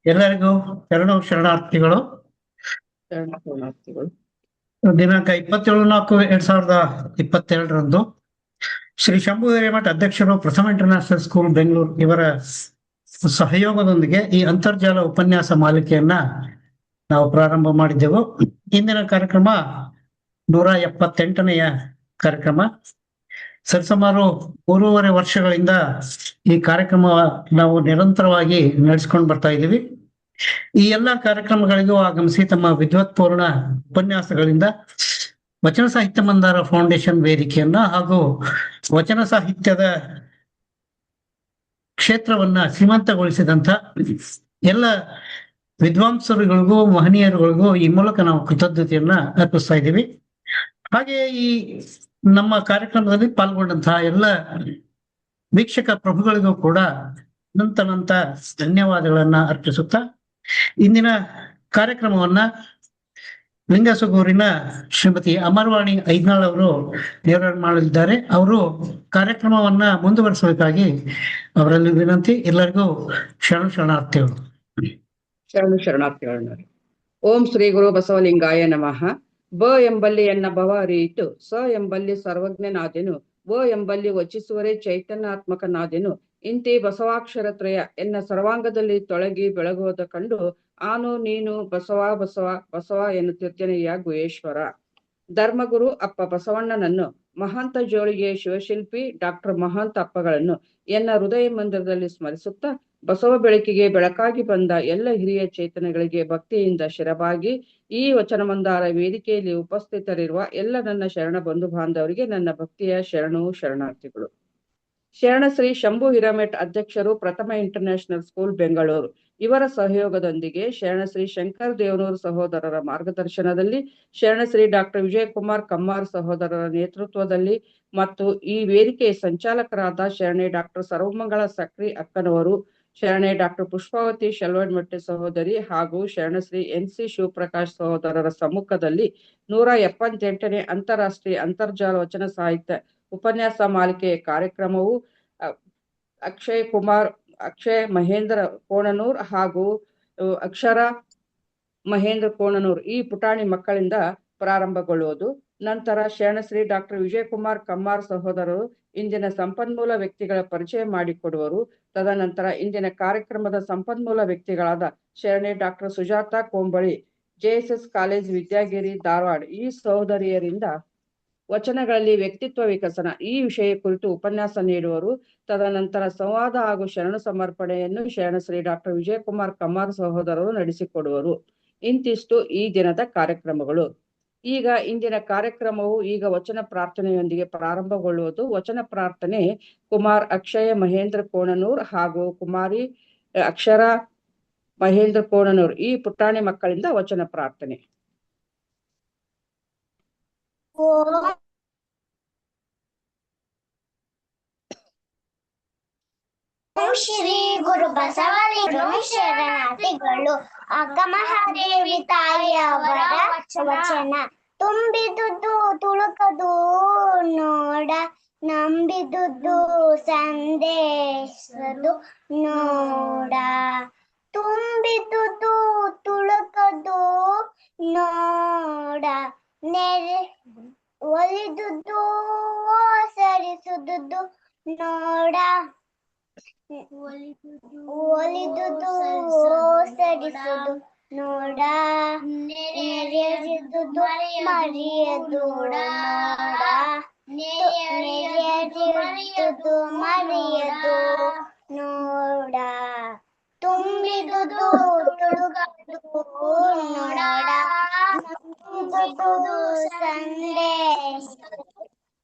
ಎಲ್ಲರಿಗೂ ಶರಣಾರ್ಥಿಗಳು. ದಿನಾಂಕ 27/4/2022 ಶ್ರೀ ಶಂಭು ಹಿರೇಮಠ ಅಧ್ಯಕ್ಷರು ಪ್ರಥಮ ಇಂಟರ್ನ್ಯಾಷನಲ್ ಸ್ಕೂಲ್ ಬೆಂಗಳೂರು ಇವರ ಸಹಯೋಗದೊಂದಿಗೆ ಈ ಅಂತರ್ಜಾಲ ಉಪನ್ಯಾಸ ಮಾಲಿಕೆಯನ್ನ ನಾವು ಪ್ರಾರಂಭ ಮಾಡಿದ್ದೆವು. ಇಂದಿನ ಕಾರ್ಯಕ್ರಮ 178ನೆಯ ಕಾರ್ಯಕ್ರಮ. ಸರಿಸುಮಾರು 3.5 ವರ್ಷಗಳಿಂದ ಈ ಕಾರ್ಯಕ್ರಮ ನಾವು ನಿರಂತರವಾಗಿ ನಡೆಸ್ಕೊಂಡು ಬರ್ತಾ ಇದ್ದೀವಿ. ಈ ಎಲ್ಲ ಕಾರ್ಯಕ್ರಮಗಳಿಗೂ ಆಗಮಿಸಿ ತಮ್ಮ ವಿದ್ವತ್ಪೂರ್ಣ ಉಪನ್ಯಾಸಗಳಿಂದ ವಚನ ಸಾಹಿತ್ಯ ಮಂದಾರ ಫೌಂಡೇಶನ್ ವೇದಿಕೆಯನ್ನ ಹಾಗೂ ವಚನ ಸಾಹಿತ್ಯದ ಕ್ಷೇತ್ರವನ್ನ ಶ್ರೀಮಂತಗೊಳಿಸಿದಂತ ಎಲ್ಲ ವಿದ್ವಾಂಸರುಗಳಿಗೂ ಮಹನೀಯರುಗಳಿಗೂ ಈ ಮೂಲಕ ನಾವು ಕೃತಜ್ಞತೆಯನ್ನ ಅರ್ಪಿಸ್ತಾ ಇದ್ದೀವಿ. ಹಾಗೆ ಈ ನಮ್ಮ ಕಾರ್ಯಕ್ರಮದಲ್ಲಿ ಪಾಲ್ಗೊಂಡಂತಹ ಎಲ್ಲ ವೀಕ್ಷಕ ಪ್ರಭುಗಳಿಗೂ ಕೂಡ ಅನಂತ ಧನ್ಯವಾದಗಳನ್ನ ಅರ್ಪಿಸುತ್ತಾ ಇಂದಿನ ಕಾರ್ಯಕ್ರಮವನ್ನ ಲಿಂಗಸಗೂರಿನ ಶ್ರೀಮತಿ ಅಮರವಾಣಿ ಐದ್ನಾಳ್ ಅವರು ನೇರವಾಗಿ ಮಾಡಲಿದ್ದಾರೆ. ಅವರು ಕಾರ್ಯಕ್ರಮವನ್ನ ಮುಂದುವರಿಸಬೇಕಾಗಿ ಅವರಲ್ಲಿ ವಿನಂತಿ. ಎಲ್ಲರಿಗೂ ಶರಣಾರ್ಥಿಗಳು. ಶರಣಾರ್ಥಿಗಳು. ಓಂ ಶ್ರೀ ಗುರು ಬಸವಲಿಂಗಾಯ ನಮಃ. ಬ ಎಂಬಲ್ಲಿ ಎನ್ನ ಭವ ಅರಿಯಿತು, ಸ ಎಂಬಲ್ಲಿ ಸರ್ವಜ್ಞನಾದೆನು, ವ ಎಂಬಲ್ಲಿ ವಚಿಸುವರೇ ಚೈತನ್ಯಾತ್ಮಕನಾದೆನು. ಇಂತಿ ಬಸವಾಕ್ಷರತ್ರಯ ಎನ್ನ ಸರ್ವಾಂಗದಲ್ಲಿ ತೊಳಗಿ ಬೆಳಗೋದ ಕಂಡು, ಆನು ನೀನು ಬಸವ ಬಸವ ಬಸವ ಎನ್ನುತ್ತಿರ್ಜನೆಯ ಗುಹೇಶ್ವರ. ಧರ್ಮಗುರು ಅಪ್ಪ ಬಸವಣ್ಣನನ್ನು, ಮಹಾಂತ ಜೋಳಿಗೆ ಶಿವಶಿಲ್ಪಿ ಡಾಕ್ಟರ್ ಮಹಾಂತ ಅಪ್ಪಗಳನ್ನು ಎನ್ನ ಹೃದಯ ಮಂದಿರದಲ್ಲಿ ಸ್ಮರಿಸುತ್ತಾ, ಬಸವ ಬೆಳಕಿಗೆ ಬೆಳಕಾಗಿ ಬಂದ ಎಲ್ಲ ಹಿರಿಯ ಚೇತನಗಳಿಗೆ ಭಕ್ತಿಯಿಂದ ಶಿರಬಾಗಿ ಈ ವಚನ ಮಂದಾರ ವೇದಿಕೆಯಲ್ಲಿ ಉಪಸ್ಥಿತರಿರುವ ಎಲ್ಲ ನನ್ನ ಶರಣ ಬಂಧು ಬಾಂಧವರಿಗೆ ನನ್ನ ಭಕ್ತಿಯ ಶರಣಾರ್ಥಿಗಳು. ಶರಣ ಶ್ರೀ ಶಂಭು ಹಿರೇಮಠ ಅಧ್ಯಕ್ಷರು ಪ್ರಥಮ ಇಂಟರ್ನ್ಯಾಷನಲ್ ಸ್ಕೂಲ್ ಬೆಂಗಳೂರು ಇವರ ಸಹಯೋಗದೊಂದಿಗೆ ಶರಣ ಶ್ರೀ ಶಂಕರ್ ದೇವನೂರು ಸಹೋದರರ ಮಾರ್ಗದರ್ಶನದಲ್ಲಿ, ಶರಣ ಶ್ರೀ ಡಾಕ್ಟರ್ ವಿಜಯಕುಮಾರ್ ಕಮ್ಮಾರ್ ಸಹೋದರರ ನೇತೃತ್ವದಲ್ಲಿ ಮತ್ತು ಈ ವೇದಿಕೆಯ ಸಂಚಾಲಕರಾದ ಶರಣೆ ಡಾಕ್ಟರ್ ಸರ್ವಮಂಗಳ ಸಕ್ರಿ ಅಕ್ಕನವರು, ಶರಣೆ ಡಾಕ್ಟರ್ ಪುಷ್ಪಾವತಿ ಶೆಲ್ವಡ್ಮಟ್ಟಿ ಸಹೋದರಿ ಹಾಗೂ ಶರಣ ಶ್ರೀ NC ಶಿವಪ್ರಕಾಶ್ ಸಹೋದರರ ಸಮ್ಮುಖದಲ್ಲಿ 178ನೇ ಅಂತಾರಾಷ್ಟ್ರೀಯ ಅಂತರ್ಜಾಲ ವಚನ ಸಾಹಿತ್ಯ ಉಪನ್ಯಾಸ ಮಾಲಿಕೆಯ ಕಾರ್ಯಕ್ರಮವು ಅಕ್ಷಯ್ ಮಹೇಂದ್ರ ಕೋಣನೂರ್ ಹಾಗೂ ಅಕ್ಷರ ಮಹೇಂದ್ರ ಕೋಣನೂರ್ ಈ ಪುಟಾಣಿ ಮಕ್ಕಳಿಂದ ಪ್ರಾರಂಭಗೊಳ್ಳುವುದು. ನಂತರ ಶರಣ ಶ್ರೀ ಡಾಕ್ಟರ್ ವಿಜಯಕುಮಾರ್ ಕಮ್ಮಾರ್ ಸಹೋದರರು ಇಂದಿನ ಸಂಪನ್ಮೂಲ ವ್ಯಕ್ತಿಗಳ ಪರಿಚಯ ಮಾಡಿಕೊಡುವರು. ತದನಂತರ ಇಂದಿನ ಕಾರ್ಯಕ್ರಮದ ಸಂಪನ್ಮೂಲ ವ್ಯಕ್ತಿಗಳಾದ ಶರಣೆ doctor Sujata Kombali, JSS college Vidyagiri Dharwad ಈ ಸಹೋದರಿಯರಿಂದ ವಚನಗಳಲ್ಲಿ ವ್ಯಕ್ತಿತ್ವ ವಿಕಸನ ಈ ವಿಷಯ ಕುರಿತು ಉಪನ್ಯಾಸ ನೀಡುವರು. ತದನಂತರ ಸಂವಾದ ಹಾಗೂ ಶರಣ ಸಮರ್ಪಣೆಯನ್ನು ಶರಣ ಶ್ರೀ ಡಾಕ್ಟರ್ ವಿಜಯಕುಮಾರ್ ಕಮ್ಮಾರ್ ಸಹೋದರರು ನಡೆಸಿಕೊಡುವರು. ಇಂತಿಷ್ಟು ಈ ದಿನದ ಕಾರ್ಯಕ್ರಮಗಳು. ಈಗ ಇಂದಿನ ಕಾರ್ಯಕ್ರಮವು ಈಗ ವಚನ ಪ್ರಾರ್ಥನೆಯೊಂದಿಗೆ ಪ್ರಾರಂಭಗೊಳ್ಳುವುದು. ವಚನ ಪ್ರಾರ್ಥನೆ ಕುಮಾರ್ ಅಕ್ಷಯ ಮಹೇಂದ್ರ ಕೋಣನೂರ್ ಹಾಗೂ ಕುಮಾರಿ ಅಕ್ಷರ ಮಹೇಂದ್ರ ಕೋಣನೂರ್ ಈ ಪುಟಾಣಿ ಮಕ್ಕಳಿಂದ ವಚನ ಪ್ರಾರ್ಥನೆ. ಶ್ರೀ ಗುರು ಬಸವಲಿಂಗ ಶರಣಾರ್ಥಿಗಳು. ಅಕ್ಕಮಹಾದೇವಿ ತಾಯಿಯವರ ವಚನ. ತುಂಬಿದುದು ತುಳುಕದು ನೋಡ, ನಂಬಿದುದು ಸಂದೇಶದು ನೋಡ. ತುಂಬಿದುದು ತುಳುಕದು ನೋಡ, ಒಲಿದುದು ಸರಿಸುದುದು ನೋಡ. ಒಲಿದುದು ಸರಿಸುದು ನೋಡ, ನೆರೆಯುವುದು ಮರೆಯದು ನೋಡ. ನೆರೆಯುವುದು ಮರೆಯದು ನೋಡ. ತುಂಬಿದುದು ತುಳುಕದು ನೋಡ, ನಂಬಿದುದು ಸಂದೇಶ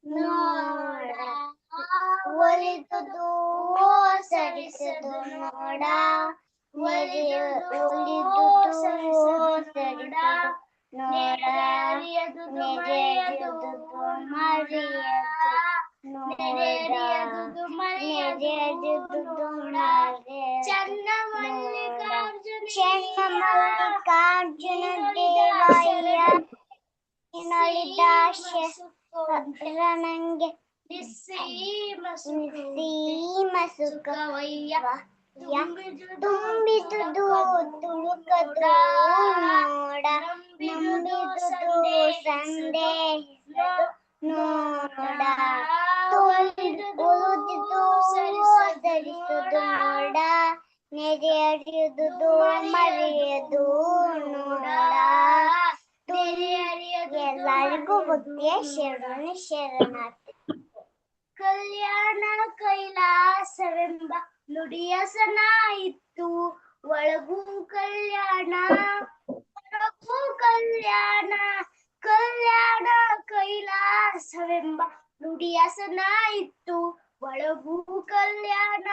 ನೋಡ. ಒಲಿದುದು ಸರಿಸುದು ನೋಡ, ಒಲಿದುದು ಸರಿಸುದು ನೋಡ. ನೆರೆಯುವುದು ಮರೆಯದು ನೋಡ. ಚನ್ನಮಲ್ಲಿಕಾರ್ಜುನ ದೇವಾಯ ನಳಿದ ಶರಣಂಗೆ ನಿಸ್ಸೀಮ ಸುಖವಯ್ಯ ತುಂಬಿದುದು ತುಳುಕದು ನೋಡ ನಂಬಿದುದು ಸಂದೇಹ ನೋಡ ಉಳಿದುದು ಸರಿಸುದು ನೋಡ ನೆರೆಯರಿಯುವುದು ಮರೆಯದು ನೋಡ ಎಲ್ಲರಿಗೂ ಭಕ್ತಿಯ ಶರಣಾರ್ಥಿ. ಕಲ್ಯಾಣ ಕೈಲಾಸವೆಂಬ ನುಡಿಯಸನ ಇತ್ತು, ಒಳಗೂ ಕಲ್ಯಾಣ ಹೊರಗೂ ಕಲ್ಯಾಣ. ಕಲ್ಯಾಣ ಕೈಲಾಸವೆಂಬ ನುಡಿಯಸನ ಇತ್ತು, ಒಳಗೂ ಕಲ್ಯಾಣ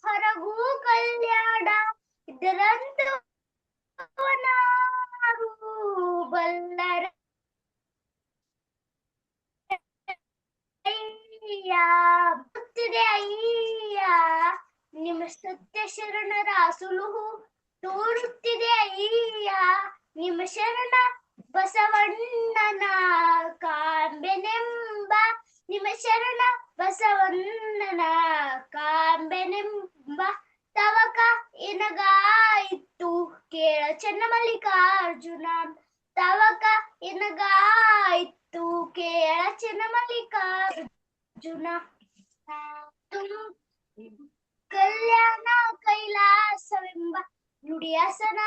ಹೊರಗೂ ಕಲ್ಯಾಣ. ಇದರಂತೂ ಬಲ್ಲರ ಅಯ್ಯ ನಿಮ್ಮ ಸತ್ಯ ಶರಣರ ಸುಳುಹು ತೋರುತ್ತಿದೆ ಅಯ್ಯ. ನಿಮ್ಮ ಶರಣ ಬಸವಣ್ಣನ ಕಾಂಬೆನೆಂಬ, ನಿಮ್ಮ ಶರಣ ಬಸವಣ್ಣನ ಕಾಂಬೆನೆಂಬ ತವಕ ಎನಗಾಯಿತು ಕೇಳ ಚೆನ್ನಮಲ್ಲಿಕಾರ್ಜುನ. ತವಕ ಎನಗಾಯಿತು ಕೇಳ ಚೆನ್ನಮಲ್ಲಿಕಾರ್ಜುನ. ಕಲ್ಯಾಣ ಕೈಲಾಸವೆಂಬ ನುಡಿಯಸನ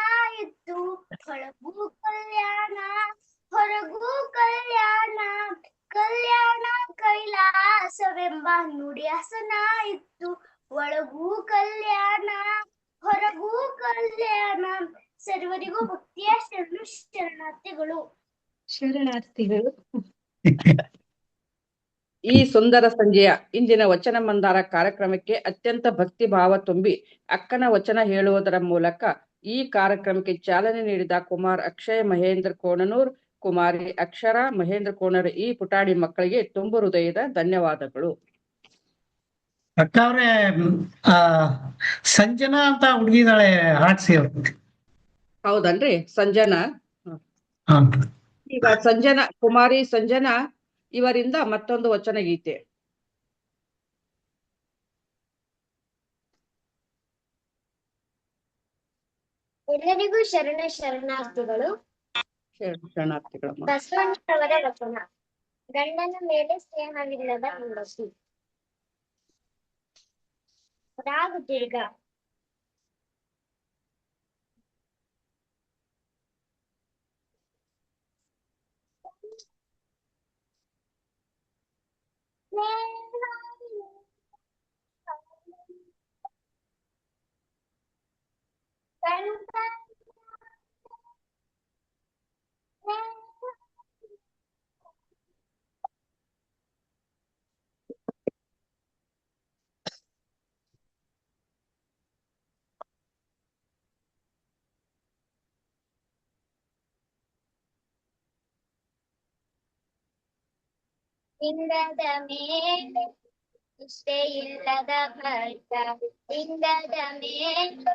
ಇತ್ತು, ಒಳಗೂ ಕಲ್ಯಾಣ ಹೊರಗೂ ಕಲ್ಯಾಣ. ಕಲ್ಯಾಣ ಕೈಲಾಸವೆಂಬ ನುಡಿಯಸನ ಇತ್ತು, ಒಳಗೂ ಕಲ್ಯಾಣ ಹೊರಗೂ ಕಲ್ಯಾಣ. ಸರ್ವರಿಗೂ ಭಕ್ತಿಯ ಶರಣಾರ್ಥಿಗಳು. ಈ ಸುಂದರ ಸಂಜೆಯ ಇಂದಿನ ವಚನ ಮಂದಾರ ಕಾರ್ಯಕ್ರಮಕ್ಕೆ ಅತ್ಯಂತ ಭಕ್ತಿ ಭಾವ ತುಂಬಿ ಅಕ್ಕನ ವಚನ ಹೇಳುವುದರ ಮೂಲಕ ಈ ಕಾರ್ಯಕ್ರಮಕ್ಕೆ ಚಾಲನೆ ನೀಡಿದ ಕುಮಾರ್ ಅಕ್ಷಯ್ ಮಹೇಂದ್ರ ಕೋಣನೂರ್, ಕುಮಾರಿ ಅಕ್ಷರ ಮಹೇಂದ್ರ ಕೋಣರ್ ಈ ಪುಟಾಣಿ ಮಕ್ಕಳಿಗೆ ತುಂಬು ಹೃದಯದ ಧನ್ಯವಾದಗಳು. ಅಕ್ಕ ಅವ್ರೆ, ಸಂಜನಾ ಅಂತ ಹುಡುಗಿದಾಳೆ ಹಾಡ್ಸಿ ಅವ್ರು. ಹೌದನ್ರಿ? ಸಂಜನಾ. ಹಾ. ಈಗ ಸಂಜನಾ, ಕುಮಾರಿ ಸಂಜನಾ ಇವರಿಂದ ಮತ್ತೊಂದು ವಚನ ಗೀತೆ. ಎಲ್ಲರಿಗೂ ಶರಣಾರ್ಥಿಗಳು. ಶರಣಾರ್ಥಿಗಳು. ಬಸವಣ್ಣನವರ ವಚನ. ಗಂಡನ ಮೇಲೆ ಸ್ನೇಹವಿಲ್ಲದ ಹೆಂಡತಿ. ರಾಗ ದೀರ್ಘ. ಲಿಂಗದ ಮೇಲೆ ನಿಷ್ಠೆ ಇಲ್ಲದ ಭಕ್ತ, ಲಿಂಗದ ಮೇಲೆ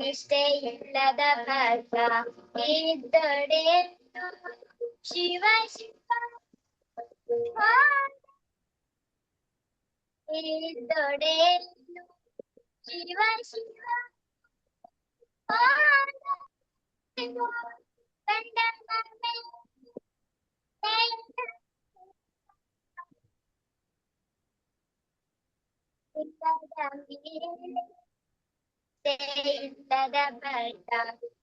ನಿಷ್ಠೆ ಇಲ್ಲದ ಭಕ್ತ ಇದ್ದೊಡೆ ಶಿವ ಶಿವ ಇದ್ದೊಡೆ ಶಿವ ಶಿವ ಇಲ್ಲದ ಭಕ್ತ,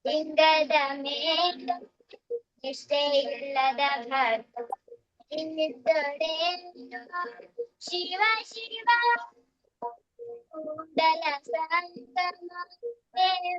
ಲಿಂಗದ ಮೇಲೆ ನಿಷ್ಠೆ ಇಲ್ಲದ ಭಕ್ತ ಇನ್ನಿದ್ದೊಡೆ ಶಿವ ಶಿವ ಕೂಡಲ ಸಂಗಮ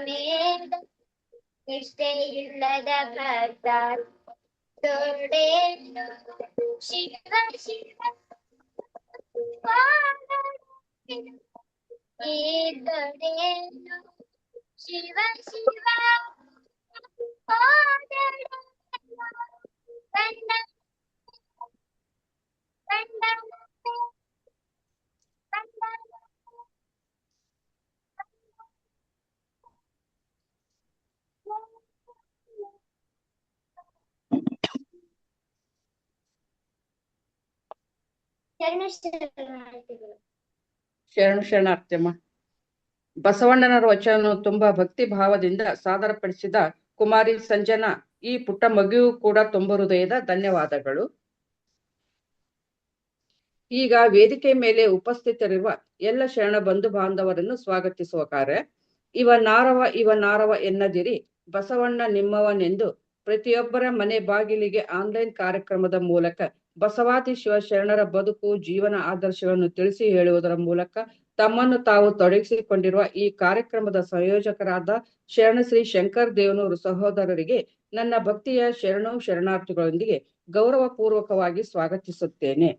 ದೇವೈಕ ನಿಷ್ಠೆಯಿಲ್ಲದ ಭಕ್ತ ತೊಡೆಯನ್ನು ಶಿವ ಶಿವ ಪಾದಗಳನ್ನು ಈ ತೊಡೆಯನ್ನು ಶಿವ ಶಿವ ಪಾದಗಳನ್ನು ಕಂಡ ಕಂಡ ಶರಣಾರ್ಥಿಯಮ್ಮ. ಬಸವಣ್ಣನವರ ವಚನ ತುಂಬಾ ಭಕ್ತಿ ಭಾವದಿಂದ ಸಾದರಪಡಿಸಿದ ಕುಮಾರಿ ಸಂಜನಾ ಈ ಪುಟ್ಟ ಮಗುವು ಕೂಡ ತುಂಬ ಹೃದಯದ ಧನ್ಯವಾದಗಳು. ಈಗ ವೇದಿಕೆ ಮೇಲೆ ಉಪಸ್ಥಿತರಿರುವ ಎಲ್ಲ ಶರಣ ಬಂಧು ಬಾಂಧವರನ್ನು ಸ್ವಾಗತಿಸುವ ಕಾರ್ಯ. ಇವನಾರವ ಎನ್ನದಿರಿ ಬಸವಣ್ಣ ನಿಮ್ಮವನೆಂದು ಪ್ರತಿಯೊಬ್ಬರ ಮನೆ ಬಾಗಿಲಿಗೆ ಆನ್ಲೈನ್ ಕಾರ್ಯಕ್ರಮದ ಮೂಲಕ ಬಸವಾದಿ ಶಿವ ಶರಣರ ಬದುಕು ಜೀವನ ಆದರ್ಶಗಳನ್ನು ತಿಳಿಸಿ ಹೇಳುವುದರ ಮೂಲಕ ತಮ್ಮನ್ನು ತಾವು ತೊಡಗಿಸಿಕೊಂಡಿರುವ ಈ ಕಾರ್ಯಕ್ರಮದ ಸಂಯೋಜಕರಾದ ಶರಣಶ್ರೀ ಶಂಕರ್ ದೇವನೂರು ಸಹೋದರರಿಗೆ ನನ್ನ ಭಕ್ತಿಯ ಶರಣಾರ್ಥಿಗಳೊಂದಿಗೆ ಗೌರವ ಪೂರ್ವಕವಾಗಿ ಸ್ವಾಗತಿಸುತ್ತೇನೆ.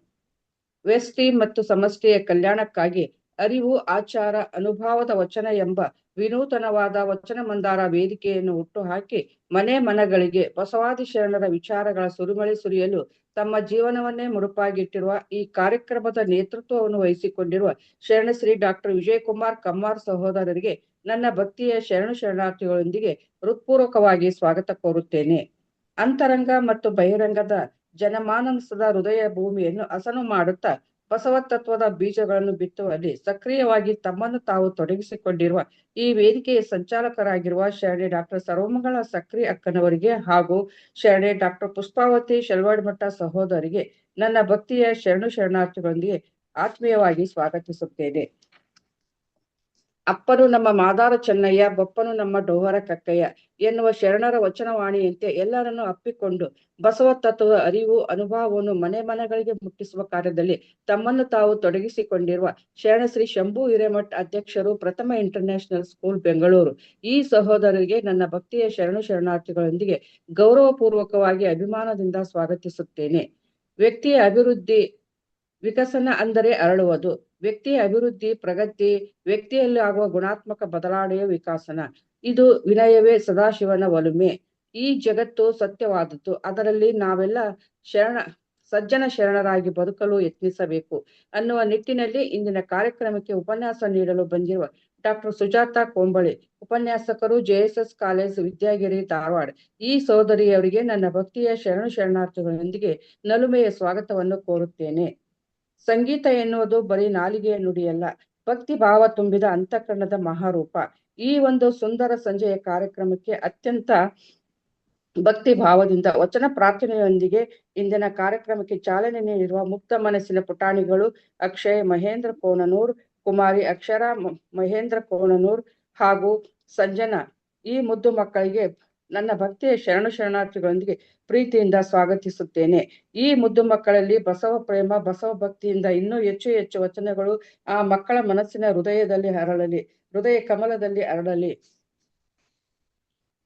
ವ್ಯಷ್ಟಿ ಮತ್ತು ಸಮಷ್ಟಿಯ ಕಲ್ಯಾಣಕ್ಕಾಗಿ ಅರಿವು ಆಚಾರ ಅನುಭವದ ವಚನ ಎಂಬ ವಿನೂತನವಾದ ವಚನ ಮಂದಾರ ವೇದಿಕೆಯನ್ನು ಹುಟ್ಟುಹಾಕಿ ಮನೆ ಮನಗಳಿಗೆ ಬಸವಾದಿ ಶರಣರ ವಿಚಾರಗಳ ಸುರಿಮಳೆ ಸುರಿಯಲು ತಮ್ಮ ಜೀವನವನ್ನೇ ಮುಡುಪಾಗಿಟ್ಟಿರುವ ಈ ಕಾರ್ಯಕ್ರಮದ ನೇತೃತ್ವವನ್ನು ವಹಿಸಿಕೊಂಡಿರುವ ಶರಣಶ್ರೀ ಡಾಕ್ಟರ್ ವಿಜಯಕುಮಾರ್ ಕಮ್ಮಾರ್ ಸಹೋದರರಿಗೆ ನನ್ನ ಭಕ್ತಿಯ ಶರಣಾರ್ಥಿಗಳೊಂದಿಗೆ ಹೃತ್ಪೂರ್ವಕವಾಗಿ ಸ್ವಾಗತ ಕೋರುತ್ತೇನೆ. ಅಂತರಂಗ ಮತ್ತು ಬಹಿರಂಗದ ಜನಮಾನಸದ ಹೃದಯ ಭೂಮಿಯನ್ನು ಹಸನು ಮಾಡುತ್ತಾ ಬಸವ ತತ್ವದ ಬೀಜಗಳನ್ನು ಬಿತ್ತುವಲ್ಲಿ ಸಕ್ರಿಯವಾಗಿ ತಮ್ಮನ್ನು ತಾವು ತೊಡಗಿಸಿಕೊಂಡಿರುವ ಈ ವೇದಿಕೆಯ ಸಂಚಾಲಕರಾಗಿರುವ ಶರಣೆ ಡಾಕ್ಟರ್ ಸರ್ವಮಂಗಳ ಸಕ್ರಿ ಅಕ್ಕನವರಿಗೆ ಹಾಗೂ ಶರಣೆ ಡಾಕ್ಟರ್ ಪುಷ್ಪಾವತಿ ಶೆಲ್ವಾಡಿಮಠ ಸಹೋದರಿಗೆ ನನ್ನ ಭಕ್ತಿಯ ಶರಣಾರ್ಥಿಗಳೊಂದಿಗೆ ಆತ್ಮೀಯವಾಗಿ ಸ್ವಾಗತಿಸುತ್ತೇನೆ. ಅಪ್ಪನು ನಮ್ಮ ಮಾದಾರ ಚೆನ್ನಯ್ಯ, ಬಪ್ಪನು ನಮ್ಮ ಡೋಹರ ಕಕ್ಕಯ್ಯ ಎನ್ನುವ ಶರಣರ ವಚನವಾಣಿಯಂತೆ ಎಲ್ಲರನ್ನೂ ಅಪ್ಪಿಕೊಂಡು ಬಸವ ತತ್ವದ ಅರಿವು ಅನುಭವವನ್ನು ಮನೆ ಮನೆಗಳಿಗೆ ಮುಟ್ಟಿಸುವ ಕಾರ್ಯದಲ್ಲಿ ತಮ್ಮನ್ನು ತಾವು ತೊಡಗಿಸಿಕೊಂಡಿರುವ ಶರಣಶ್ರೀ ಶಂಭು ಹಿರೇಮಠ್ ಅಧ್ಯಕ್ಷರು, ಪ್ರಥಮ ಇಂಟರ್ನ್ಯಾಷನಲ್ ಸ್ಕೂಲ್ ಬೆಂಗಳೂರು ಈ ಸಹೋದರರಿಗೆ ನನ್ನ ಭಕ್ತಿಯ ಶರಣಾರ್ಥಿಗಳೊಂದಿಗೆ ಗೌರವ ಪೂರ್ವಕವಾಗಿ ಅಭಿಮಾನದಿಂದ ಸ್ವಾಗತಿಸುತ್ತೇನೆ. ವ್ಯಕ್ತಿಯ ಅಭಿವೃದ್ಧಿ ವಿಕಸನ ಅಂದರೆ ಅರಳುವುದು. ವ್ಯಕ್ತಿಯ ಅಭಿವೃದ್ಧಿ ಪ್ರಗತಿ, ವ್ಯಕ್ತಿಯಲ್ಲಿ ಆಗುವ ಗುಣಾತ್ಮಕ ಬದಲಾವಣೆಯ ವಿಕಾಸನ. ಇದು ವಿನಯವೇ ಸದಾಶಿವನ ಒಲುಮೆ. ಈ ಜಗತ್ತು ಸತ್ಯವಾದದ್ದು, ಅದರಲ್ಲಿ ನಾವೆಲ್ಲ ಸಜ್ಜನ ಶರಣರಾಗಿ ಬದುಕಲು ಯತ್ನಿಸಬೇಕು ಅನ್ನುವ ನಿಟ್ಟಿನಲ್ಲಿ ಇಂದಿನ ಕಾರ್ಯಕ್ರಮಕ್ಕೆ ಉಪನ್ಯಾಸ ನೀಡಲು ಬಂದಿರುವ ಡಾಕ್ಟರ್ ಸುಜಾತಾ ಕೊಂಬಳಿ, ಉಪನ್ಯಾಸಕರು, JSS ಕಾಲೇಜ್ ವಿದ್ಯಾಗಿರಿ ಧಾರವಾಡ ಈ ಸಹೋದರಿಯವರಿಗೆ ನನ್ನ ಭಕ್ತಿಯ ಶರಣಾರ್ಥಿಗಳೊಂದಿಗೆ ನಲುಮೆಯ ಸ್ವಾಗತವನ್ನು ಕೋರುತ್ತೇನೆ. ಸಂಗೀತ ಎನ್ನುವುದು ಬರೀ ನಾಲಿಗೆಯ ನುಡಿಯಲ್ಲ, ಭಕ್ತಿ ಭಾವ ತುಂಬಿದ ಅಂತಃಕರಣದ ಮಹಾರೂಪ. ಈ ಒಂದು ಸುಂದರ ಸಂಜೆಯ ಕಾರ್ಯಕ್ರಮಕ್ಕೆ ಅತ್ಯಂತ ಭಕ್ತಿ ಭಾವದಿಂದ ವಚನ ಪ್ರಾರ್ಥನೆಯೊಂದಿಗೆ ಇಂದಿನ ಕಾರ್ಯಕ್ರಮಕ್ಕೆ ಚಾಲನೆ ನೀಡಿರುವ ಮುಕ್ತ ಮನಸ್ಸಿನ ಪುಟಾಣಿಗಳು ಅಕ್ಷಯ್ ಮಹೇಂದ್ರ ಕೋಣನೂರ್, ಕುಮಾರಿ ಅಕ್ಷರ ಮಹೇಂದ್ರ ಕೋಣನೂರ್ ಹಾಗೂ ಸಂಜನಾ ಈ ಮುದ್ದು ಮಕ್ಕಳಿಗೆ ನನ್ನ ಭಕ್ತಿಯ ಶರಣಾರ್ಥಿಗಳೊಂದಿಗೆ ಪ್ರೀತಿಯಿಂದ ಸ್ವಾಗತಿಸುತ್ತೇನೆ. ಈ ಮುದ್ದು ಮಕ್ಕಳಲ್ಲಿ ಬಸವ ಪ್ರೇಮ, ಬಸವ ಭಕ್ತಿಯಿಂದ ಇನ್ನೂ ಹೆಚ್ಚು ಹೆಚ್ಚು ವಚನಗಳು ಆ ಮಕ್ಕಳ ಮನಸ್ಸಿನ ಹೃದಯದಲ್ಲಿ ಅರಳಲಿ, ಹೃದಯ ಕಮಲದಲ್ಲಿ ಅರಳಲಿ.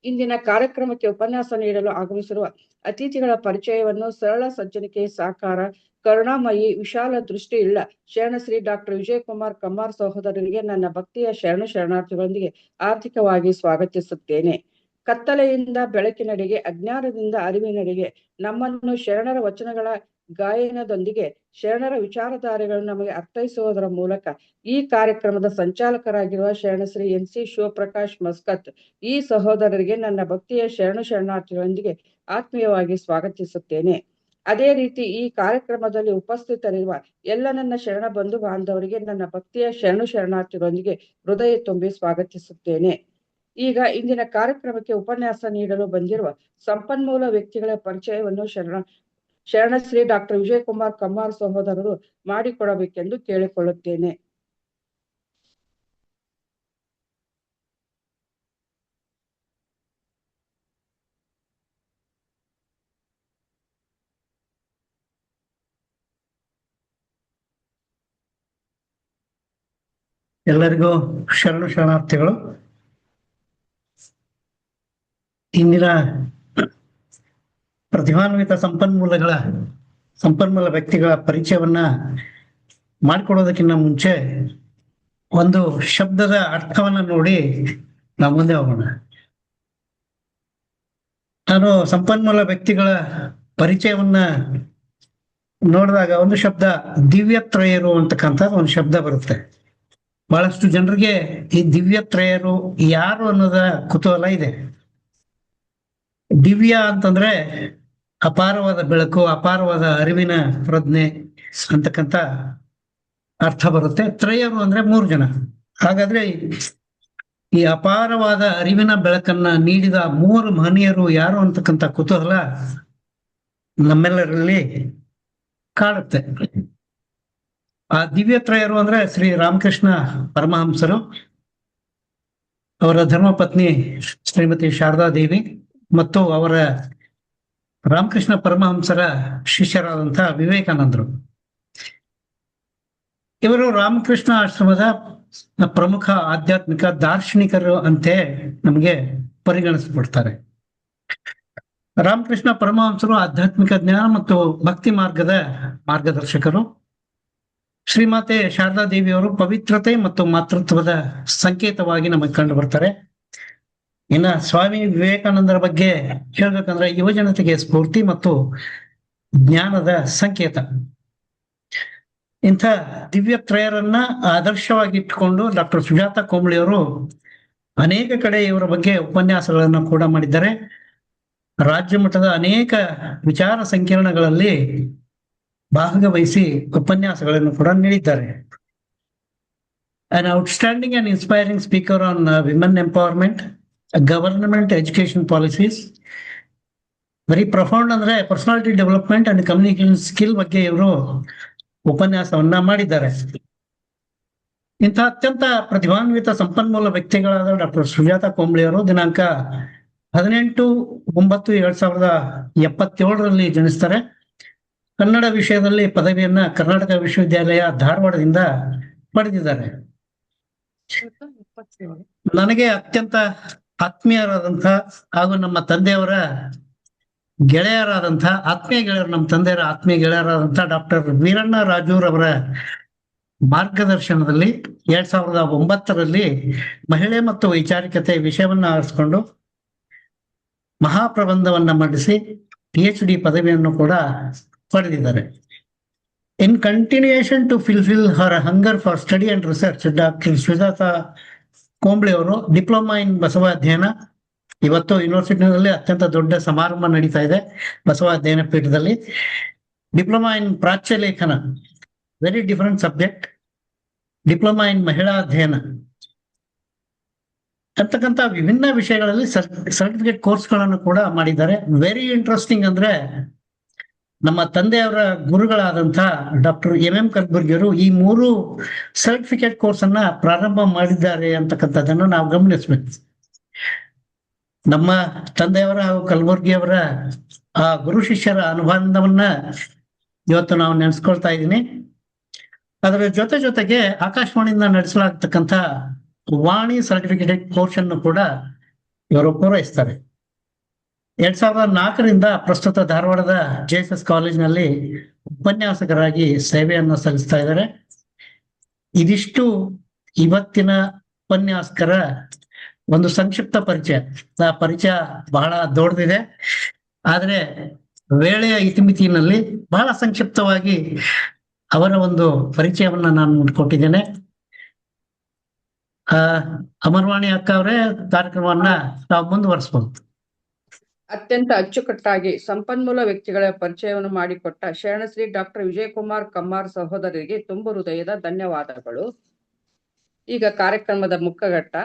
ಇಂದಿನ ಕಾರ್ಯಕ್ರಮಕ್ಕೆ ಉಪನ್ಯಾಸ ನೀಡಲು ಆಗಮಿಸಿರುವ ಅತಿಥಿಗಳ ಪರಿಚಯವನ್ನು ಸರಳ ಸಜ್ಜನಿಕೆ ಸಾಕಾರ, ಕರುಣಾಮಯಿ, ವಿಶಾಲ ದೃಷ್ಟಿ ಇಲ್ಲ ಶರಣಶ್ರೀ ಡಾಕ್ಟರ್ ವಿಜಯಕುಮಾರ್ ಕಮ್ಮಾರ್ ಸಹೋದರರಿಗೆ ನನ್ನ ಭಕ್ತಿಯ ಶರಣಾರ್ಥಿಗಳೊಂದಿಗೆ ಆರ್ಥಿಕವಾಗಿ ಸ್ವಾಗತಿಸುತ್ತೇನೆ. ಕತ್ತಲೆಯಿಂದ ಬೆಳಕಿನಡೆಗೆ, ಅಜ್ಞಾನದಿಂದ ಅರಿವಿನಡೆಗೆ ನಮ್ಮನ್ನು ಶರಣರ ವಚನಗಳ ಗಾಯನದೊಂದಿಗೆ ಶರಣರ ವಿಚಾರಧಾರೆಗಳನ್ನು ನಮಗೆ ಅರ್ಥೈಸುವುದರ ಮೂಲಕ ಈ ಕಾರ್ಯಕ್ರಮದ ಸಂಚಾಲಕರಾಗಿರುವ ಶರಣಶ್ರೀ NC ಶಿವಪ್ರಕಾಶ್ ಮಸ್ಕತ್ ಈ ಸಹೋದರರಿಗೆ ನನ್ನ ಭಕ್ತಿಯ ಶರಣಾರ್ಥಿಗಳೊಂದಿಗೆ ಆತ್ಮೀಯವಾಗಿ ಸ್ವಾಗತಿಸುತ್ತೇನೆ. ಅದೇ ರೀತಿ ಈ ಕಾರ್ಯಕ್ರಮದಲ್ಲಿ ಉಪಸ್ಥಿತರಿರುವ ಎಲ್ಲ ನನ್ನ ಶರಣ ಬಂಧು ಬಾಂಧವರಿಗೆ ನನ್ನ ಭಕ್ತಿಯ ಶರಣಾರ್ಥಿಗಳೊಂದಿಗೆ ಹೃದಯ ತುಂಬಿ ಸ್ವಾಗತಿಸುತ್ತೇನೆ. ಈಗ ಇಂದಿನ ಕಾರ್ಯಕ್ರಮಕ್ಕೆ ಉಪನ್ಯಾಸ ನೀಡಲು ಬಂದಿರುವ ಸಂಪನ್ಮೂಲ ವ್ಯಕ್ತಿಗಳ ಪರಿಚಯವನ್ನು ಶರಣಶ್ರೀ ಡಾಕ್ಟರ್ ವಿಜಯಕುಮಾರ್ ಕಮ್ಮಾರ್ ಸಹೋದರರು ಮಾಡಿಕೊಡಬೇಕೆಂದು ಕೇಳಿಕೊಳ್ಳುತ್ತೇನೆ. ಎಲ್ಲರಿಗೂ ಶರಣಾರ್ಥಿಗಳು. ಇಂದಿನ ಪ್ರತಿಭಾನ್ವಿತ ಸಂಪನ್ಮೂಲ ವ್ಯಕ್ತಿಗಳ ಪರಿಚಯವನ್ನ ಮಾಡಿಕೊಡೋದಕ್ಕಿಂತ ಮುಂಚೆ ಒಂದು ಶಬ್ದದ ಅರ್ಥವನ್ನ ನೋಡಿ ನಾವು ಮುಂದೆ ಹೋಗೋಣ. ನಾನು ಸಂಪನ್ಮೂಲ ವ್ಯಕ್ತಿಗಳ ಪರಿಚಯವನ್ನ ನೋಡಿದಾಗ ಒಂದು ಶಬ್ದ ದಿವ್ಯತ್ರಯರು ಅಂತಕ್ಕಂಥ ಒಂದು ಶಬ್ದ ಬರುತ್ತೆ. ಬಹಳಷ್ಟು ಜನರಿಗೆ ಈ ದಿವ್ಯತ್ರಯರು ಯಾರು ಅನ್ನೋದ ಕುತೂಹಲ ಇದೆ. ದಿವ್ಯ ಅಂತಂದ್ರೆ ಅಪಾರವಾದ ಬೆಳಕು, ಅಪಾರವಾದ ಅರಿವಿನ ಪ್ರಜ್ಞೆ ಅಂತಕ್ಕಂಥ ಅರ್ಥ ಬರುತ್ತೆ. ತ್ರಯರು ಅಂದ್ರೆ 3 ಜನ. ಹಾಗಾದ್ರೆ ಈ ಅಪಾರವಾದ ಅರಿವಿನ ಬೆಳಕನ್ನ ನೀಡಿದ 3 ಮಹನೀಯರು ಯಾರು ಅಂತಕ್ಕಂಥ ಕುತೂಹಲ ನಮ್ಮೆಲ್ಲರಲ್ಲಿ ಕಾಡುತ್ತೆ. ಆ ದಿವ್ಯತ್ರಯರು ಅಂದ್ರೆ ಶ್ರೀ ರಾಮಕೃಷ್ಣ ಪರಮಹಂಸರು, ಅವರ ಧರ್ಮಪತ್ನಿ ಶ್ರೀಮತಿ ಶಾರದಾ ದೇವಿ ಮತ್ತು ಅವರ ರಾಮಕೃಷ್ಣ ಪರಮಹಂಸರ ಶಿಷ್ಯರಾದಂತಹ ವಿವೇಕಾನಂದರು. ಇವರು ರಾಮಕೃಷ್ಣ ಆಶ್ರಮದ ಪ್ರಮುಖ ಆಧ್ಯಾತ್ಮಿಕ ದಾರ್ಶನಿಕರು ಅಂತೆ ನಮಗೆ ಪರಿಗಣಿಸಲ್ಪಡ್ತಾರೆ. ರಾಮಕೃಷ್ಣ ಪರಮಹಂಸರು ಆಧ್ಯಾತ್ಮಿಕ ಜ್ಞಾನ ಮತ್ತು ಭಕ್ತಿ ಮಾರ್ಗದ ಮಾರ್ಗದರ್ಶಕರು. ಶ್ರೀಮಾತೆ ಶಾರದಾ ದೇವಿಯವರು ಪವಿತ್ರತೆ ಮತ್ತು ಮಾತೃತ್ವದ ಸಂಕೇತವಾಗಿ ನಮಗೆ ಕಂಡು ಬರ್ತಾರೆ. ಇನ್ನ ಸ್ವಾಮಿ ವಿವೇಕಾನಂದರ ಬಗ್ಗೆ ಹೇಳ್ಬೇಕಂದ್ರೆ ಯುವಜನತೆಗೆ ಸ್ಫೂರ್ತಿ ಮತ್ತು ಜ್ಞಾನದ ಸಂಕೇತ. ಇಂಥ ದಿವ್ಯತ್ರಯರನ್ನ ಆದರ್ಶವಾಗಿ ಇಟ್ಟುಕೊಂಡು ಡಾಕ್ಟರ್ ಸುಜಾತಾ ಕೋಂಬ್ಳಿಯವರು ಅನೇಕ ಕಡೆ ಇವರ ಬಗ್ಗೆ ಉಪನ್ಯಾಸಗಳನ್ನು ಕೂಡ ಮಾಡಿದ್ದಾರೆ. ರಾಜ್ಯ ಮಟ್ಟದ ಅನೇಕ ವಿಚಾರ ಸಂಕಿರಣಗಳಲ್ಲಿ ಭಾಗವಹಿಸಿ ಉಪನ್ಯಾಸಗಳನ್ನು ಕೂಡ ನೀಡಿದ್ದಾರೆ. An outstanding and inspiring speaker on women empowerment, government education policies. Very profound ಅಂದ್ರೆ personality development and communication skill ಬಗ್ಗೆ ಇವರು ಉಪನ್ಯಾಸವನ್ನ ಮಾಡಿದ್ದಾರೆ. ಇಂಥ ಅತ್ಯಂತ ಪ್ರತಿಭಾನ್ವಿತ ಸಂಪನ್ಮೂಲ ವ್ಯಕ್ತಿಗಳಾದ ಡಾಕ್ಟರ್ ಸುಜಾತಾ ಕೋಂಬ್ಳಿಯವರು ದಿನಾಂಕ 18/9/1977 ಜನಿಸ್ತಾರೆ. ಕನ್ನಡ ವಿಷಯದಲ್ಲಿ ಪದವಿಯನ್ನ ಕರ್ನಾಟಕ ವಿಶ್ವವಿದ್ಯಾಲಯ ಧಾರವಾಡದಿಂದ ಪಡೆದಿದ್ದಾರೆ. ನನಗೆ ಅತ್ಯಂತ ಆತ್ಮೀಯರಾದಂಥ ಹಾಗೂ ನಮ್ಮ ತಂದೆಯವರ ಗೆಳೆಯರಾದಂಥ ನಮ್ಮ ತಂದೆಯವರ ಆತ್ಮೀಯ ಗೆಳೆಯರಾದಂಥ ಡಾಕ್ಟರ್ ವೀರಣ್ಣ ರಾಜೂರ್ ಅವರ ಮಾರ್ಗದರ್ಶನದಲ್ಲಿ 2009 ಮಹಿಳೆ ಮತ್ತು ವೈಚಾರಿಕತೆ ವಿಷಯವನ್ನ ಆರಿಸಿಕೊಂಡು ಮಹಾಪ್ರಬಂಧವನ್ನ ಮಂಡಿಸಿ PhD ಪದವಿಯನ್ನು ಕೂಡ ಪಡೆದಿದ್ದಾರೆ. In continuation to fulfil her hunger for study and research, doctor Sujata Kombli ಅವರು ಡಿಪ್ಲೊಮಾ ಇನ್ ಬಸವ ಅಧ್ಯಯನ, ಇವತ್ತು ಯೂನಿವರ್ಸಿಟಿನಲ್ಲಿ ಅತ್ಯಂತ ದೊಡ್ಡ ಸಮಾರಂಭ ನಡೀತಾ ಇದೆ ಬಸವ ಅಧ್ಯಯನ ಪೀಠದಲ್ಲಿ. ಡಿಪ್ಲೊಮಾ ಇನ್ ಪ್ರಾಚ್ಯ ಲೇಖನ, very different subject. Diploma in ಮಹಿಳಾ ಅಧ್ಯಯನ ಅಂತಕ್ಕಂಥ ವಿಭಿನ್ನ ವಿಷಯಗಳಲ್ಲಿ ಸರ್ಟಿಫಿಕೇಟ್ ಕೋರ್ಸ್ಗಳನ್ನು ಕೂಡ ಮಾಡಿದ್ದಾರೆ. ವೆರಿ ಇಂಟ್ರೆಸ್ಟಿಂಗ್ ಅಂದ್ರೆ ನಮ್ಮ ತಂದೆಯವರ ಗುರುಗಳಾದಂಥ ಡಾಕ್ಟರ್ MM ಕಲಬುರ್ಗಿಯವರು ಈ 3 ಸರ್ಟಿಫಿಕೇಟ್ ಕೋರ್ಸ್ ಅನ್ನ ಪ್ರಾರಂಭ ಮಾಡಿದ್ದಾರೆ ಅಂತಕ್ಕಂಥದ್ದನ್ನು ನಾವು ಗಮನಿಸ್ಬೇಕು. ನಮ್ಮ ತಂದೆಯವರ ಹಾಗೂ ಕಲಬುರ್ಗಿಯವರ ಆ ಗುರು ಶಿಷ್ಯರ ಅನುಬಂಧವನ್ನ ಇವತ್ತು ನಾವು ನೆನೆಸ್ಕೊಳ್ತಾ ಇದ್ದೀನಿ. ಅದರ ಜೊತೆಗೆ ಆಕಾಶವಾಣಿಯಿಂದ ನಡೆಸಲಾಗ್ತಕ್ಕಂಥ ವಾಣಿ ಸರ್ಟಿಫಿಕೇಟ್ ಕೋರ್ಸ್ ಅನ್ನು ಕೂಡ ಇವರು ಪೂರೈಸ್ತಾರೆ. 2004 ಪ್ರಸ್ತುತ ಧಾರವಾಡದ JSS ಕಾಲೇಜಿನಲ್ಲಿ ಉಪನ್ಯಾಸಕರಾಗಿ ಸೇವೆಯನ್ನು ಸಲ್ಲಿಸ್ತಾ ಇದ್ದಾರೆ. ಇದಿಷ್ಟು ಇವತ್ತಿನ ಉಪನ್ಯಾಸಕರ ಒಂದು ಸಂಕ್ಷಿಪ್ತ ಪರಿಚಯ. ಆ ಪರಿಚಯ ಬಹಳ ದೊಡ್ಡದಿದೆ, ಆದ್ರೆ ವೇಳೆಯ ಇತಿಮಿತಿನಲ್ಲಿ ಬಹಳ ಸಂಕ್ಷಿಪ್ತವಾಗಿ ಅವರ ಒಂದು ಪರಿಚಯವನ್ನ ನಾನು ಕೊಟ್ಟಿದ್ದೇನೆ. ಅಮರವಾಣಿ ಅಕ್ಕ ಅವರೇ, ಕಾರ್ಯಕ್ರಮವನ್ನ ತಾವು ಮುಂದುವರಿಸಬಹುದು. ಅತ್ಯಂತ ಅಚ್ಚುಕಟ್ಟಾಗಿ ಸಂಪನ್ಮೂಲ ವ್ಯಕ್ತಿಗಳ ಪರಿಚಯವನ್ನು ಮಾಡಿಕೊಟ್ಟ ಶರಣಶ್ರೀ ಡಾಕ್ಟರ್ ವಿಜಯಕುಮಾರ್ ಕಮ್ಮಾರ್ ಸಹೋದರರಿಗೆ ತುಂಬು ಹೃದಯದ ಧನ್ಯವಾದಗಳು. ಈಗ ಕಾರ್ಯಕ್ರಮದ ಮುಖಘಟ್ಟ.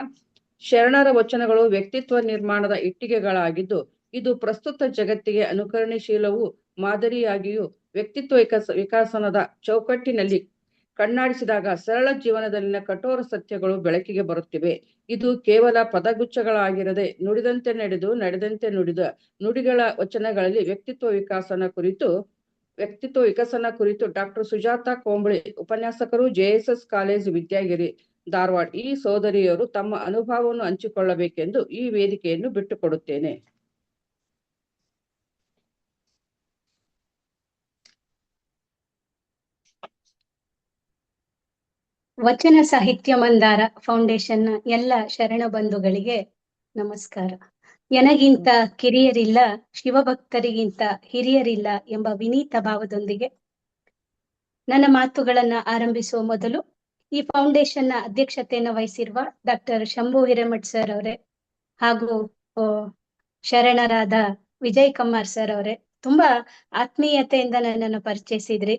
ಶರಣರ ವಚನಗಳು ವ್ಯಕ್ತಿತ್ವ ನಿರ್ಮಾಣದ ಇಟ್ಟಿಗೆಗಳಾಗಿದ್ದು, ಇದು ಪ್ರಸ್ತುತ ಜಗತ್ತಿಗೆ ಅನುಕರಣೀಶೀಲವೂ ಮಾದರಿಯಾಗಿಯೂ ವ್ಯಕ್ತಿತ್ವ ವಿಕಾಸನದ ಚೌಕಟ್ಟಿನಲ್ಲಿ ಕಣ್ಣಾಡಿಸಿದಾಗ ಸರಳ ಜೀವನದಲ್ಲಿನ ಕಠೋರ ಸತ್ಯಗಳು ಬೆಳಕಿಗೆ ಬರುತ್ತಿವೆ. ಇದು ಕೇವಲ ಪದಗುಚ್ಛಗಳಾಗಿರದೆ ನುಡಿದಂತೆ ನಡೆದು ನಡೆದಂತೆ ನುಡಿದ ನುಡಿಗಳ ವಚನಗಳಲ್ಲಿ ವ್ಯಕ್ತಿತ್ವ ವಿಕಸನ ಕುರಿತು ಡಾಕ್ಟರ್ ಸುಜಾತಾ ಕೋಂಬ್ಳಿ, ಉಪನ್ಯಾಸಕರು, JSS ಕಾಲೇಜು ವಿದ್ಯಾಗಿರಿ, ಧಾರವಾಡ, ಈ ಸೋದರಿಯರು ತಮ್ಮ ಅನುಭವವನ್ನು ಹಂಚಿಕೊಳ್ಳಬೇಕೆಂದು ಈ ವೇದಿಕೆಯನ್ನು ಬಿಟ್ಟುಕೊಡುತ್ತೇನೆ. ವಚನ ಸಾಹಿತ್ಯ ಮಂದಾರ ಫೌಂಡೇಶನ್ನ ಎಲ್ಲ ಶರಣ ಬಂಧುಗಳಿಗೆ ನಮಸ್ಕಾರ. ಎನಗಿಂತ ಕಿರಿಯರಿಲ್ಲ, ಶಿವಭಕ್ತರಿಗಿಂತ ಹಿರಿಯರಿಲ್ಲ ಎಂಬ ವಿನೀತ ಭಾವದೊಂದಿಗೆ ನನ್ನ ಮಾತುಗಳನ್ನ ಆರಂಭಿಸುವ ಮೊದಲು ಈ ಫೌಂಡೇಶನ್ನ ಅಧ್ಯಕ್ಷತೆಯನ್ನು ವಹಿಸಿರುವ ಡಾಕ್ಟರ್ ಶಂಭು ಹಿರೇಮಠ್ ಸರ್ ಅವರೇ ಹಾಗೂ ಶರಣರಾದ ವಿಜಯ್ ಕುಮಾರ್ ಸರ್ ಅವರೇ ತುಂಬಾ ಆತ್ಮೀಯತೆಯಿಂದ ನನ್ನನ್ನು ಪರಿಚಯಿಸಿದ್ರಿ.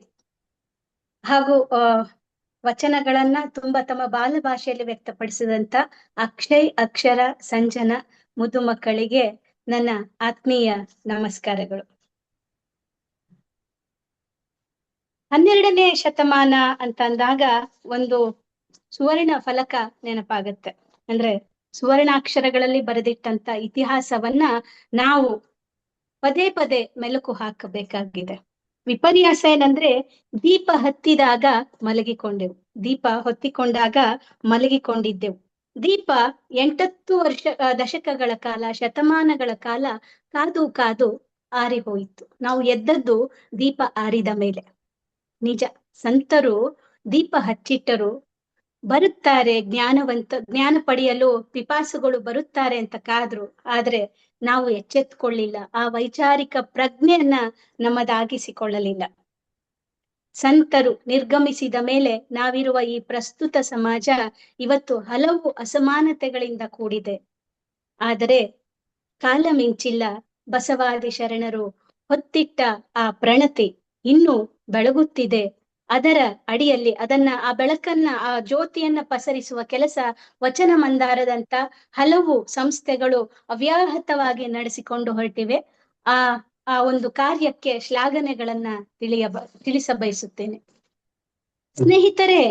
ಹಾಗೂ ವಚನಗಳನ್ನ ತುಂಬಾ ತಮ್ಮ ಬಾಲ ಭಾಷೆಯಲ್ಲಿ ವ್ಯಕ್ತಪಡಿಸಿದಂತ ಅಕ್ಷಯ್, ಅಕ್ಷರ, ಸಂಜನ ಮುದ್ದು ಮಕ್ಕಳಿಗೆ ನನ್ನ ಆತ್ಮೀಯ ನಮಸ್ಕಾರಗಳು. 12ನೇ ಶತಮಾನ ಅಂತ ಅಂದಾಗ ಒಂದು ಸುವರ್ಣ ಫಲಕ ನೆನಪಾಗತ್ತೆ. ಅಂದ್ರೆ ಸುವರ್ಣಾಕ್ಷರಗಳಲ್ಲಿ ಬರೆದಿಟ್ಟಂತ ಇತಿಹಾಸವನ್ನ ನಾವು ಪದೇ ಪದೇ ಮೆಲುಕು ಹಾಕಬೇಕಾಗಿದೆ. ವಿಪರ್ಯಾಸ ಏನಂದ್ರೆ ದೀಪ ಹತ್ತಿದಾಗ ಮಲಗಿಕೊಂಡೆವು, ದೀಪ ಹೊತ್ತಿಕೊಂಡಾಗ ಮಲಗಿಕೊಂಡಿದ್ದೆವು. ದೀಪ 8 ದಶಕಗಳ ಕಾಲ, ಶತಮಾನಗಳ ಕಾಲ ಕಾದು ಕಾದು ಆರಿ ಹೋಯಿತು. ನಾವು ಎದ್ದದ್ದು ದೀಪ ಆರಿದ ಮೇಲೆ. ನಿಜ, ಸಂತರು ದೀಪ ಹಚ್ಚಿಟ್ಟರು, ಬರುತ್ತಾರೆ ಜ್ಞಾನ ಪಡೆಯಲು ಪಿಪಾಸುಗಳು ಬರುತ್ತಾರೆ ಅಂತ ಕಾದ್ರು. ಆದ್ರೆ ನಾವು ಎಚ್ಚೆತ್ಕೊಳ್ಳಿಲ್ಲ, ಆ ವೈಚಾರಿಕ ಪ್ರಜ್ಞೆಯನ್ನ ನಮ್ಮದಾಗಿಸಿಕೊಳ್ಳಲಿಲ್ಲ. ಸಂತರು ನಿರ್ಗಮಿಸಿದ ಮೇಲೆ ನಾವಿರುವ ಈ ಪ್ರಸ್ತುತ ಸಮಾಜ ಇವತ್ತು ಹಲವು ಅಸಮಾನತೆಗಳಿಂದ ಕೂಡಿದೆ. ಆದರೆ ಕಾಲ ಮಿಂಚಿಲ್ಲ, ಬಸವಾದಿ ಶರಣರು ಹೊತ್ತಿಟ್ಟ ಆ ಪ್ರಣತಿ ಇನ್ನೂ ಬೆಳಗುತ್ತಿದೆ. ಅದರ ಅಡಿಯಲ್ಲಿ ಆ ಬೆಳಕನ್ನ, ಆ ಜ್ಯೋತಿಯನ್ನ ಪಸರಿಸುವ ಕೆಲಸ ವಚನ ಮಂದಾರದಂತ ಹಲವು ಸಂಸ್ಥೆಗಳು ಅವ್ಯಾಹತವಾಗಿ ನಡೆಸಿಕೊಂಡು ಹೊರಟಿವೆ. ಆ ಒಂದು ಕಾರ್ಯಕ್ಕೆ ಶ್ಲಾಘನೆಗಳನ್ನ ತಿಳಿಸಬಯಸುತ್ತೇನೆ. ಸ್ನೇಹಿತರೆ,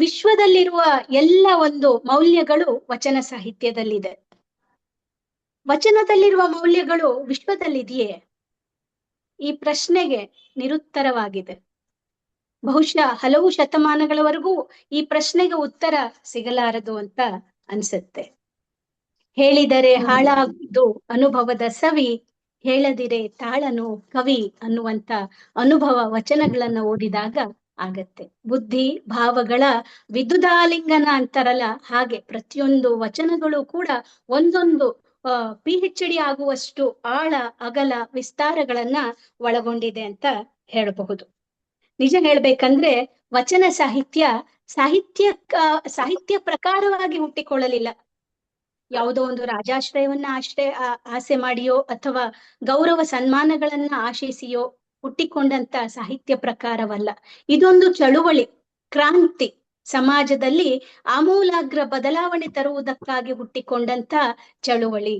ವಿಶ್ವದಲ್ಲಿರುವ ಎಲ್ಲ ಒಂದು ಮೌಲ್ಯಗಳು ವಚನ ಸಾಹಿತ್ಯದಲ್ಲಿದೆ. ವಚನದಲ್ಲಿರುವ ಮೌಲ್ಯಗಳು ವಿಶ್ವದಲ್ಲಿದೆಯೇ? ಈ ಪ್ರಶ್ನೆಗೆ ನಿರುತ್ತರವಾಗಿದೆ. ಬಹುಶಃ ಹಲವು ಶತಮಾನಗಳವರೆಗೂ ಈ ಪ್ರಶ್ನೆಗೆ ಉತ್ತರ ಸಿಗಲಾರದು ಅಂತ ಅನ್ಸುತ್ತೆ. ಹೇಳಿದರೆ ಹಾಳಾಗುವುದು ಅನುಭವದ ಸವಿ, ಹೇಳದಿರೆ ತಾಳನು ಕವಿ ಅನ್ನುವಂತ ಅನುಭವ ವಚನಗಳನ್ನ ಓದಿದಾಗ ಆಗತ್ತೆ. ಬುದ್ಧಿ ಭಾವಗಳ ವಿದ್ಯುದಾಲಿಂಗನ ಅಂತಾರಲ್ಲ, ಹಾಗೆ ಪ್ರತಿಯೊಂದು ವಚನಗಳು ಕೂಡ ಒಂದೊಂದು PhD ಆಗುವಷ್ಟು ಆಳ ಅಗಲ ವಿಸ್ತಾರಗಳನ್ನ ಒಳಗೊಂಡಿದೆ ಅಂತ ಹೇಳಬಹುದು. ನಿಜ ಹೇಳ್ಬೇಕಂದ್ರೆ ವಚನ ಸಾಹಿತ್ಯ ಪ್ರಕಾರವಾಗಿ ಹುಟ್ಟಿಕೊಳ್ಳಲಿಲ್ಲ. ಯಾವುದೋ ಒಂದು ರಾಜಾಶ್ರಯವನ್ನ ಆಸೆ ಮಾಡಿಯೋ ಅಥವಾ ಗೌರವ ಸನ್ಮಾನಗಳನ್ನ ಆಶಿಸಿಯೋ ಹುಟ್ಟಿಕೊಂಡಂತ ಸಾಹಿತ್ಯ ಪ್ರಕಾರವಲ್ಲ. ಇದೊಂದು ಚಳುವಳಿ, ಕ್ರಾಂತಿ, ಸಮಾಜದಲ್ಲಿ ಆಮೂಲಾಗ್ರ ಬದಲಾವಣೆ ತರುವುದಕ್ಕಾಗಿ ಹುಟ್ಟಿಕೊಂಡಂತ ಚಳುವಳಿ.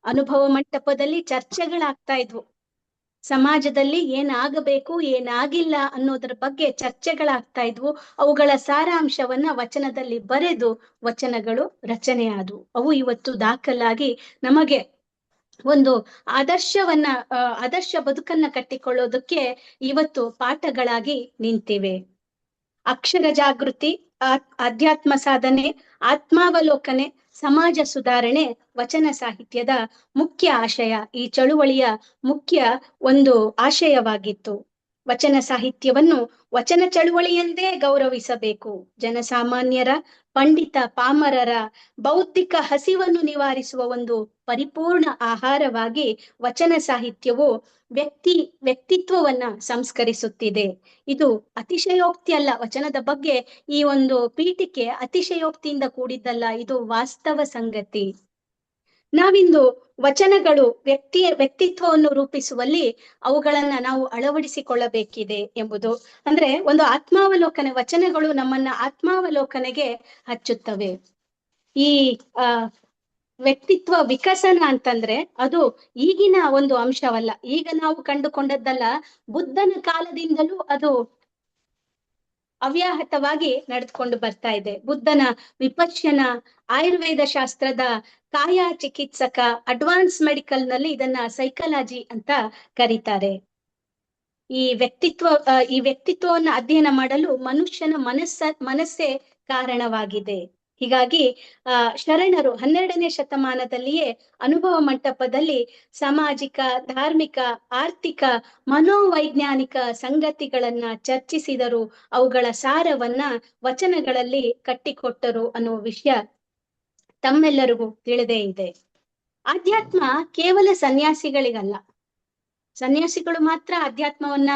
ಅನುಭವ ಮಂಟಪದಲ್ಲಿ ಚರ್ಚೆಗಳಾಗ್ತಾ ಇದ್ವು. ಸಮಾಜದಲ್ಲಿ ಏನಾಗಬೇಕು ಏನಾಗಿಲ್ಲ ಅನ್ನೋದ್ರ ಬಗ್ಗೆ ಚರ್ಚೆಗಳಾಗ್ತಾ ಇದ್ವು. ಅವುಗಳ ಸಾರಾಂಶವನ್ನ ವಚನದಲ್ಲಿ ಬರೆದು ವಚನಗಳು ರಚನೆ ಆದವು. ಅವು ಇವತ್ತು ದಾಖಲಾಗಿ ನಮಗೆ ಒಂದು ಆದರ್ಶ ಬದುಕನ್ನ ಕಟ್ಟಿಕೊಳ್ಳೋದಕ್ಕೆ ಇವತ್ತು ಪಾಠಗಳಾಗಿ ನಿಂತಿವೆ. ಅಕ್ಷರ ಜಾಗೃತಿ, ಆಧ್ಯಾತ್ಮ ಸಾಧನೆ, ಆತ್ಮಾವಲೋಕನೆ, ಸಮಾಜ ಸುಧಾರಣೆ ವಚನ ಸಾಹಿತ್ಯದ ಮುಖ್ಯ ಆಶಯ. ಈ ಚಳುವಳಿಯ ಮುಖ್ಯ ಒಂದು ಆಶಯವಾಗಿತ್ತು. ವಚನ ಸಾಹಿತ್ಯವನ್ನು ವಚನ ಚಳುವಳಿಯೆಂದೇ ಗೌರವಿಸಬೇಕು. ಜನಸಾಮಾನ್ಯರ, ಪಂಡಿತ ಪಾಮರರ ಬೌದ್ಧಿಕ ಹಸಿವನ್ನು ನಿವಾರಿಸುವ ಒಂದು ಪರಿಪೂರ್ಣ ಆಹಾರವಾಗಿ ವಚನ ಸಾಹಿತ್ಯವು ವ್ಯಕ್ತಿತ್ವವನ್ನ ಸಂಸ್ಕರಿಸುತ್ತಿದೆ. ಇದು ಅತಿಶಯೋಕ್ತಿ ಅಲ್ಲ. ವಚನದ ಬಗ್ಗೆ ಈ ಒಂದು ಪೀಠಿಕೆ ಅತಿಶಯೋಕ್ತಿಯಿಂದ ಕೂಡಿದ್ದಲ್ಲ, ಇದು ವಾಸ್ತವ ಸಂಗತಿ. ನಾವಿಂದು ವಚನಗಳು ವ್ಯಕ್ತಿತ್ವವನ್ನು ರೂಪಿಸುವಲ್ಲಿ ಅವುಗಳನ್ನ ನಾವು ಅಳವಡಿಸಿಕೊಳ್ಳಬೇಕಿದೆ ಎಂಬುದು. ಅಂದ್ರೆ ಒಂದು ಆತ್ಮಾವಲೋಕನೆ, ವಚನಗಳು ನಮ್ಮನ್ನ ಆತ್ಮಾವಲೋಕನೆಗೆ ಹಚ್ಚುತ್ತವೆ. ಈ ವ್ಯಕ್ತಿತ್ವ ವಿಕಸನ ಅಂತಂದ್ರೆ ಅದು ಈಗಿನ ಒಂದು ಅಂಶವಲ್ಲ, ಈಗ ನಾವು ಕಂಡುಕೊಂಡದ್ದಲ್ಲ. ಬುದ್ಧನ ಕಾಲದಿಂದಲೂ ಅದು ಅವ್ಯಾಹತವಾಗಿ ನಡೆದುಕೊಂಡು ಬರ್ತಾ ಇದೆ. ಬುದ್ಧನ ವಿಪಶ್ಯನ, ಆಯುರ್ವೇದ ಶಾಸ್ತ್ರದ ಕಾಯ ಚಿಕಿತ್ಸಕ, ಅಡ್ವಾನ್ಸ್ ಮೆಡಿಕಲ್ ನಲ್ಲಿ ಇದನ್ನ ಸೈಕಾಲಜಿ ಅಂತ ಕರೀತಾರೆ. ಈ ವ್ಯಕ್ತಿತ್ವವನ್ನ ಅಧ್ಯಯನ ಮಾಡಲು ಮನುಷ್ಯನ ಮನಸ್ಸೇ ಕಾರಣವಾಗಿದೆ. ಹೀಗಾಗಿ ಶರಣರು 12ನೇ ಶತಮಾನದಲ್ಲಿಯೇ ಅನುಭವ ಮಂಟಪದಲ್ಲಿ ಸಾಮಾಜಿಕ, ಧಾರ್ಮಿಕ, ಆರ್ಥಿಕ, ಮನೋವೈಜ್ಞಾನಿಕ ಸಂಗತಿಗಳನ್ನ ಚರ್ಚಿಸಿದರು, ಅವುಗಳ ಸಾರವನ್ನ ವಚನಗಳಲ್ಲಿ ಕಟ್ಟಿಕೊಟ್ಟರು ಅನ್ನುವ ವಿಷಯ ತಮ್ಮೆಲ್ಲರಿಗೂ ತಿಳಿದೇ ಇದೆ. ಆಧ್ಯಾತ್ಮ ಕೇವಲ ಸನ್ಯಾಸಿಗಳಿಗಲ್ಲ. ಸನ್ಯಾಸಿಗಳು ಮಾತ್ರ ಅಧ್ಯಾತ್ಮವನ್ನ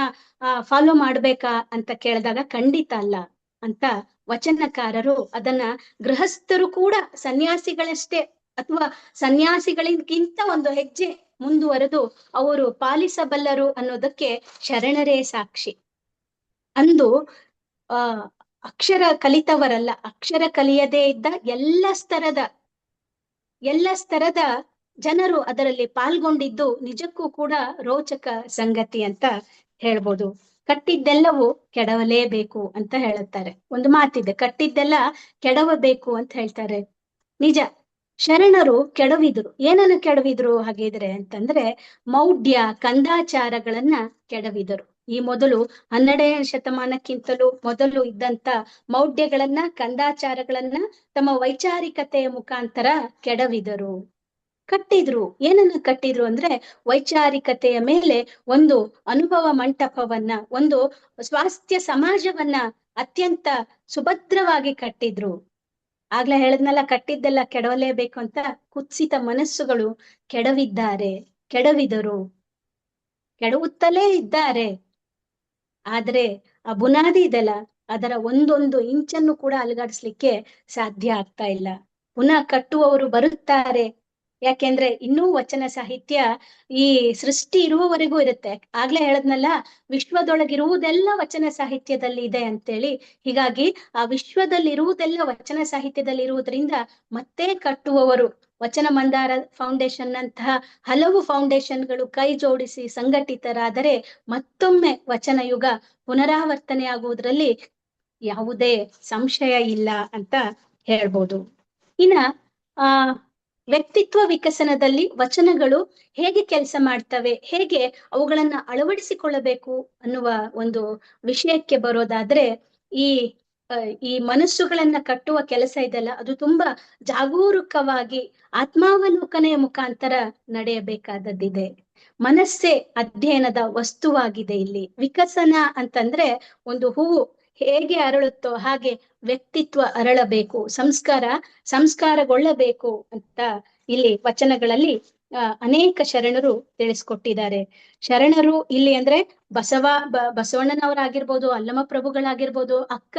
ಫಾಲೋ ಮಾಡ್ಬೇಕಾ ಅಂತ ಕೇಳಿದಾಗ ಖಂಡಿತ ಅಲ್ಲ ಅಂತ ವಚನಕಾರರು ಅದನ್ನ ಗೃಹಸ್ಥರು ಕೂಡ ಸನ್ಯಾಸಿಗಳಷ್ಟೇ ಅಥವಾ ಸನ್ಯಾಸಿಗಳಿಗಿಂತ ಒಂದು ಹೆಜ್ಜೆ ಮುಂದುವರೆದು ಅವರು ಪಾಲಿಸಬಲ್ಲರು ಅನ್ನೋದಕ್ಕೆ ಶರಣರೇ ಸಾಕ್ಷಿ. ಅಂದು ಅಕ್ಷರ ಕಲಿತವರಲ್ಲ, ಅಕ್ಷರ ಕಲಿಯದೇ ಇದ್ದ ಎಲ್ಲ ಸ್ತರದ ಜನರು ಅದರಲ್ಲಿ ಪಾಲ್ಗೊಂಡಿದ್ದು ನಿಜಕ್ಕೂ ಕೂಡ ರೋಚಕ ಸಂಗತಿ ಅಂತ ಹೇಳ್ಬೋದು. ಕಟ್ಟಿದ್ದೆಲ್ಲವೂ ಕೆಡವಲೇಬೇಕು ಅಂತ ಹೇಳುತ್ತಾರೆ. ಒಂದು ಮಾತಿದೆ, ಕಟ್ಟಿದ್ದೆಲ್ಲ ಕೆಡವಬೇಕು ಅಂತ ಹೇಳ್ತಾರೆ. ನಿಜ, ಶರಣರು ಕೆಡವಿದ್ರು. ಏನನ್ನು ಕೆಡವಿದ್ರು ಹಾಗಿದ್ರೆ ಅಂತಂದ್ರೆ ಮೌಢ್ಯ, ಕಂದಾಚಾರಗಳನ್ನ ಕೆಡವಿದರು. ಈ ಮೊದಲು 12ನೇ ಶತಮಾನಕ್ಕಿಂತಲೂ ಮೊದಲು ಇದ್ದಂತ ಮೌಢ್ಯಗಳನ್ನ, ಕಂದಾಚಾರಗಳನ್ನ ತಮ್ಮ ವೈಚಾರಿಕತೆಯ ಮುಖಾಂತರ ಕೆಡವಿದರು. ಕಟ್ಟಿದ್ರು. ಏನನ್ನ ಕಟ್ಟಿದ್ರು ಅಂದ್ರೆ ವೈಚಾರಿಕತೆಯ ಮೇಲೆ ಒಂದು ಅನುಭವ ಮಂಟಪವನ್ನ, ಒಂದು ಸ್ವಾಸ್ಥ್ಯ ಸಮಾಜವನ್ನ ಅತ್ಯಂತ ಸುಭದ್ರವಾಗಿ ಕಟ್ಟಿದ್ರು. ಆಗ್ಲೇ ಹೇಳದ್ನೆಲ್ಲ, ಕಟ್ಟಿದ್ದೆಲ್ಲ ಕೆಡವಲೇಬೇಕು ಅಂತ ಕುತ್ಸಿತ ಮನಸ್ಸುಗಳು ಕೆಡವಿದರು, ಕೆಡವುತ್ತಲೇ ಇದ್ದಾರೆ. ಆದ್ರೆ ಆ ಬುನಾದಿ ಇದೆಲ್ಲ, ಅದರ ಒಂದೊಂದು ಇಂಚನ್ನು ಕೂಡ ಅಲುಗಾಡಿಸ್ಲಿಕ್ಕೆ ಸಾಧ್ಯ ಆಗ್ತಾ ಇಲ್ಲ. ಪುನಃ ಕಟ್ಟುವವರು ಬರುತ್ತಾರೆ. ಯಾಕೆಂದ್ರೆ ಇನ್ನೂ ವಚನ ಸಾಹಿತ್ಯ ಈ ಸೃಷ್ಟಿ ಇರುವವರೆಗೂ ಇರುತ್ತೆ. ಆಗ್ಲೇ ಹೇಳದ್ನಲ್ಲ, ವಿಶ್ವದೊಳಗಿರುವುದೆಲ್ಲ ವಚನ ಸಾಹಿತ್ಯದಲ್ಲಿ ಇದೆ ಅಂತೇಳಿ. ಹೀಗಾಗಿ ಆ ವಿಶ್ವದಲ್ಲಿರುವುದೆಲ್ಲ ವಚನ ಸಾಹಿತ್ಯದಲ್ಲಿ ಇರುವುದರಿಂದ ಮತ್ತೆ ಕಟ್ಟುವವರು, ವಚನ ಮಂದಾರ ಫೌಂಡೇಶನ್ ಅಂತಹ ಹಲವು ಫೌಂಡೇಶನ್ಗಳು ಕೈ ಜೋಡಿಸಿ ಸಂಘಟಿತರಾದರೆ ಮತ್ತೊಮ್ಮೆ ವಚನ ಯುಗ ಪುನರಾವರ್ತನೆ ಆಗುವುದರಲ್ಲಿ ಯಾವುದೇ ಸಂಶಯ ಇಲ್ಲ ಅಂತ ಹೇಳ್ಬೋದು. ಇನ್ನ ವ್ಯಕ್ತಿತ್ವ ವಿಕಸನದಲ್ಲಿ ವಚನಗಳು ಹೇಗೆ ಕೆಲಸ ಮಾಡ್ತವೆ, ಹೇಗೆ ಅವುಗಳನ್ನ ಅಳವಡಿಸಿಕೊಳ್ಳಬೇಕು ಅನ್ನುವ ಒಂದು ವಿಷಯಕ್ಕೆ ಬರೋದಾದ್ರೆ, ಈ ಮನಸ್ಸುಗಳನ್ನ ಕಟ್ಟುವ ಕೆಲಸ ಇದೆಲ್ಲ, ಅದು ತುಂಬಾ ಜಾಗರೂಕವಾಗಿ ಆತ್ಮಾವಲೋಕನೆಯ ಮುಖಾಂತರ ನಡೆಯಬೇಕಾದದ್ದಿದೆ. ಮನಸ್ಸೇ ಅಧ್ಯಯನದ ವಸ್ತುವಾಗಿದೆ. ಇಲ್ಲಿ ವಿಕಸನ ಅಂತಂದ್ರೆ ಒಂದು ಹೂವು ಹೇಗೆ ಅರಳುತ್ತೋ ಹಾಗೆ ವ್ಯಕ್ತಿತ್ವ ಅರಳಬೇಕು, ಸಂಸ್ಕಾರಗೊಳ್ಳಬೇಕು ಅಂತ ಇಲ್ಲಿ ವಚನಗಳಲ್ಲಿ ಅನೇಕ ಶರಣರು ತಿಳಿಸ್ಕೊಟ್ಟಿದ್ದಾರೆ. ಶರಣರು ಇಲ್ಲಿ ಅಂದ್ರೆ ಬಸವಣ್ಣನವರಾಗಿರ್ಬೋದು, ಅಲ್ಲಮ ಪ್ರಭುಗಳಾಗಿರ್ಬೋದು, ಅಕ್ಕ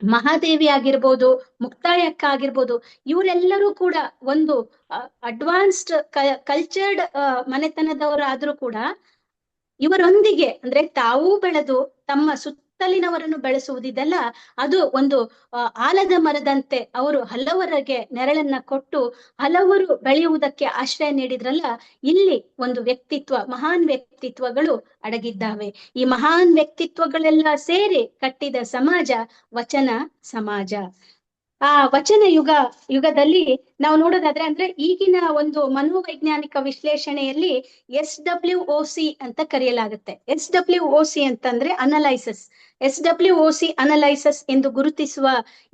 ಮಹಾದೇವಿ ಆಗಿರ್ಬೋದು, ಮುಕ್ತಾಯಕ್ಕ ಆಗಿರ್ಬೋದು, ಇವರೆಲ್ಲರೂ ಕೂಡ ಒಂದು ಅಡ್ವಾನ್ಸ್ಡ್ ಕಲ್ಚರ್ಡ್ ಮನೆತನದವರಾದ್ರೂ ಕೂಡ ಇವರೊಂದಿಗೆ ಅಂದ್ರೆ ತಾವೂ ಬೆಳೆದು ತಮ್ಮ ಸುತ್ತಲಿನವರನ್ನು ಬೆಳೆಸುವುದಿದೆಲ್ಲ ಅದು ಒಂದು ಆಲದ ಮರದಂತೆ ಅವರು ಹಲವರಿಗೆ ನೆರಳನ್ನ ಕೊಟ್ಟು ಹಲವರು ಬೆಳೆಯುವುದಕ್ಕೆ ಆಶ್ರಯ ನೀಡಿದ್ರಲ್ಲ. ಇಲ್ಲಿ ಒಂದು ವ್ಯಕ್ತಿತ್ವ, ಮಹಾನ್ ವ್ಯಕ್ತಿತ್ವಗಳು ಅಡಗಿದ್ದಾವೆ. ಈ ಮಹಾನ್ ವ್ಯಕ್ತಿತ್ವಗಳೆಲ್ಲ ಸೇರಿ ಕಟ್ಟಿದ ಸಮಾಜ ವಚನ ಸಮಾಜ. ಆ ವಚನ ಯುಗದಲ್ಲಿ ನಾವು ನೋಡೋದಾದ್ರೆ ಅಂದ್ರೆ ಈಗಿನ ಒಂದು ಮನೋವೈಜ್ಞಾನಿಕ ವಿಶ್ಲೇಷಣೆಯಲ್ಲಿ SWOC ಅಂತ ಕರೆಯಲಾಗುತ್ತೆ. SWOC ಅಂತಂದ್ರೆ ಅನಲೈಸಸ್. SWOC ಅನಲೈಸಸ್ ಎಂದು ಗುರುತಿಸುವ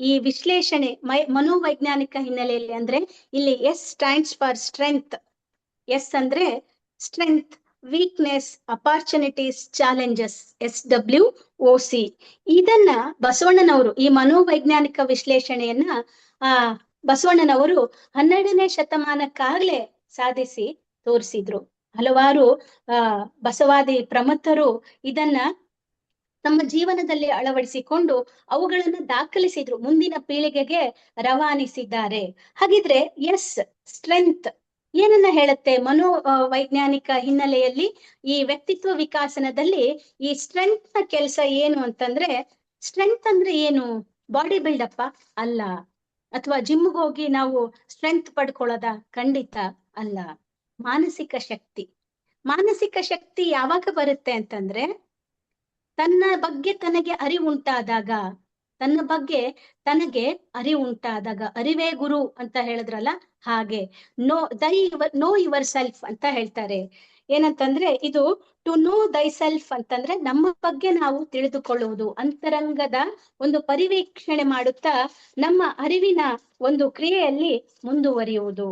ಈ ವಿಶ್ಲೇಷಣೆ ಮನೋವೈಜ್ಞಾನಿಕ ಹಿನ್ನೆಲೆಯಲ್ಲಿ ಅಂದ್ರೆ ಇಲ್ಲಿ S stands for strength. S ಅಂದ್ರೆ strength, weakness, opportunities, challenges, SWOC. ಇದನ್ನ ಬಸವಣ್ಣನವರು, ಈ ಮನೋವೈಜ್ಞಾನಿಕ ವಿಶ್ಲೇಷಣೆಯನ್ನ ಬಸವಣ್ಣನವರು 12ನೇ ಶತಮಾನಕ್ಕಾಗ್ಲೇ ಸಾಧಿಸಿ ತೋರಿಸಿದ್ರು. ಹಲವಾರು ಬಸವಾದಿ ಪ್ರಮಥರು ಇದನ್ನ ತಮ್ಮ ಜೀವನದಲ್ಲಿ ಅಳವಡಿಸಿಕೊಂಡು ಅವುಗಳನ್ನ ದಾಖಲಿಸಿದ್ರು, ಮುಂದಿನ ಪೀಳಿಗೆಗೆ ರವಾನಿಸಿದ್ದಾರೆ. ಹಾಗಿದ್ರೆ ಸ್ಟ್ರೆಂತ್ ಏನನ್ನ ಹೇಳುತ್ತೆ? ಮನೋವೈಜ್ಞಾನಿಕ ಹಿನ್ನೆಲೆಯಲ್ಲಿ ಈ ವ್ಯಕ್ತಿತ್ವ ವಿಕಾಸನದಲ್ಲಿ ಈ ಸ್ಟ್ರೆಂತ್ ನ ಕೆಲಸ ಏನು ಅಂತಂದ್ರೆ, ಸ್ಟ್ರೆಂತ್ ಅಂದ್ರೆ ಏನು? ಬಾಡಿ ಬಿಲ್ಡಪ್ಪ ಅಲ್ಲ, ಅಥವಾ ಜಿಮ್ಗೆ ಹೋಗಿ ನಾವು ಸ್ಟ್ರೆಂತ್ ಪಡ್ಕೊಳ್ಳೋದ? ಖಂಡಿತ ಅಲ್ಲ. ಮಾನಸಿಕ ಶಕ್ತಿ. ಮಾನಸಿಕ ಶಕ್ತಿ ಯಾವಾಗ ಬರುತ್ತೆ ಅಂತಂದ್ರೆ ತನ್ನ ಬಗ್ಗೆ ತನಗೆ ಅರಿವುಂಟಾದಾಗ, ತನ್ನ ಬಗ್ಗೆ ತನಗೆ ಅರಿವುಂಟಾದಾಗ, ಅರಿವೇ ಗುರು ಅಂತ ಹೇಳಿದ್ರಲ್ಲ ಹಾಗೆ, ನೋ ಯುವರ್ ಸೆಲ್ಫ್ ಅಂತ ಹೇಳ್ತಾರೆ. ಏನಂತಂದ್ರೆ ಇದು ಟು ನೋ ದೈ ಸೆಲ್ಫ್ ಅಂತಂದ್ರೆ ನಮ್ಮ ಬಗ್ಗೆ ನಾವು ತಿಳಿದುಕೊಳ್ಳುವುದು, ಅಂತರಂಗದ ಒಂದು ಪರಿವೀಕ್ಷಣೆ ಮಾಡುತ್ತಾ ನಮ್ಮ ಅರಿವಿನ ಒಂದು ಕ್ರಿಯೆಯಲ್ಲಿ ಮುಂದುವರಿಯುವುದು.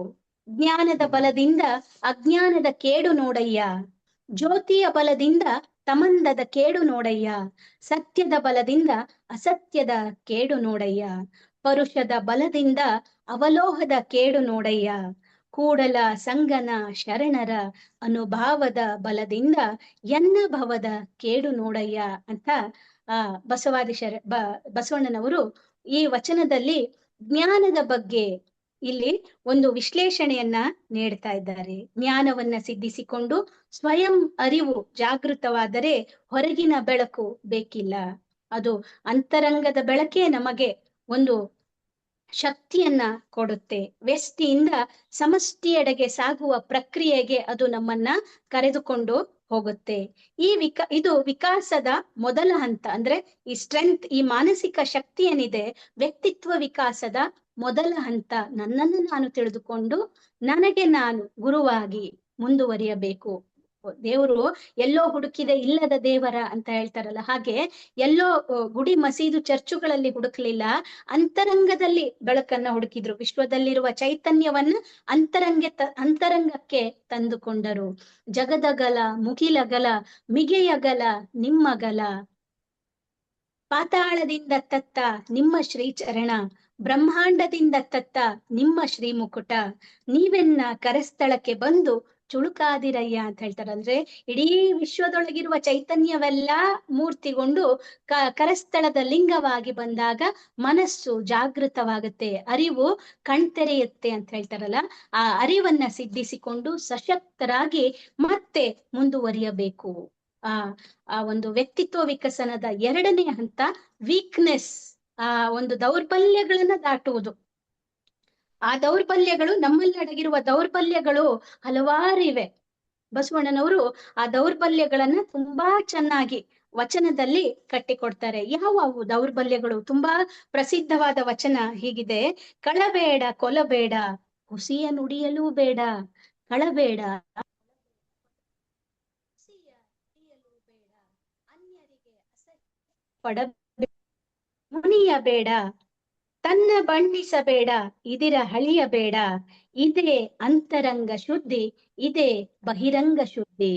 ಜ್ಞಾನದ ಬಲದಿಂದ ಅಜ್ಞಾನದ ಕೇಡು ನೋಡಯ್ಯ, ಜ್ಯೋತಿಯ ಬಲದಿಂದ ತಮಂದದ ಕೇಡು ನೋಡಯ್ಯ, ಸತ್ಯದ ಬಲದಿಂದ ಅಸತ್ಯದ ಕೇಡು ನೋಡಯ್ಯ, ಪರುಷದ ಬಲದಿಂದ ಅವಲೋಹದ ಕೇಡು ನೋಡಯ್ಯ, ಕೂಡಲ ಸಂಗನ ಶರಣರ ಅನುಭಾವದ ಬಲದಿಂದ ಎನ್ನ ಭವದ ಕೇಡು ನೋಡಯ್ಯ ಅಂತ ಬಸವಾದಿ ಬಸವಣ್ಣನವರು ಈ ವಚನದಲ್ಲಿ ಜ್ಞಾನದ ಬಗ್ಗೆ ಇಲ್ಲಿ ಒಂದು ವಿಶ್ಲೇಷಣೆಯನ್ನ ನೀಡ್ತಾ ಇದ್ದಾರೆ. ಜ್ಞಾನವನ್ನ ಸಿದ್ಧಿಸಿಕೊಂಡು ಸ್ವಯಂ ಅರಿವು ಜಾಗೃತವಾದರೆ ಹೊರಗಿನ ಬೆಳಕು ಬೇಕಿಲ್ಲ. ಅದು ಅಂತರಂಗದ ಬೆಳಕೇ ನಮಗೆ ಒಂದು ಶಕ್ತಿಯನ್ನ ಕೊಡುತ್ತೆ. ವ್ಯಷ್ಟಿಯಿಂದ ಸಮಷ್ಟಿಯೆಡೆಗೆ ಸಾಗುವ ಪ್ರಕ್ರಿಯೆಗೆ ಅದು ನಮ್ಮನ್ನ ಕರೆದುಕೊಂಡು ಹೋಗುತ್ತೆ. ಇದು ವಿಕಾಸದ ಮೊದಲ ಹಂತ. ಅಂದ್ರೆ ಈ ಸ್ಟ್ರೆಂತ್, ಈ ಮಾನಸಿಕ ಶಕ್ತಿ ಏನಿದೆ, ವ್ಯಕ್ತಿತ್ವ ವಿಕಾಸದ ಮೊದಲ ಹಂತ. ನನ್ನನ್ನು ನಾನು ತಿಳಿದುಕೊಂಡು ನನಗೆ ನಾನು ಗುರುವಾಗಿ ಮುಂದುವರಿಯಬೇಕು. ದೇವರು ಎಲ್ಲೋ ಹುಡುಕಿದೆ ಇಲ್ಲದ ದೇವರ ಅಂತ ಹೇಳ್ತಾರಲ್ಲ ಹಾಗೆ, ಎಲ್ಲೋ ಗುಡಿ ಮಸೀದು ಚರ್ಚುಗಳಲ್ಲಿ ಹುಡುಕ್ಲಿಲ್ಲ, ಅಂತರಂಗದಲ್ಲಿ ಬೆಳಕನ್ನ ಹುಡುಕಿದ್ರು. ವಿಶ್ವದಲ್ಲಿರುವ ಚೈತನ್ಯವನ್ನ ಅಂತರಂಗಕ್ಕೆ ತಂದುಕೊಂಡರು. ಜಗದಗಲ ಮುಗಿಲಗಲ ಮಿಗೆಯಗಲ ನಿಮ್ಮಗಲ, ಪಾತಾಳದಿಂದ ತತ್ತ ನಿಮ್ಮ ಶ್ರೀಚರಣ, ಬ್ರಹ್ಮಾಂಡದಿಂದ ತತ್ತ ನಿಮ್ಮ ಶ್ರೀಮುಕುಟ, ನೀವೆನ್ನ ಕರಸ್ಥಳಕ್ಕೆ ಬಂದು ಚುಳುಕಾದಿರಯ್ಯ ಅಂತ ಹೇಳ್ತಾರೆ. ಅಂದ್ರೆ ಇಡೀ ವಿಶ್ವದೊಳಗಿರುವ ಚೈತನ್ಯವೆಲ್ಲ ಮೂರ್ತಿಗೊಂಡು ಕರಸ್ಥಳದ ಲಿಂಗವಾಗಿ ಬಂದಾಗ ಮನಸ್ಸು ಜಾಗೃತವಾಗುತ್ತೆ, ಅರಿವು ಕಣ್ತೆರೆಯುತ್ತೆ ಅಂತ ಹೇಳ್ತಾರಲ್ಲ. ಆ ಅರಿವನ್ನ ಸಿದ್ಧಿಸಿಕೊಂಡು ಸಶಕ್ತರಾಗಿ ಮತ್ತೆ ಮುಂದುವರಿಯಬೇಕು. ಆ ಒಂದು ವ್ಯಕ್ತಿತ್ವ ವಿಕಸನದ ಎರಡನೇ ಹಂತ ವೀಕ್ನೆಸ್, ಆ ಒಂದು ದೌರ್ಬಲ್ಯಗಳನ್ನ ದಾಟುವುದು. ಆ ದೌರ್ಬಲ್ಯಗಳು, ನಮ್ಮಲ್ಲಿ ಅಡಗಿರುವ ದೌರ್ಬಲ್ಯಗಳು ಹಲವಾರು ಇವೆ. ಬಸವಣ್ಣನವರು ಆ ದೌರ್ಬಲ್ಯಗಳನ್ನ ತುಂಬಾ ಚೆನ್ನಾಗಿ ವಚನದಲ್ಲಿ ಕಟ್ಟಿಕೊಡ್ತಾರೆ. ಯಾವ ದೌರ್ಬಲ್ಯಗಳು? ತುಂಬಾ ಪ್ರಸಿದ್ಧವಾದ ವಚನ ಹೀಗಿದೆ: ಕಳಬೇಡ ಕೊಲಬೇಡ, ಹುಸಿಯ ನುಡಿಯಲೂ ಬೇಡ, ಕಳಬೇಡ ಬೇಡ, ಅನ್ಯರಿಗೆ ಪಡಬೇಡ, ಮುನಿಯಬೇಡ, ತನ್ನ ಬಣ್ಣಿಸಬೇಡ, ಇದಿರ ಹಳಿಯಬೇಡ, ಇದೇ ಅಂತರಂಗ ಶುದ್ಧಿ, ಇದೇ ಬಹಿರಂಗ ಶುದ್ಧಿ.